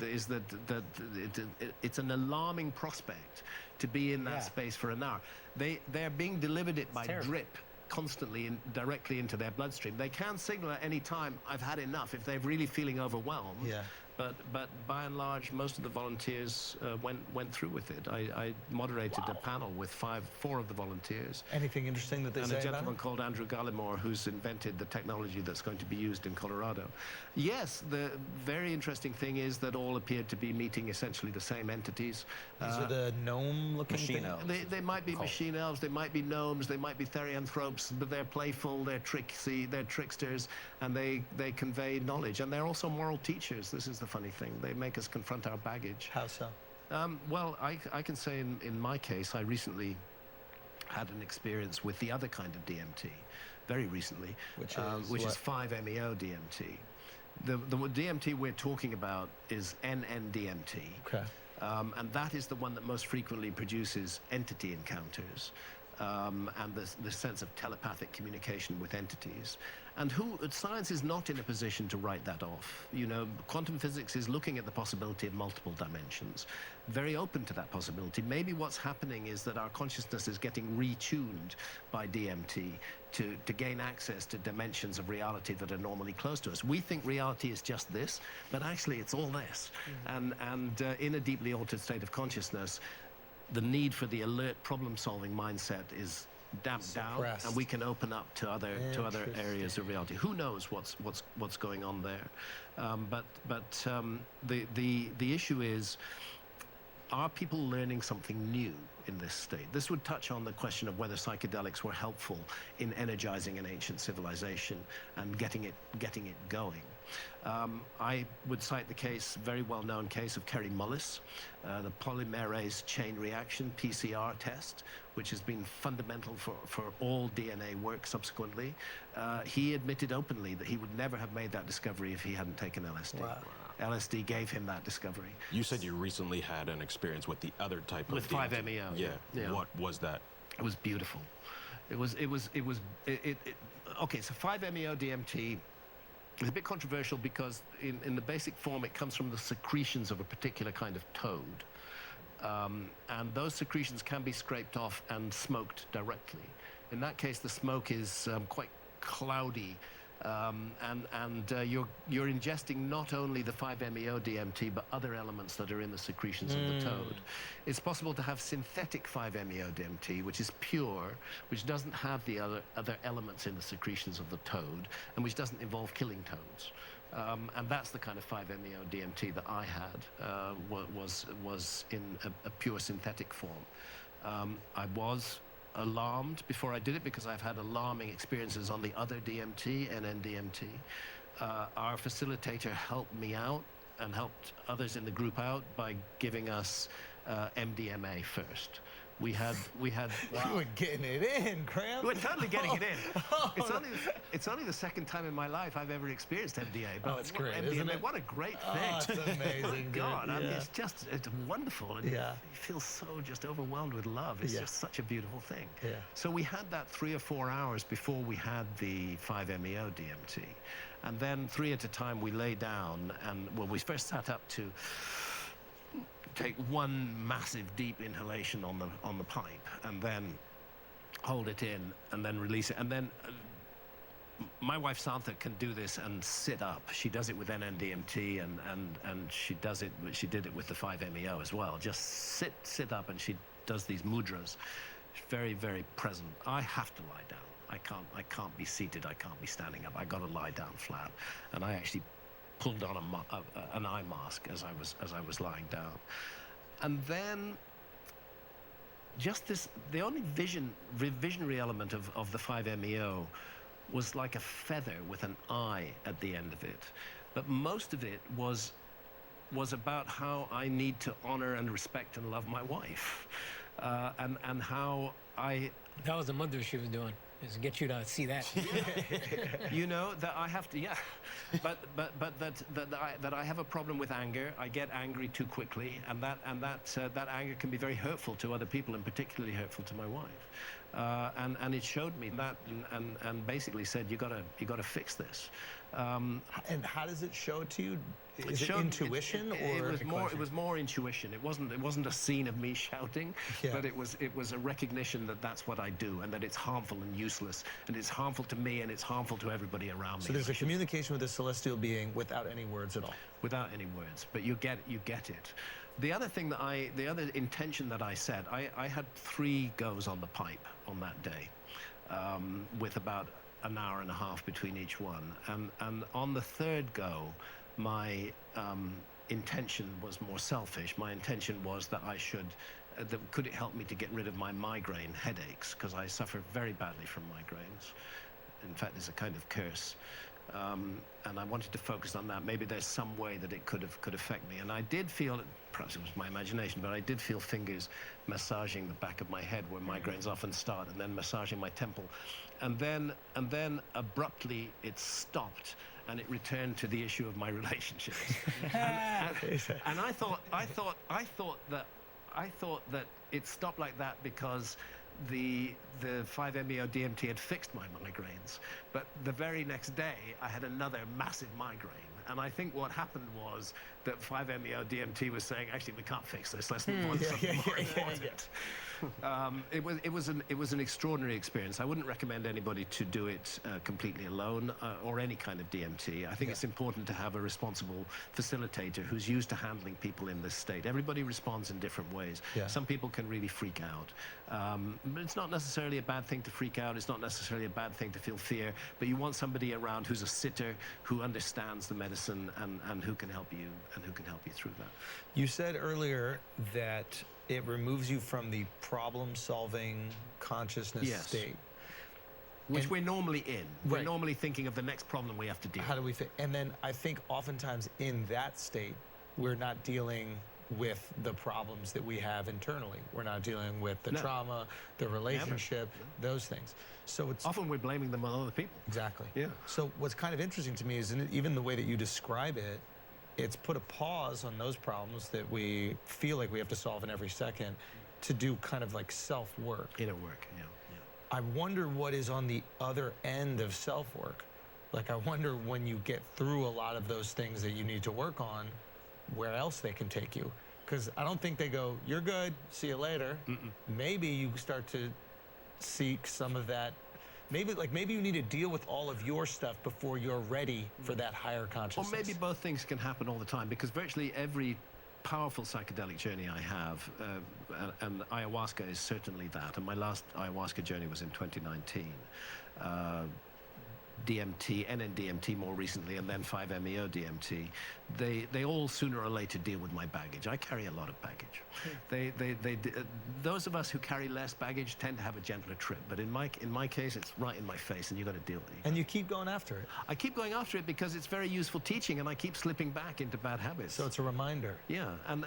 it's an alarming prospect to be in that space for an hour. They're being delivered it by drip constantly directly into their bloodstream. They can signal at any time, I've had enough, if they're really feeling overwhelmed. But by and large, most of the volunteers went through with it. I moderated a panel with four of the volunteers. Anything interesting that they and say a about gentleman it? called Andrew Gallimore, who's invented the technology that's going to be used in Colorado. Yes, the very interesting thing is that all appeared to be meeting essentially the same entities. These are the gnome-looking Machine things? elves. They might be machine elves, they might be gnomes, they might be therianthropes, but they're playful, they're tricksy, they're tricksters, and they convey knowledge. And they're also moral teachers. This is the funny thing. They make us confront our baggage. How so? Well, I can say in my case, I recently had an experience with the other kind of DMT, very recently, which is 5-MeO DMT. The DMT we're talking about is NN-DMT. Okay. And that is the one that most frequently produces entity encounters and the sense of telepathic communication with entities. And science is not in a position to write that off. You know, quantum physics is looking at the possibility of multiple dimensions, very open to that possibility. Maybe what's happening is that our consciousness is getting retuned by DMT to gain access to dimensions of reality that are normally close to us. We think reality is just this, but actually it's all this. And in a deeply altered state of consciousness, the need for the alert problem-solving mindset is damped down, and we can open up to other areas of reality. Who knows what's going on there? The issue is, are people learning something new in this state? This would touch on the question of whether psychedelics were helpful in energizing an ancient civilization and getting it going. I would cite the very well-known case of Kerry Mullis, the polymerase chain reaction, PCR test, which has been fundamental for all DNA work subsequently. He admitted openly that he would never have made that discovery if he hadn't taken LSD. Wow. LSD gave him that discovery. You said you recently had an experience with the other type with of DMT. 5-MeO. Yeah. What was that? It was beautiful. Okay, so 5-MeO DMT is a bit controversial because in the basic form it comes from the secretions of a particular kind of toad. And those secretions can be scraped off and smoked directly. In that case, the smoke is quite cloudy, and you're ingesting not only the 5-MeO DMT, but other elements that are in the secretions of the toad. It's possible to have synthetic 5-MeO DMT, which is pure, which doesn't have the other elements in the secretions of the toad, and which doesn't involve killing toads. And that's the kind of 5-MeO DMT that I had, was in a pure synthetic form. I was alarmed before I did it because I've had alarming experiences on the other DMT, NN-DMT. Our facilitator helped me out and helped others in the group out by giving us MDMA first. We had. Wow. You were getting it in, Graham. We're totally getting it in. It's only the second time in my life I've ever experienced MDA. But it's great, MDMA, isn't it? What a great thing! Oh, it's amazing, God, dude. I mean, Yeah. it's wonderful, and you feel so just overwhelmed with love. It's just such a beautiful thing. Yeah. So we had that 3 or 4 hours before we had the 5-MeO DMT, and then 3 at a time we lay down, and we first sat up to take one massive deep inhalation on the pipe, and then hold it in, and then release it, and then my wife Santha can do this and sit up. She does it with NN-DMT, and she did it with the 5-MeO as well. Just sit up, and she does these mudras. She's very, very present. I have to lie down. I can't be seated. I can't be standing up. I got to lie down flat, and I actually pulled on an eye mask as I was lying down. And then just the only visionary element of the 5-MeO was like a feather with an eye at the end of it. But most of it was about how I need to honor and respect and love my wife, and how I... That was the mudra she was doing, is to get you to see that. You know, that I have to, but that I have a problem with anger. I get angry too quickly, and that anger can be very hurtful to other people, and particularly hurtful to my wife. and it showed me that, and basically said, you gotta fix this. And how does it show it to you? Is it showed- intuition or it was more intuition. It wasn't a scene of me shouting, but it was a recognition that that's what I do, and that it's harmful and useless, and it's harmful to me, and it's harmful to everybody around me. So there's a communication with the celestial being without any words at all. Without any words, but you get it. The other thing the other intention that I said, I had 3 goes on the pipe on that day, with about an hour and a half between each one, and on the 3rd go, my intention was more selfish. My intention was that I should, could it help me to get rid of my migraine headaches, because I suffer very badly from migraines. In fact, it's a kind of curse. And I wanted to focus on that. Maybe there's some way that it could affect me. And I did feel, perhaps it was my imagination, but I did feel fingers massaging the back of my head where migraines often start, and then massaging my temple. And then abruptly it stopped, and it returned to the issue of my relationships. and I thought that it stopped like that because the 5-MeO-DMT had fixed my migraines, but the very next day I had another massive migraine, and I think what happened was that 5-MeO-DMT was saying, actually, we can't fix this, let's move on to something more important. It was an extraordinary experience. I wouldn't recommend anybody to do it completely alone, or any kind of DMT. I think it's important to have a responsible facilitator who's used to handling people in this state. Everybody responds in different ways. Some people can really freak out. But it's not necessarily a bad thing to freak out. It's not necessarily a bad thing to feel fear. But you want somebody around who's a sitter, who understands the medicine, and who can help you through that. You said earlier that it removes you from the problem-solving consciousness state. Which we're normally in. We're normally thinking of the next problem we have to deal with. How do we fit? And then I think oftentimes in that state, we're not dealing with the problems that we have internally. We're not dealing with the trauma, the relationship, those things. So it's often we're blaming them on other people. Exactly. Yeah. So what's kind of interesting to me is even the way that you describe it, it's put a pause on those problems that we feel like we have to solve in every second to do kind of like self-work. Inner work, yeah. I wonder what is on the other end of self-work. Like, I wonder when you get through a lot of those things that you need to work on, where else they can take you. Because I don't think they go, you're good, see you later. Maybe you start to seek some of that. Maybe you need to deal with all of your stuff before you're ready for that higher consciousness. Or maybe both things can happen all the time, because virtually every powerful psychedelic journey I have, and ayahuasca is certainly that, and my last ayahuasca journey was in 2019. DMT, NN-DMT more recently, and then 5-MeO-DMT, they all sooner or later deal with my baggage. I carry a lot of baggage. Those of us who carry less baggage tend to have a gentler trip, but in my case, it's right in my face, and you've got to deal with it. And you keep going after it. I keep going after it because it's very useful teaching, and I keep slipping back into bad habits. So it's a reminder. Yeah, and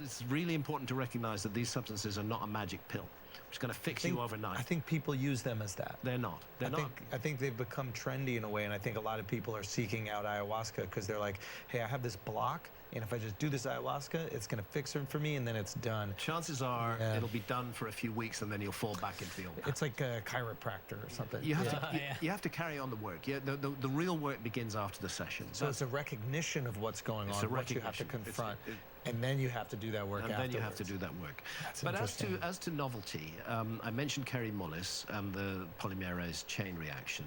it's really important to recognize that these substances are not a magic pill. It's going to fix you overnight. I think people use them as that. They're not. I think they've become trendy in a way, and I think a lot of people are seeking out ayahuasca because they're like, hey, I have this block, and if I just do this ayahuasca, it's going to fix it for me, and then it's done. Chances are it'll be done for a few weeks, and then you'll fall back into the old pattern. It's like a chiropractor or something. You have to carry on the work. Yeah, the real work begins after the session. So it's a recognition of what's going on, what you have to confront. And then you have to do that work afterwards. And then you have to do that work. But as to novelty, I mentioned Kerry Mullis and the polymerase chain reaction.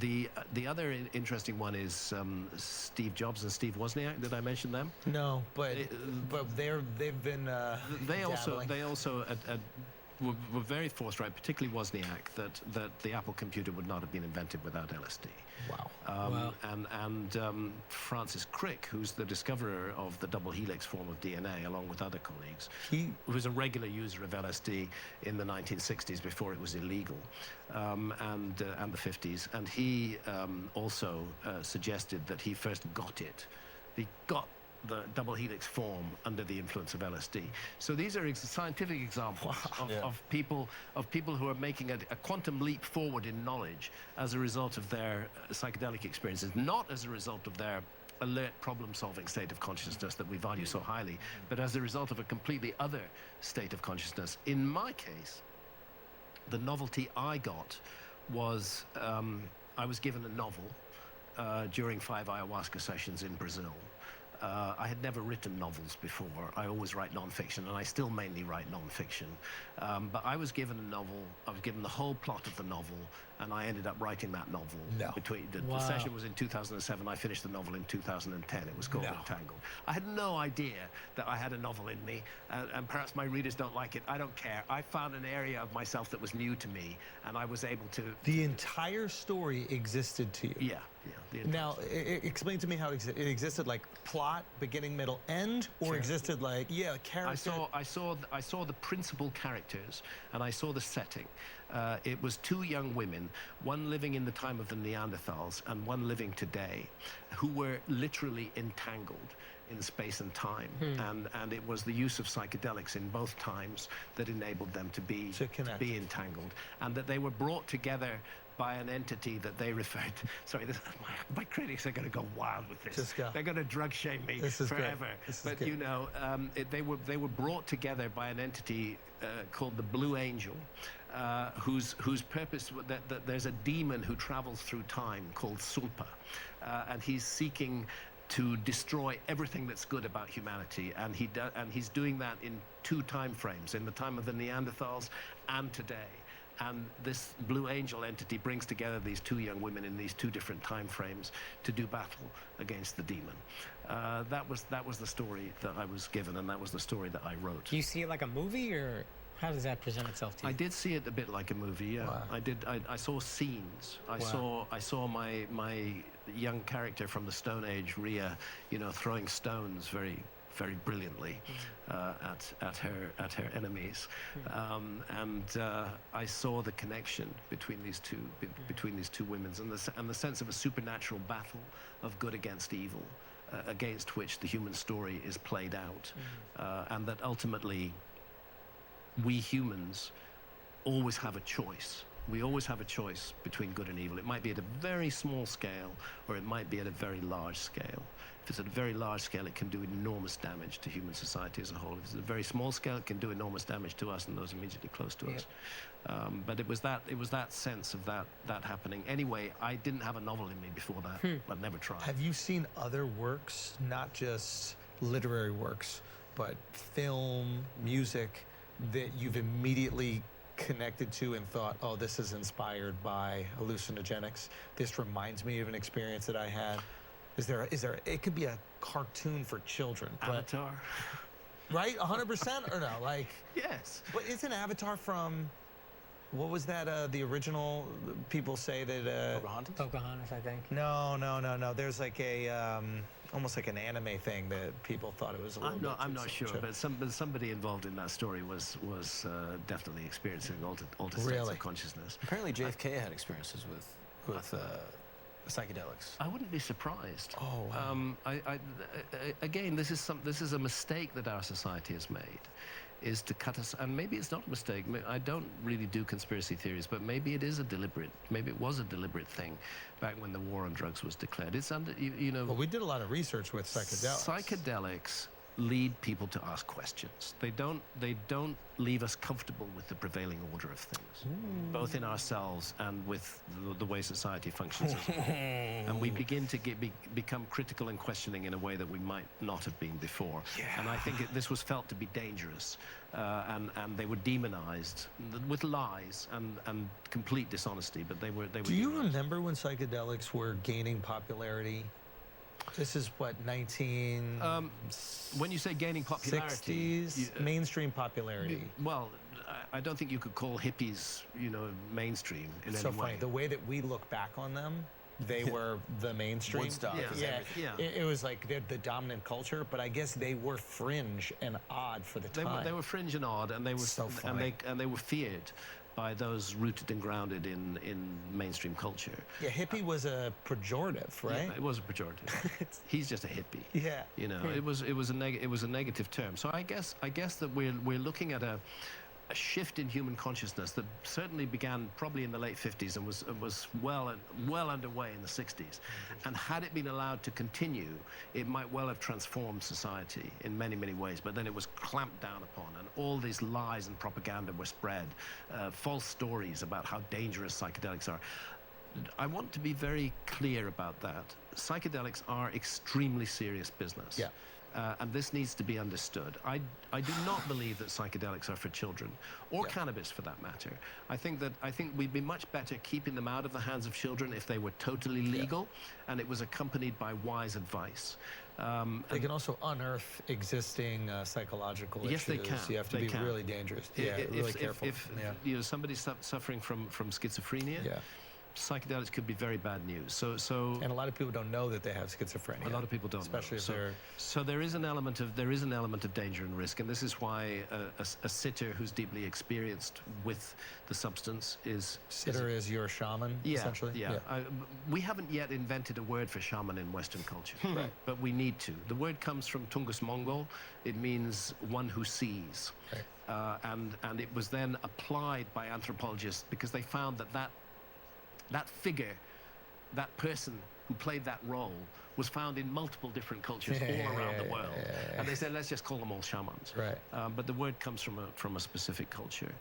The other interesting one is Steve Jobs and Steve Wozniak. Did I mention them? No, but they've been they also were very forthright, particularly Wozniak, that the Apple computer would not have been invented without LSD. Wow. And Francis Crick, who's the discoverer of the double helix form of DNA, along with other colleagues, he was a regular user of LSD in the 1960s before it was illegal, and the 50s. And he also suggested that he first got it. He got the double helix form under the influence of LSD. So these are scientific examples of people who are making a quantum leap forward in knowledge as a result of their psychedelic experiences, not as a result of their alert problem-solving state of consciousness that we value so highly, but as a result of a completely other state of consciousness. In my case, the novelty I got was I was given a novel during 5 ayahuasca sessions in Brazil. I had never written novels before. I always write nonfiction, and I still mainly write nonfiction. But I was given a novel. I was given the whole plot of the novel, and I ended up writing that novel. No. The session was in 2007. I finished the novel in 2010. It was called Entangled. I had no idea that I had a novel in me, and perhaps my readers don't like it. I don't care. I found an area of myself that was new to me, and I was able to... The entire story existed to you? Yeah. Now, explain to me how it existed, like plot, beginning, middle, end, or existed like, character? I saw the principal characters, and I saw the setting. It was 2 young women, one living in the time of the Neanderthals and one living today, who were literally entangled in space and time. And it was the use of psychedelics in both times that enabled them to be entangled, and that they were brought together by an entity that they referred to. Sorry, my critics are going to go wild with this. Just go. They're going to drug shame me forever. But you know, they were brought together by an entity called the Blue Angel, whose purpose that there's a demon who travels through time called Sulpa, and he's seeking to destroy everything that's good about humanity, and he's doing that in 2 time frames, in the time of the Neanderthals and today. And this Blue Angel entity brings together these 2 young women in these 2 different time frames to do battle against the demon. That was the story that I was given, and that was the story that I wrote. Do you see it like a movie, or how does that present itself to you? I did see it a bit like a movie, yeah. Wow. I did. I saw scenes. I saw my young character from the Stone Age, Rhea, you know, throwing stones very brilliantly at her enemies, and I saw the connection between these two women, and the sense of a supernatural battle of good against evil, against which the human story is played out, and that ultimately we humans always have a choice. We always have a choice between good and evil. It might be at a very small scale, or it might be at a very large scale. If it's at a very large scale, it can do enormous damage to human society as a whole. If it's at a very small scale, it can do enormous damage to us and those immediately close to us. But it was that sense of that happening. Anyway, I didn't have a novel in me before that. I've never tried. Have you seen other works, not just literary works, but film, music, that you've immediately connected to and thought, oh, this is inspired by hallucinogenics? This reminds me of an experience that I had. Is there, it could be a cartoon for children. Avatar. Right? 100% or no? Like, yes. But isn't Avatar from, what was that, the original, people say that... Pocahontas, I think. No. There's like a, almost like an anime thing that people thought it was a little bit I'm not sure, but somebody involved in that story was definitely experiencing altered states of consciousness. Apparently JFK had experiences with psychedelics. I wouldn't be surprised. Oh, wow. Again, this is a mistake that our society has made, is to cut us. And maybe it's not a mistake. I don't really do conspiracy theories, but maybe it was a deliberate thing back when the war on drugs was declared. It's under, you know. Well, we did a lot of research with psychedelics. Psychedelics lead people to ask questions. They don't leave us comfortable with the prevailing order of things, both in ourselves and with the way society functions. And we begin to become critical and questioning in a way that we might not have been before. Yeah. And I think this was felt to be dangerous, and they were demonized with lies and complete dishonesty. But they were. Do you remember when psychedelics were gaining popularity? This is what, 19... when you say gaining popularity... 60s, mainstream popularity. Well, I don't think you could call hippies, you know, mainstream in any way. So funny, the way that we look back on them, they were the mainstream. Woodstock. It was like the dominant culture, but I guess they were fringe and odd for the time. They were fringe and odd, and they were so funny. and they were feared by those rooted and grounded in mainstream culture. Yeah, hippie was a pejorative, right? Yeah, it was a pejorative. He's just a hippie. Yeah. You know, it was a negative term. So I guess that we're looking at a shift in human consciousness that certainly began probably in the late 50s and was well underway in the 60s. And had it been allowed to continue, it might well have transformed society in many, many ways. But then it was clamped down upon, and all these lies and propaganda were spread, false stories about how dangerous psychedelics are. I want to be very clear about that. Psychedelics are extremely serious business. Yeah. And this needs to be understood. I do not believe that psychedelics are for children, or cannabis for that matter. I think we'd be much better keeping them out of the hands of children if they were totally legal, and it was accompanied by wise advice. They can also unearth existing psychological issues. Yes, they can. You have to be really dangerous. Yeah, really careful. If you know, somebody's suffering from schizophrenia, psychedelics could be very bad news. So and a lot of people don't know that they have schizophrenia. A lot of people don't, especially know. if they're. So there is an element of danger and risk, and this is why a sitter who's deeply experienced with the substance is. Sitter is your shaman, essentially. Yeah. We haven't yet invented a word for shaman in Western culture, Right. but we need to. The word comes from Tungus Mongol. It means one who sees, and it was then applied by anthropologists because they found that figure, that person who played that role, was found in multiple different cultures all around the world. And they said, let's just call them all shamans. Right. But the word comes from a specific culture.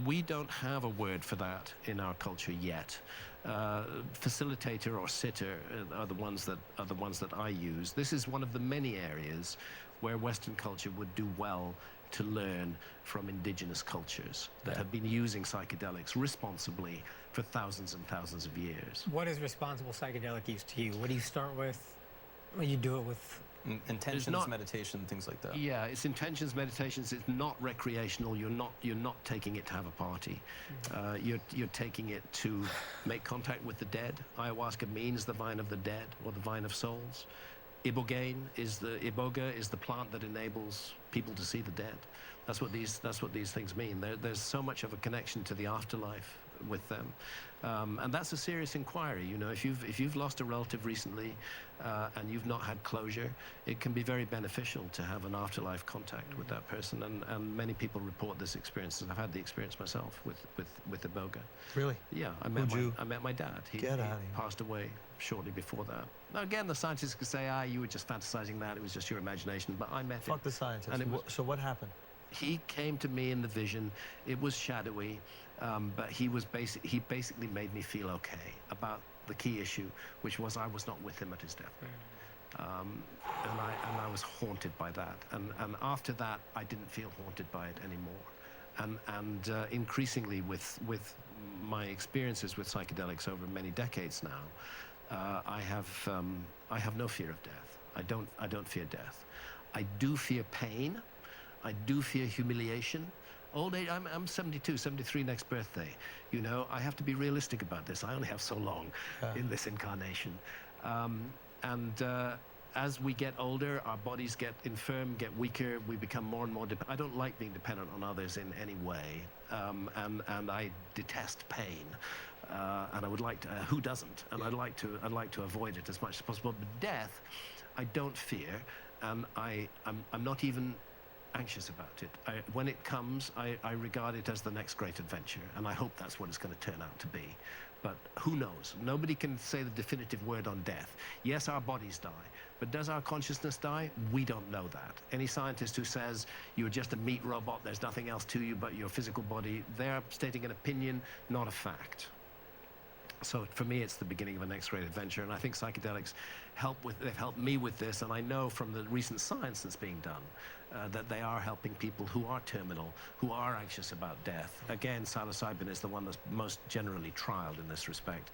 We don't have a word for that in our culture yet. Facilitator or sitter are the ones that I use. This is one of the many areas where Western culture would do well to learn from indigenous cultures that have been using psychedelics responsibly for thousands and thousands of years. What is responsible psychedelic use to you? What do you start with? What do you do it with? Intentions, meditation, things like that. Yeah, it's intentions, meditations. It's not recreational. You're not taking it to have a party. You're taking it to make contact with the dead. Ayahuasca means the vine of the dead or the vine of souls. Iboga is the plant that enables people to see the dead. That's what these things mean. There's so much of a connection to the afterlife with them, and that's a serious inquiry. You know, if you've lost a relative recently, and you've not had closure, it can be very beneficial to have an afterlife contact with that person. And many people report this experience, and I've had the experience myself with Iboga. Really? Yeah, I met my dad. He passed away shortly before that. Now again, the scientists could say, you were just fantasizing that, it was just your imagination, but I met him. Fuck the scientists. And so what happened? He came to me in the vision. It was shadowy, but he basically made me feel okay about the key issue, which was I was not with him at his deathbed. And I was haunted by that. And after that, I didn't feel haunted by it anymore. And increasingly with my experiences with psychedelics over many decades now, I have no fear of death. I don't fear death. I do fear pain. I do fear humiliation. Old age, I'm 72, 73 next birthday. You know, I have to be realistic about this. I only have so long in this incarnation. As we get older, our bodies get infirm, get weaker, we become more and more I don't like being dependent on others in any way. And I detest pain. And I would like to, who doesn't? And I'd like to avoid it as much as possible. But death, I don't fear, and I'm not even anxious about it. When it comes, I regard it as the next great adventure, and I hope that's what it's going to turn out to be. But who knows? Nobody can say the definitive word on death. Yes, our bodies die, but does our consciousness die? We don't know that. Any scientist who says you're just a meat robot, there's nothing else to you but your physical body, they're stating an opinion, not a fact. So for me, it's the beginning of a next great adventure, and I think psychedelics they've helped me with this, and I know from the recent science that's being done that they are helping people who are terminal, who are anxious about death. Again, psilocybin is the one that's most generally trialed in this respect.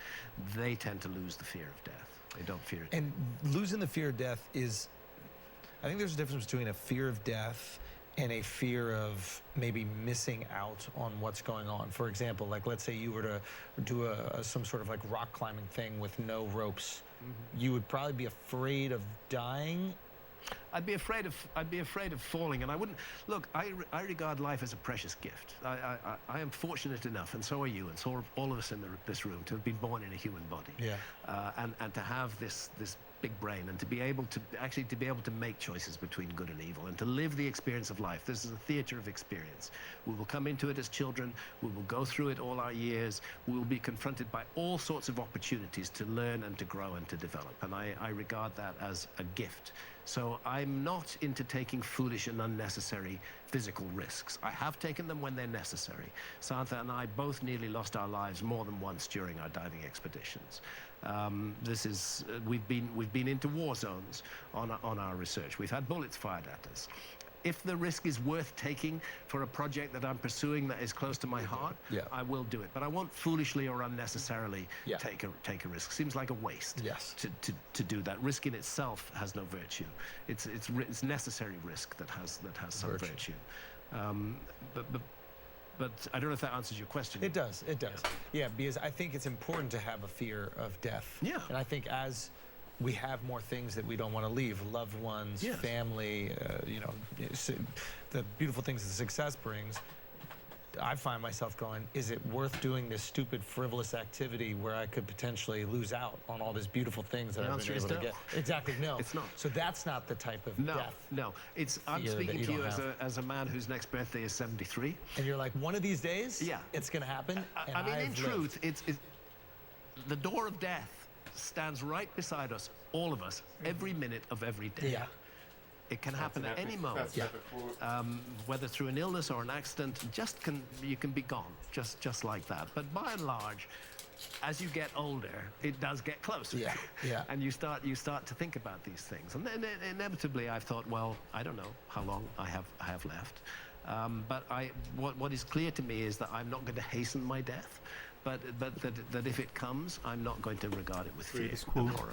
They tend to lose the fear of death. They don't fear it. And losing the fear of death is, I think there's a difference between a fear of death and a fear of maybe missing out on what's going on. For example, like let's say you were to do some sort of like rock climbing thing with no ropes. You would probably be afraid of dying. I'd be afraid of falling, and I wouldn't look. I regard life as a precious gift. I am fortunate enough, and so are you, and so are all of us in this room, to have been born in a human body. Yeah. And to have this big brain, and to be able to make choices between good and evil, and to live the experience of life. This is a theater of experience. We will come into it as children. We will go through it all our years. We will be confronted by all sorts of opportunities to learn and to grow and to develop. And I regard that as a gift. So I'm not into taking foolish and unnecessary physical risks. I have taken them when they're necessary. Santha and I both nearly lost our lives more than once during our diving expeditions. We've been into war zones on our research. We've had bullets fired at us. If the risk is worth taking for a project that I'm pursuing that is close to my heart, I will do it. But I won't foolishly or unnecessarily take a risk. Seems like a waste to do that. Risk in itself has no virtue. It's necessary risk that has some virtue. But I don't know if that answers your question. It does. It does. Yeah, because I think it's important to have a fear of death. Yeah. And I think as we have more things that we don't want to leave, loved ones, family, the beautiful things that success brings, I find myself going, is it worth doing this stupid, frivolous activity where I could potentially lose out on all these beautiful things that I've been able to get? Exactly, no. It's not. So that's not the type of death. No. I'm speaking to you as a man whose next birthday is 73. And you're like, one of these days, it's going to happen. I mean, in truth, it's the door of death stands right beside us, all of us, every minute of every day. Yeah. It can happen at any moment, whether through an illness or an accident. You can be gone, just like that. But by and large, as you get older, it does get closer. And you start to think about these things. And then inevitably, I've thought, well, I don't know how long I have left. But what is clear to me is that I'm not going to hasten my death. But that if it comes, I'm not going to regard it with fear and horror.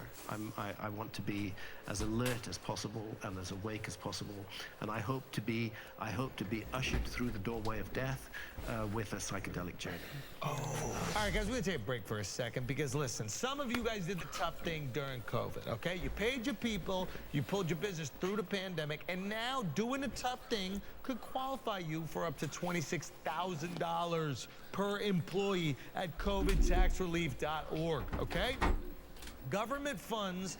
I want to be as alert as possible and as awake as possible, and I hope to be ushered through the doorway of death with a psychedelic journey. All right, guys, we're going to take a break for a second because, listen, some of you guys did the tough thing during COVID, okay? You paid your people, you pulled your business through the pandemic, and now doing a tough thing could qualify you for up to $26,000 per employee at covidtaxrelief.org, okay? Government funds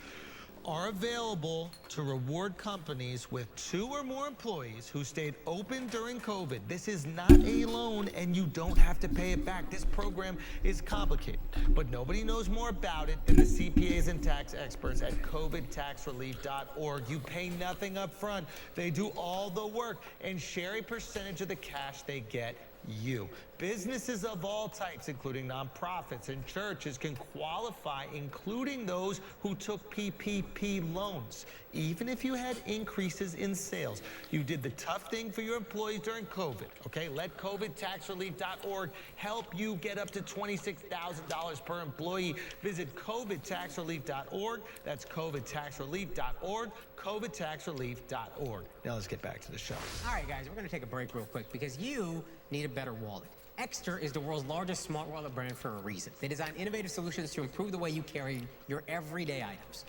are available to reward companies with 2 or more employees who stayed open during COVID. This is not a loan, and you don't have to pay it back. This program is complicated, but nobody knows more about it than the CPAs and tax experts at covidtaxrelief.org. You pay nothing up front. They do all the work and share a percentage of the cash they get you. Businesses of all types, including nonprofits and churches, can qualify, including those who took PPP loans. Even if you had increases in sales, you did the tough thing for your employees during COVID, okay? Let covidtaxrelief.org help you get up to $26,000 per employee. Visit covidtaxrelief.org. That's covidtaxrelief.org, covidtaxrelief.org. Now let's get back to the show. All right, guys, we're going to take a break real quick because you need a better wallet. Exter is the world's largest smart wallet brand for a reason. They design innovative solutions to improve the way you carry your everyday items.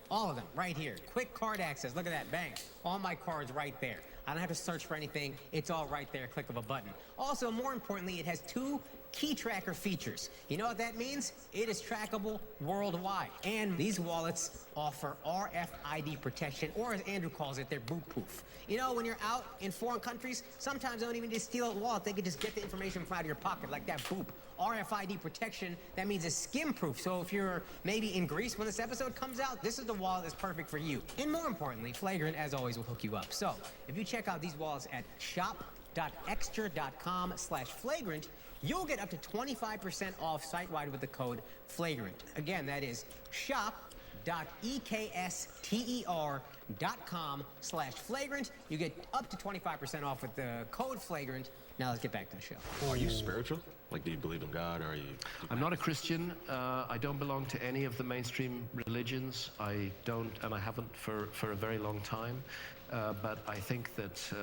All of them, right here. Quick card access, look at that, bang. All my cards right there. I don't have to search for anything, it's all right there, click of a button. Also, more importantly, it has 2 key tracker features. You know what that means? It is trackable worldwide. And these wallets offer RFID protection, or as Andrew calls it, they're boot-proof. You know, when you're out in foreign countries, sometimes they don't even just steal a wallet. They can just get the information from out of your pocket, like that boop. RFID protection, that means it's skim-proof. So if you're maybe in Greece when this episode comes out, this is the wallet that's perfect for you. And more importantly, Flagrant, as always, will hook you up. So if you check out these wallets at shop.exter.com/flagrant, you'll get up to 25% off site-wide with the code FLAGRANT. Again, that is shop.ekster.com/flagrant. You get up to 25% off with the code FLAGRANT. Now let's get back to the show. Are you spiritual? Like, do you believe in God, or are you... I'm not a Christian. I don't belong to any of the mainstream religions. I don't, and I haven't for a very long time. But I think that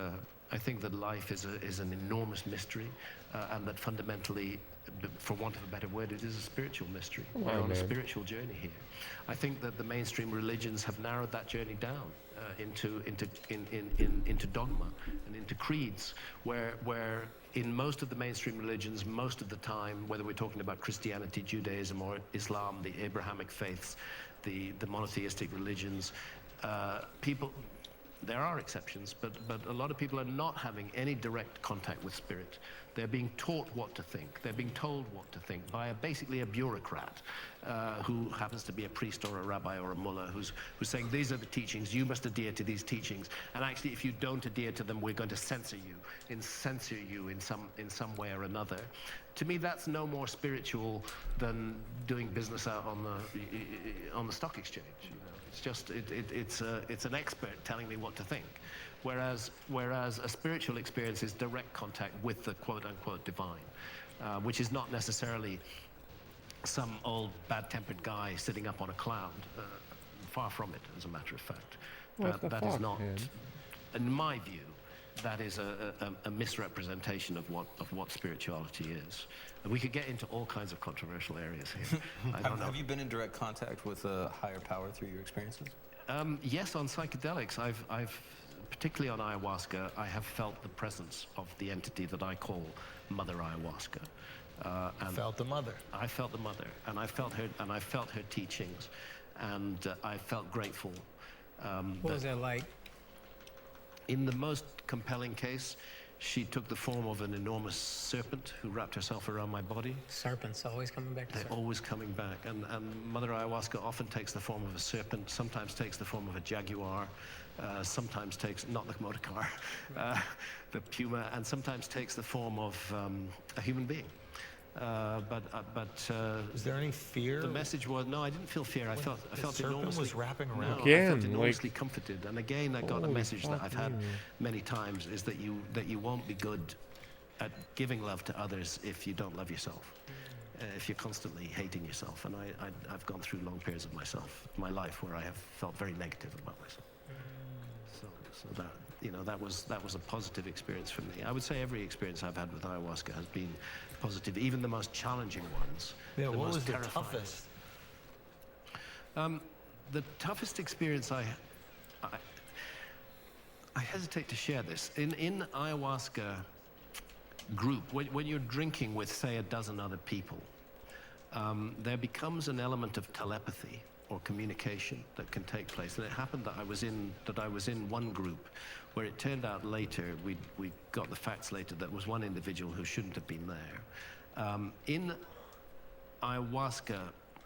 life is an enormous mystery, and that fundamentally, for want of a better word, it is a spiritual mystery. We're on a spiritual journey here. I think that the mainstream religions have narrowed that journey down into dogma and into creeds, where in most of the mainstream religions, most of the time, whether we're talking about Christianity, Judaism, or Islam, the Abrahamic faiths, the monotheistic religions, there are exceptions, but a lot of people are not having any direct contact with spirit. They're being taught what to think. They're being told what to think by basically a bureaucrat who happens to be a priest or a rabbi or a mullah who's saying, these are the teachings, you must adhere to these teachings, and actually if you don't adhere to them, we're going to censor you in some way or another. To me, that's no more spiritual than doing business out on the stock exchange. You know? It's just it's an expert telling me what to think, whereas a spiritual experience is direct contact with the quote-unquote divine, which is not necessarily some old bad-tempered guy sitting up on a cloud. Far from it, as a matter of fact. That is not, man? In my view, that is a misrepresentation of what spirituality is. And we could get into all kinds of controversial areas here. I don't know. Have you been in direct contact with a higher power through your experiences? Yes, on psychedelics, I've particularly on ayahuasca, I have felt the presence of the entity that I call Mother Ayahuasca. And Felt the mother. I felt the mother, and I felt her teachings, and I felt grateful. What was that like? In the most compelling case, she took the form of an enormous serpent who wrapped herself around my body. Serpents always coming back to They're serpents. always coming back. And Mother Ayahuasca often takes the form of a serpent, sometimes takes the form of a jaguar, sometimes takes, not the motor car, the puma, and sometimes takes the form of a human being. Is there any fear? The message was, no, I didn't feel fear. I felt enormously. Was wrapping around. No, Again, I felt enormously like- comforted. And again, I got a Holy message that fuck, I've had man. many times, is that you won't be good at giving love to others if you don't love yourself. If you're constantly hating yourself. And I've gone through long periods of my life where I have felt very negative about myself. So that, you know, that was a positive experience for me. I would say every experience I've had with ayahuasca has been positive, even the most challenging ones. Yeah, the what most was the terrifying. toughest? The toughest experience I hesitate to share this. In ayahuasca group, when you're drinking with, say, a dozen other people, there becomes an element of telepathy or communication that can take place. And it happened that I was in one group where it turned out later, we got the facts later, that was one individual who shouldn't have been there. In ayahuasca,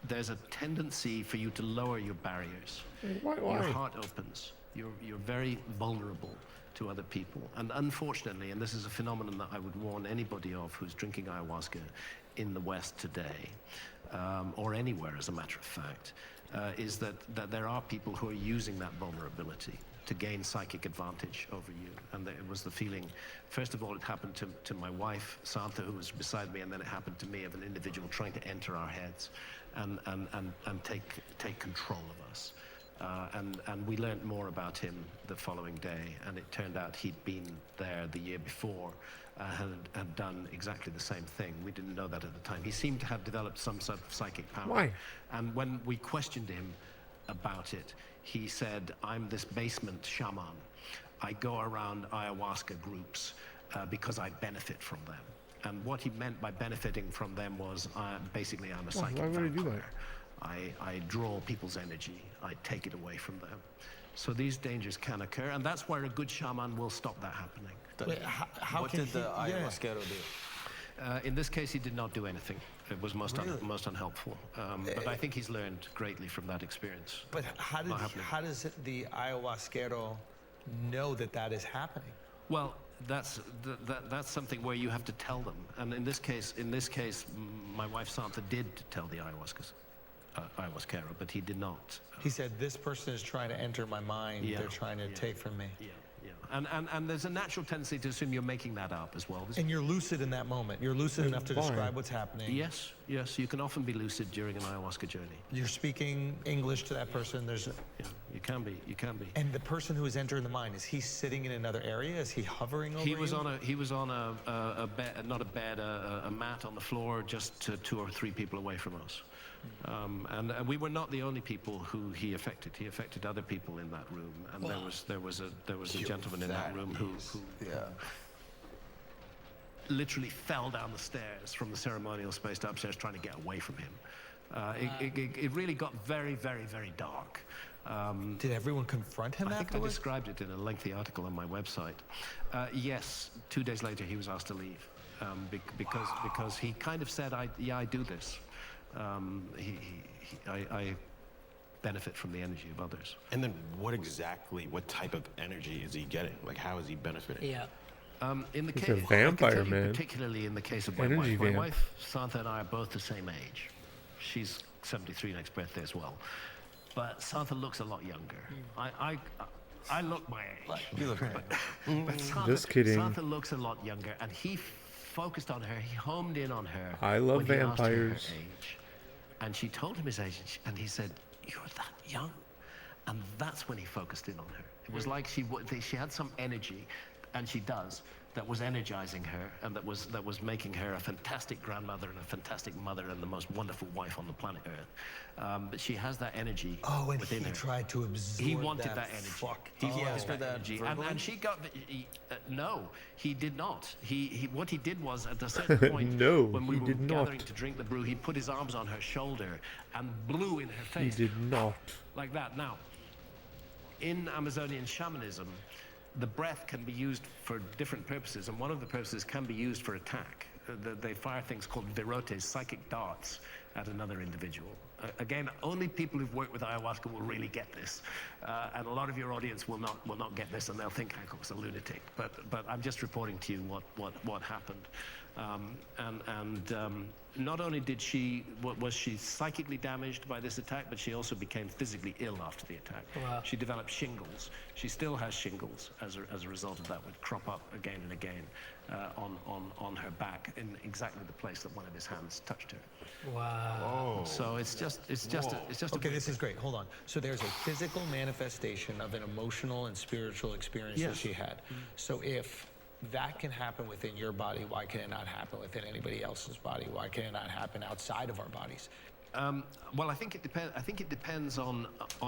there's a tendency for you to lower your barriers. Why? Your heart opens. You're very vulnerable to other people. And unfortunately, and this is a phenomenon that I would warn anybody of who's drinking ayahuasca in the West today, or anywhere as a matter of fact, is that there are people who are using that vulnerability to gain psychic advantage over you. And it was the feeling, first of all, it happened to my wife, Santa, who was beside me, and then it happened to me, of an individual trying to enter our heads and take control of us. And we learned more about him the following day, and it turned out he'd been there the year before, had done exactly the same thing. We didn't know that at the time. He seemed to have developed some sort of psychic power. Why? And when we questioned him about it, he said, I'm this basement shaman. I go around ayahuasca groups because I benefit from them. And what he meant by benefiting from them was, basically, I'm a psychic why would he do that? vampire. I draw people's energy. I take it away from them. So these dangers can occur, and that's where a good shaman will stop that happening. Wait, how What can did the he- yeah. ayahuasquero do? In this case, he did not do anything. It was most unhelpful. But I think he's learned greatly from that experience. But how does the ayahuasquero know that is happening? Well, that's something where you have to tell them. And in this case, my wife Santa did tell the ayahuasquero, but he did not. He said, this person is trying to enter my mind. Yeah, They're trying to take from me. Yeah. And there's a natural tendency to assume you're making that up as well. And you're lucid in that moment. You're lucid enough to describe what's happening. Yes. You can often be lucid during an ayahuasca journey. You're speaking English to that person. Yeah, you can be. And the person who is entering the mind, is he sitting in another area? Is he hovering over He was you? on a bed, not a bed, a mat on the floor, just 2 or 3 people away from us. And we were not the only people who he affected. He affected other people in that room, and there was a gentleman in that room who literally fell down the stairs from the ceremonial space to upstairs trying to get away from him. It really got very, very, very dark. Did everyone confront him I think I afterwards? described it in a lengthy article on my website. Yes, 2 days later he was asked to leave because he kind of said, I do this. I benefit from the energy of others. And then what type of energy is he getting? Like, how is he benefiting? Yeah. In the He's case, a vampire, man. particularly in the case of my Energy wife. My vamp. wife, Santa, and I are both the same age. She's 73 next birthday as well. But Santa looks a lot younger. I look my age. You look great. But Santa, Just kidding. Santa looks a lot younger, and he focused on her. He homed in on her. I love when he asked her vampires. age. And she told him his age, and he said, "You're that young." And that's when he focused in on her. It was like she had some energy, and she does, that was energizing her, and that was making her a fantastic grandmother and a fantastic mother and the most wonderful wife on the planet Earth. But she has that energy and within he her. tried to absorb He wanted that energy. Fuck. He asked for that that energy. verbally? And she got no, he did not. What he did was at a certain point No, when we he were did not. gathering to drink the brew, he put his arms on her shoulder and blew in her He face. did not. Like that. Now, in Amazonian shamanism, the breath can be used for different purposes, and one of the purposes can be used for attack. They fire things called virotes, psychic darts, at another individual. Again, only people who've worked with ayahuasca will really get this, and a lot of your audience will not get this, and they'll think Hancock's a lunatic. But I'm just reporting to you what happened, not only was she psychically damaged by this attack, but she also became physically ill after the attack. Wow. She developed shingles. She still has shingles as a result of that, would crop up again and again on her back in exactly the place that one of his hands touched her. Wow. So it's just Okay, this is great. Hold on. So there's a physical manifestation of an emotional and spiritual experience that Yes. she had. So if that can happen within your body, why can it not happen within anybody else's body? Why can it not happen outside of our bodies? Well, I think it depends. I think it depends on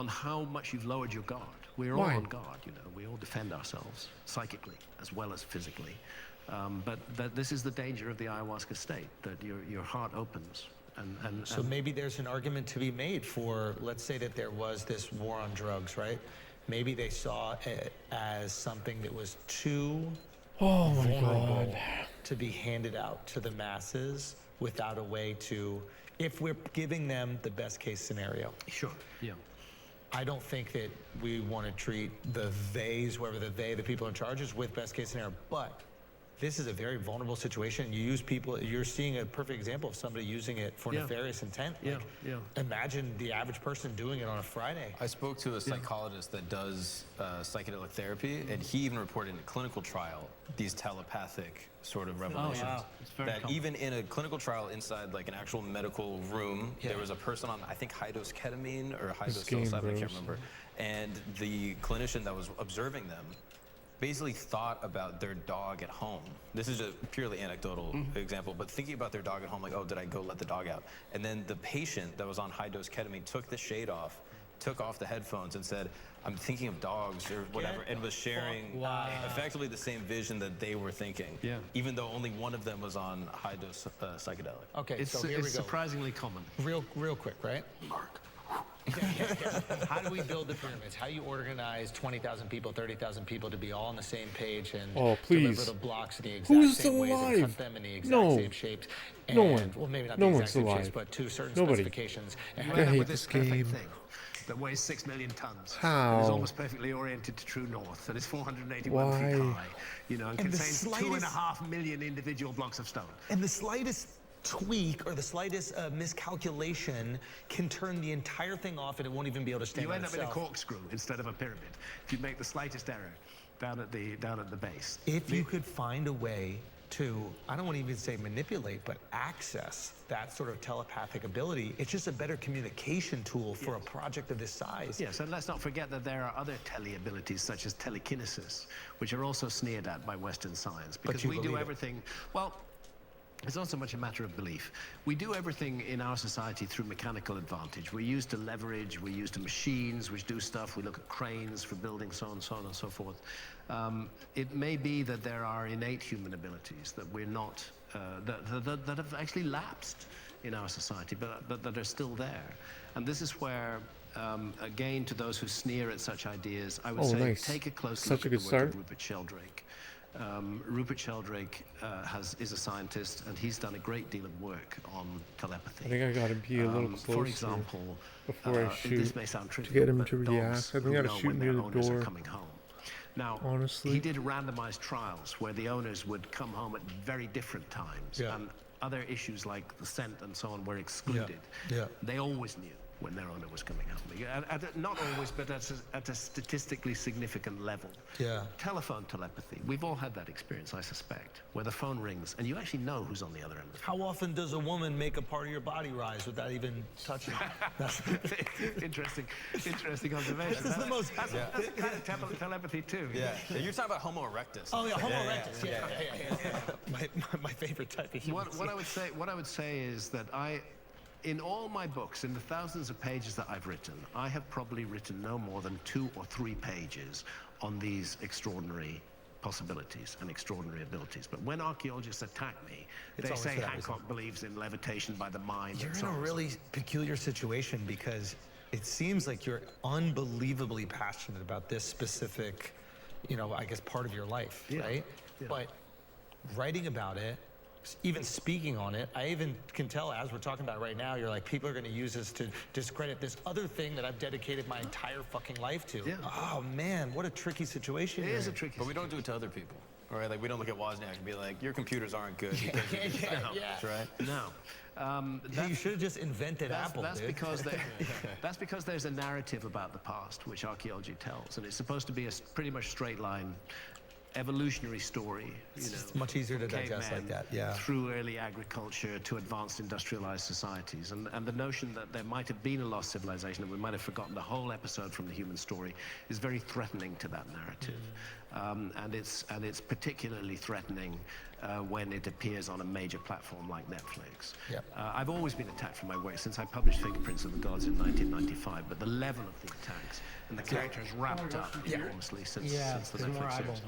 how much you've lowered your guard. We're all Why? on guard, you know. We all defend ourselves psychically as well as physically. But this is the danger of the ayahuasca state, that your heart opens. So maybe there's an argument to be made for, let's say that there was this war on drugs, right? Maybe they saw it as something that was too vulnerable to be handed out to the masses without a way to, if we're giving them the best case scenario. Sure. Yeah. I don't think that we want to treat the theys, whoever the people in charge is, with best case scenario, but this is a very vulnerable situation. You use people, you're seeing a perfect example of somebody using it for nefarious intent. Like, imagine the average person doing it on a Friday. I spoke to a psychologist that does psychedelic therapy, and he even reported in a clinical trial these telepathic sort of revelations. wow. It's very that common. even in a clinical trial inside like an actual medical room, there was a person on, I think, high-dose ketamine or high-dose game, psilocybin, I bros. can't remember. And the clinician that was observing them basically thought about their dog at home. This is a purely anecdotal example, but thinking about their dog at home, like, oh, did I go let the dog out? And then the patient that was on high-dose ketamine took the shade off, took off the headphones and said, I'm thinking of dogs or whatever, and was sharing effectively the same vision that they were thinking, even though only one of them was on high-dose psychedelic. Okay, It's so here we go. surprisingly common. Real quick, right? Mark. How do we build the pyramids? How do you organize 20,000 people, 30,000 people to be all on the same page and please. deliver the blocks in the exact Who's same ways and alive? cut them in the exact No. same shapes? And, No one. Well, maybe not No the one's exact same shapes, alive. but to certain Nobody. specifications. And You how- end up hate with this this perfect game. thing that weighs 6 million tons. How? And is almost perfectly oriented to true north, and is 481 feet Why? high. You know, and And the contains slightest- 2.5 million individual blocks of stone. And the slightest tweak or the slightest miscalculation can turn the entire thing off, and it won't even be able to stand You on end up in a itself. corkscrew instead of a pyramid. If you make the slightest error down at the base. If you could find a way to, I don't want to even say manipulate, but access that sort of telepathic ability, it's just a better communication tool for a project of this size. Yes, and let's not forget that there are other teleabilities such as telekinesis, which are also sneered at by Western science, because you we do believe it. everything. Well, It's not so much a matter of belief. We do everything in our society through mechanical advantage. We're used to leverage, we're used to machines which do stuff, we look at cranes for building, so on and so forth. It may be that there are innate human abilities that we're not, that have actually lapsed in our society, but that are still there. And this is where, again, to those who sneer at such ideas, I would say take a close look at the work of Rupert Sheldrake. Rupert Sheldrake is a scientist, and he's done a great deal of work on telepathy. I think I gotta be a little closer. For example, before I shoot, this may sound trivial, to get him but to react. I think I gotta shoot near the door. Now, honestly, he did randomized trials where the owners would come home at very different times, and other issues like the scent and so on were excluded. They always knew when their owner was coming home. Not always, but at a statistically significant level. Telephone telepathy. We've all had that experience, I suspect, where the phone rings and you actually know who's on the other end of the phone. How often does a woman make a part of your body rise without even touching it? Interesting observation. This is the most... That's a kind of telepathy too. You're talking about Homo erectus. Oh yeah, Homo erectus. Yeah. My favorite type of human. What I would say is that in all my books, in the thousands of pages that I've written, I have probably written no more than 2 or 3 pages on these extraordinary possibilities and extraordinary abilities. But when archaeologists attack me, they say Hancock believes in levitation by the mind. You're in a really peculiar situation because it seems like you're unbelievably passionate about this specific, I guess, part of your life, right? But writing about it, even speaking on it, I even can tell as we're talking about it right now, you're like, people are going to use this to discredit this other thing that I've dedicated my entire fucking life to. Oh man, what a tricky situation. It is a tricky situation. But we don't do it to other people. All right, like we don't look at Wozniak and be like, your computers aren't good. That's right. No. You should have just invented Apple. That's because there's a narrative about the past which archaeology tells, and it's supposed to be a pretty much straight line evolutionary story, It's much easier to digest like that, through early agriculture to advanced industrialized societies, and the notion that there might have been a lost civilization, that we might have forgotten the whole episode from the human story, is very threatening to that narrative, and it's particularly threatening when it appears on a major platform like Netflix. I've always been attacked for my work since I published Fingerprints of the Gods in 1995, but the level of the attacks and the character has ramped up enormously since the Netflix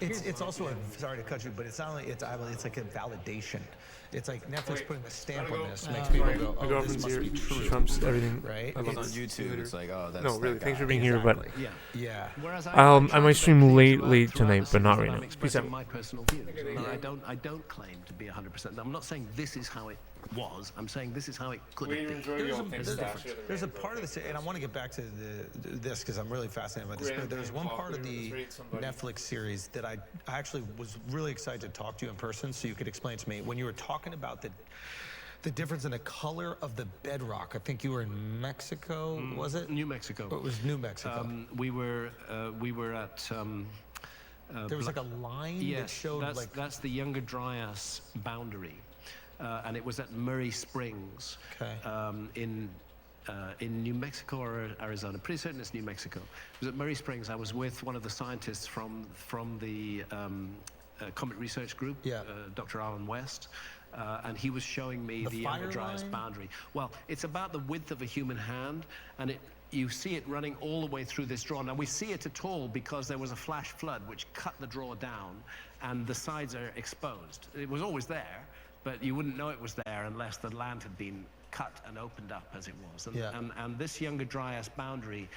series. It's also sorry to cut you, but it's not like it's like a validation. It's like Netflix putting a stamp on this makes people go, oh, this must be true. Trumps everything. Right? It's on YouTube. It's like, oh, that's no, really. that Thanks guy. for being here, but Whereas I might stream late tonight, but not right now. Peace out. My personal views. I don't claim to be 100%. I'm not saying this is how it was. I'm saying this is how it could be. There's a part of this, and I want to get back to this because I'm really fascinated by this. But there's one part of the Netflix series that I actually was really excited to talk to you in person, so you could explain to me when you were talking about the difference in the color of the bedrock. I think you were in Mexico, was it? New Mexico. Oh, it was New Mexico. We were at. There was like a line that showed that's the Younger Dryas boundary, and it was at Murray Springs in New Mexico or Arizona. Pretty certain it's New Mexico. It was at Murray Springs. I was with one of the scientists from the Comet Research Group, Dr. Alan West. And he was showing me the Younger Dryas boundary. Well, it's about the width of a human hand, and you see it running all the way through this draw. Now, we see it at all because there was a flash flood which cut the draw down, and the sides are exposed. It was always there, but you wouldn't know it was there unless the land had been cut and opened up as it was. And this Younger Dryas boundary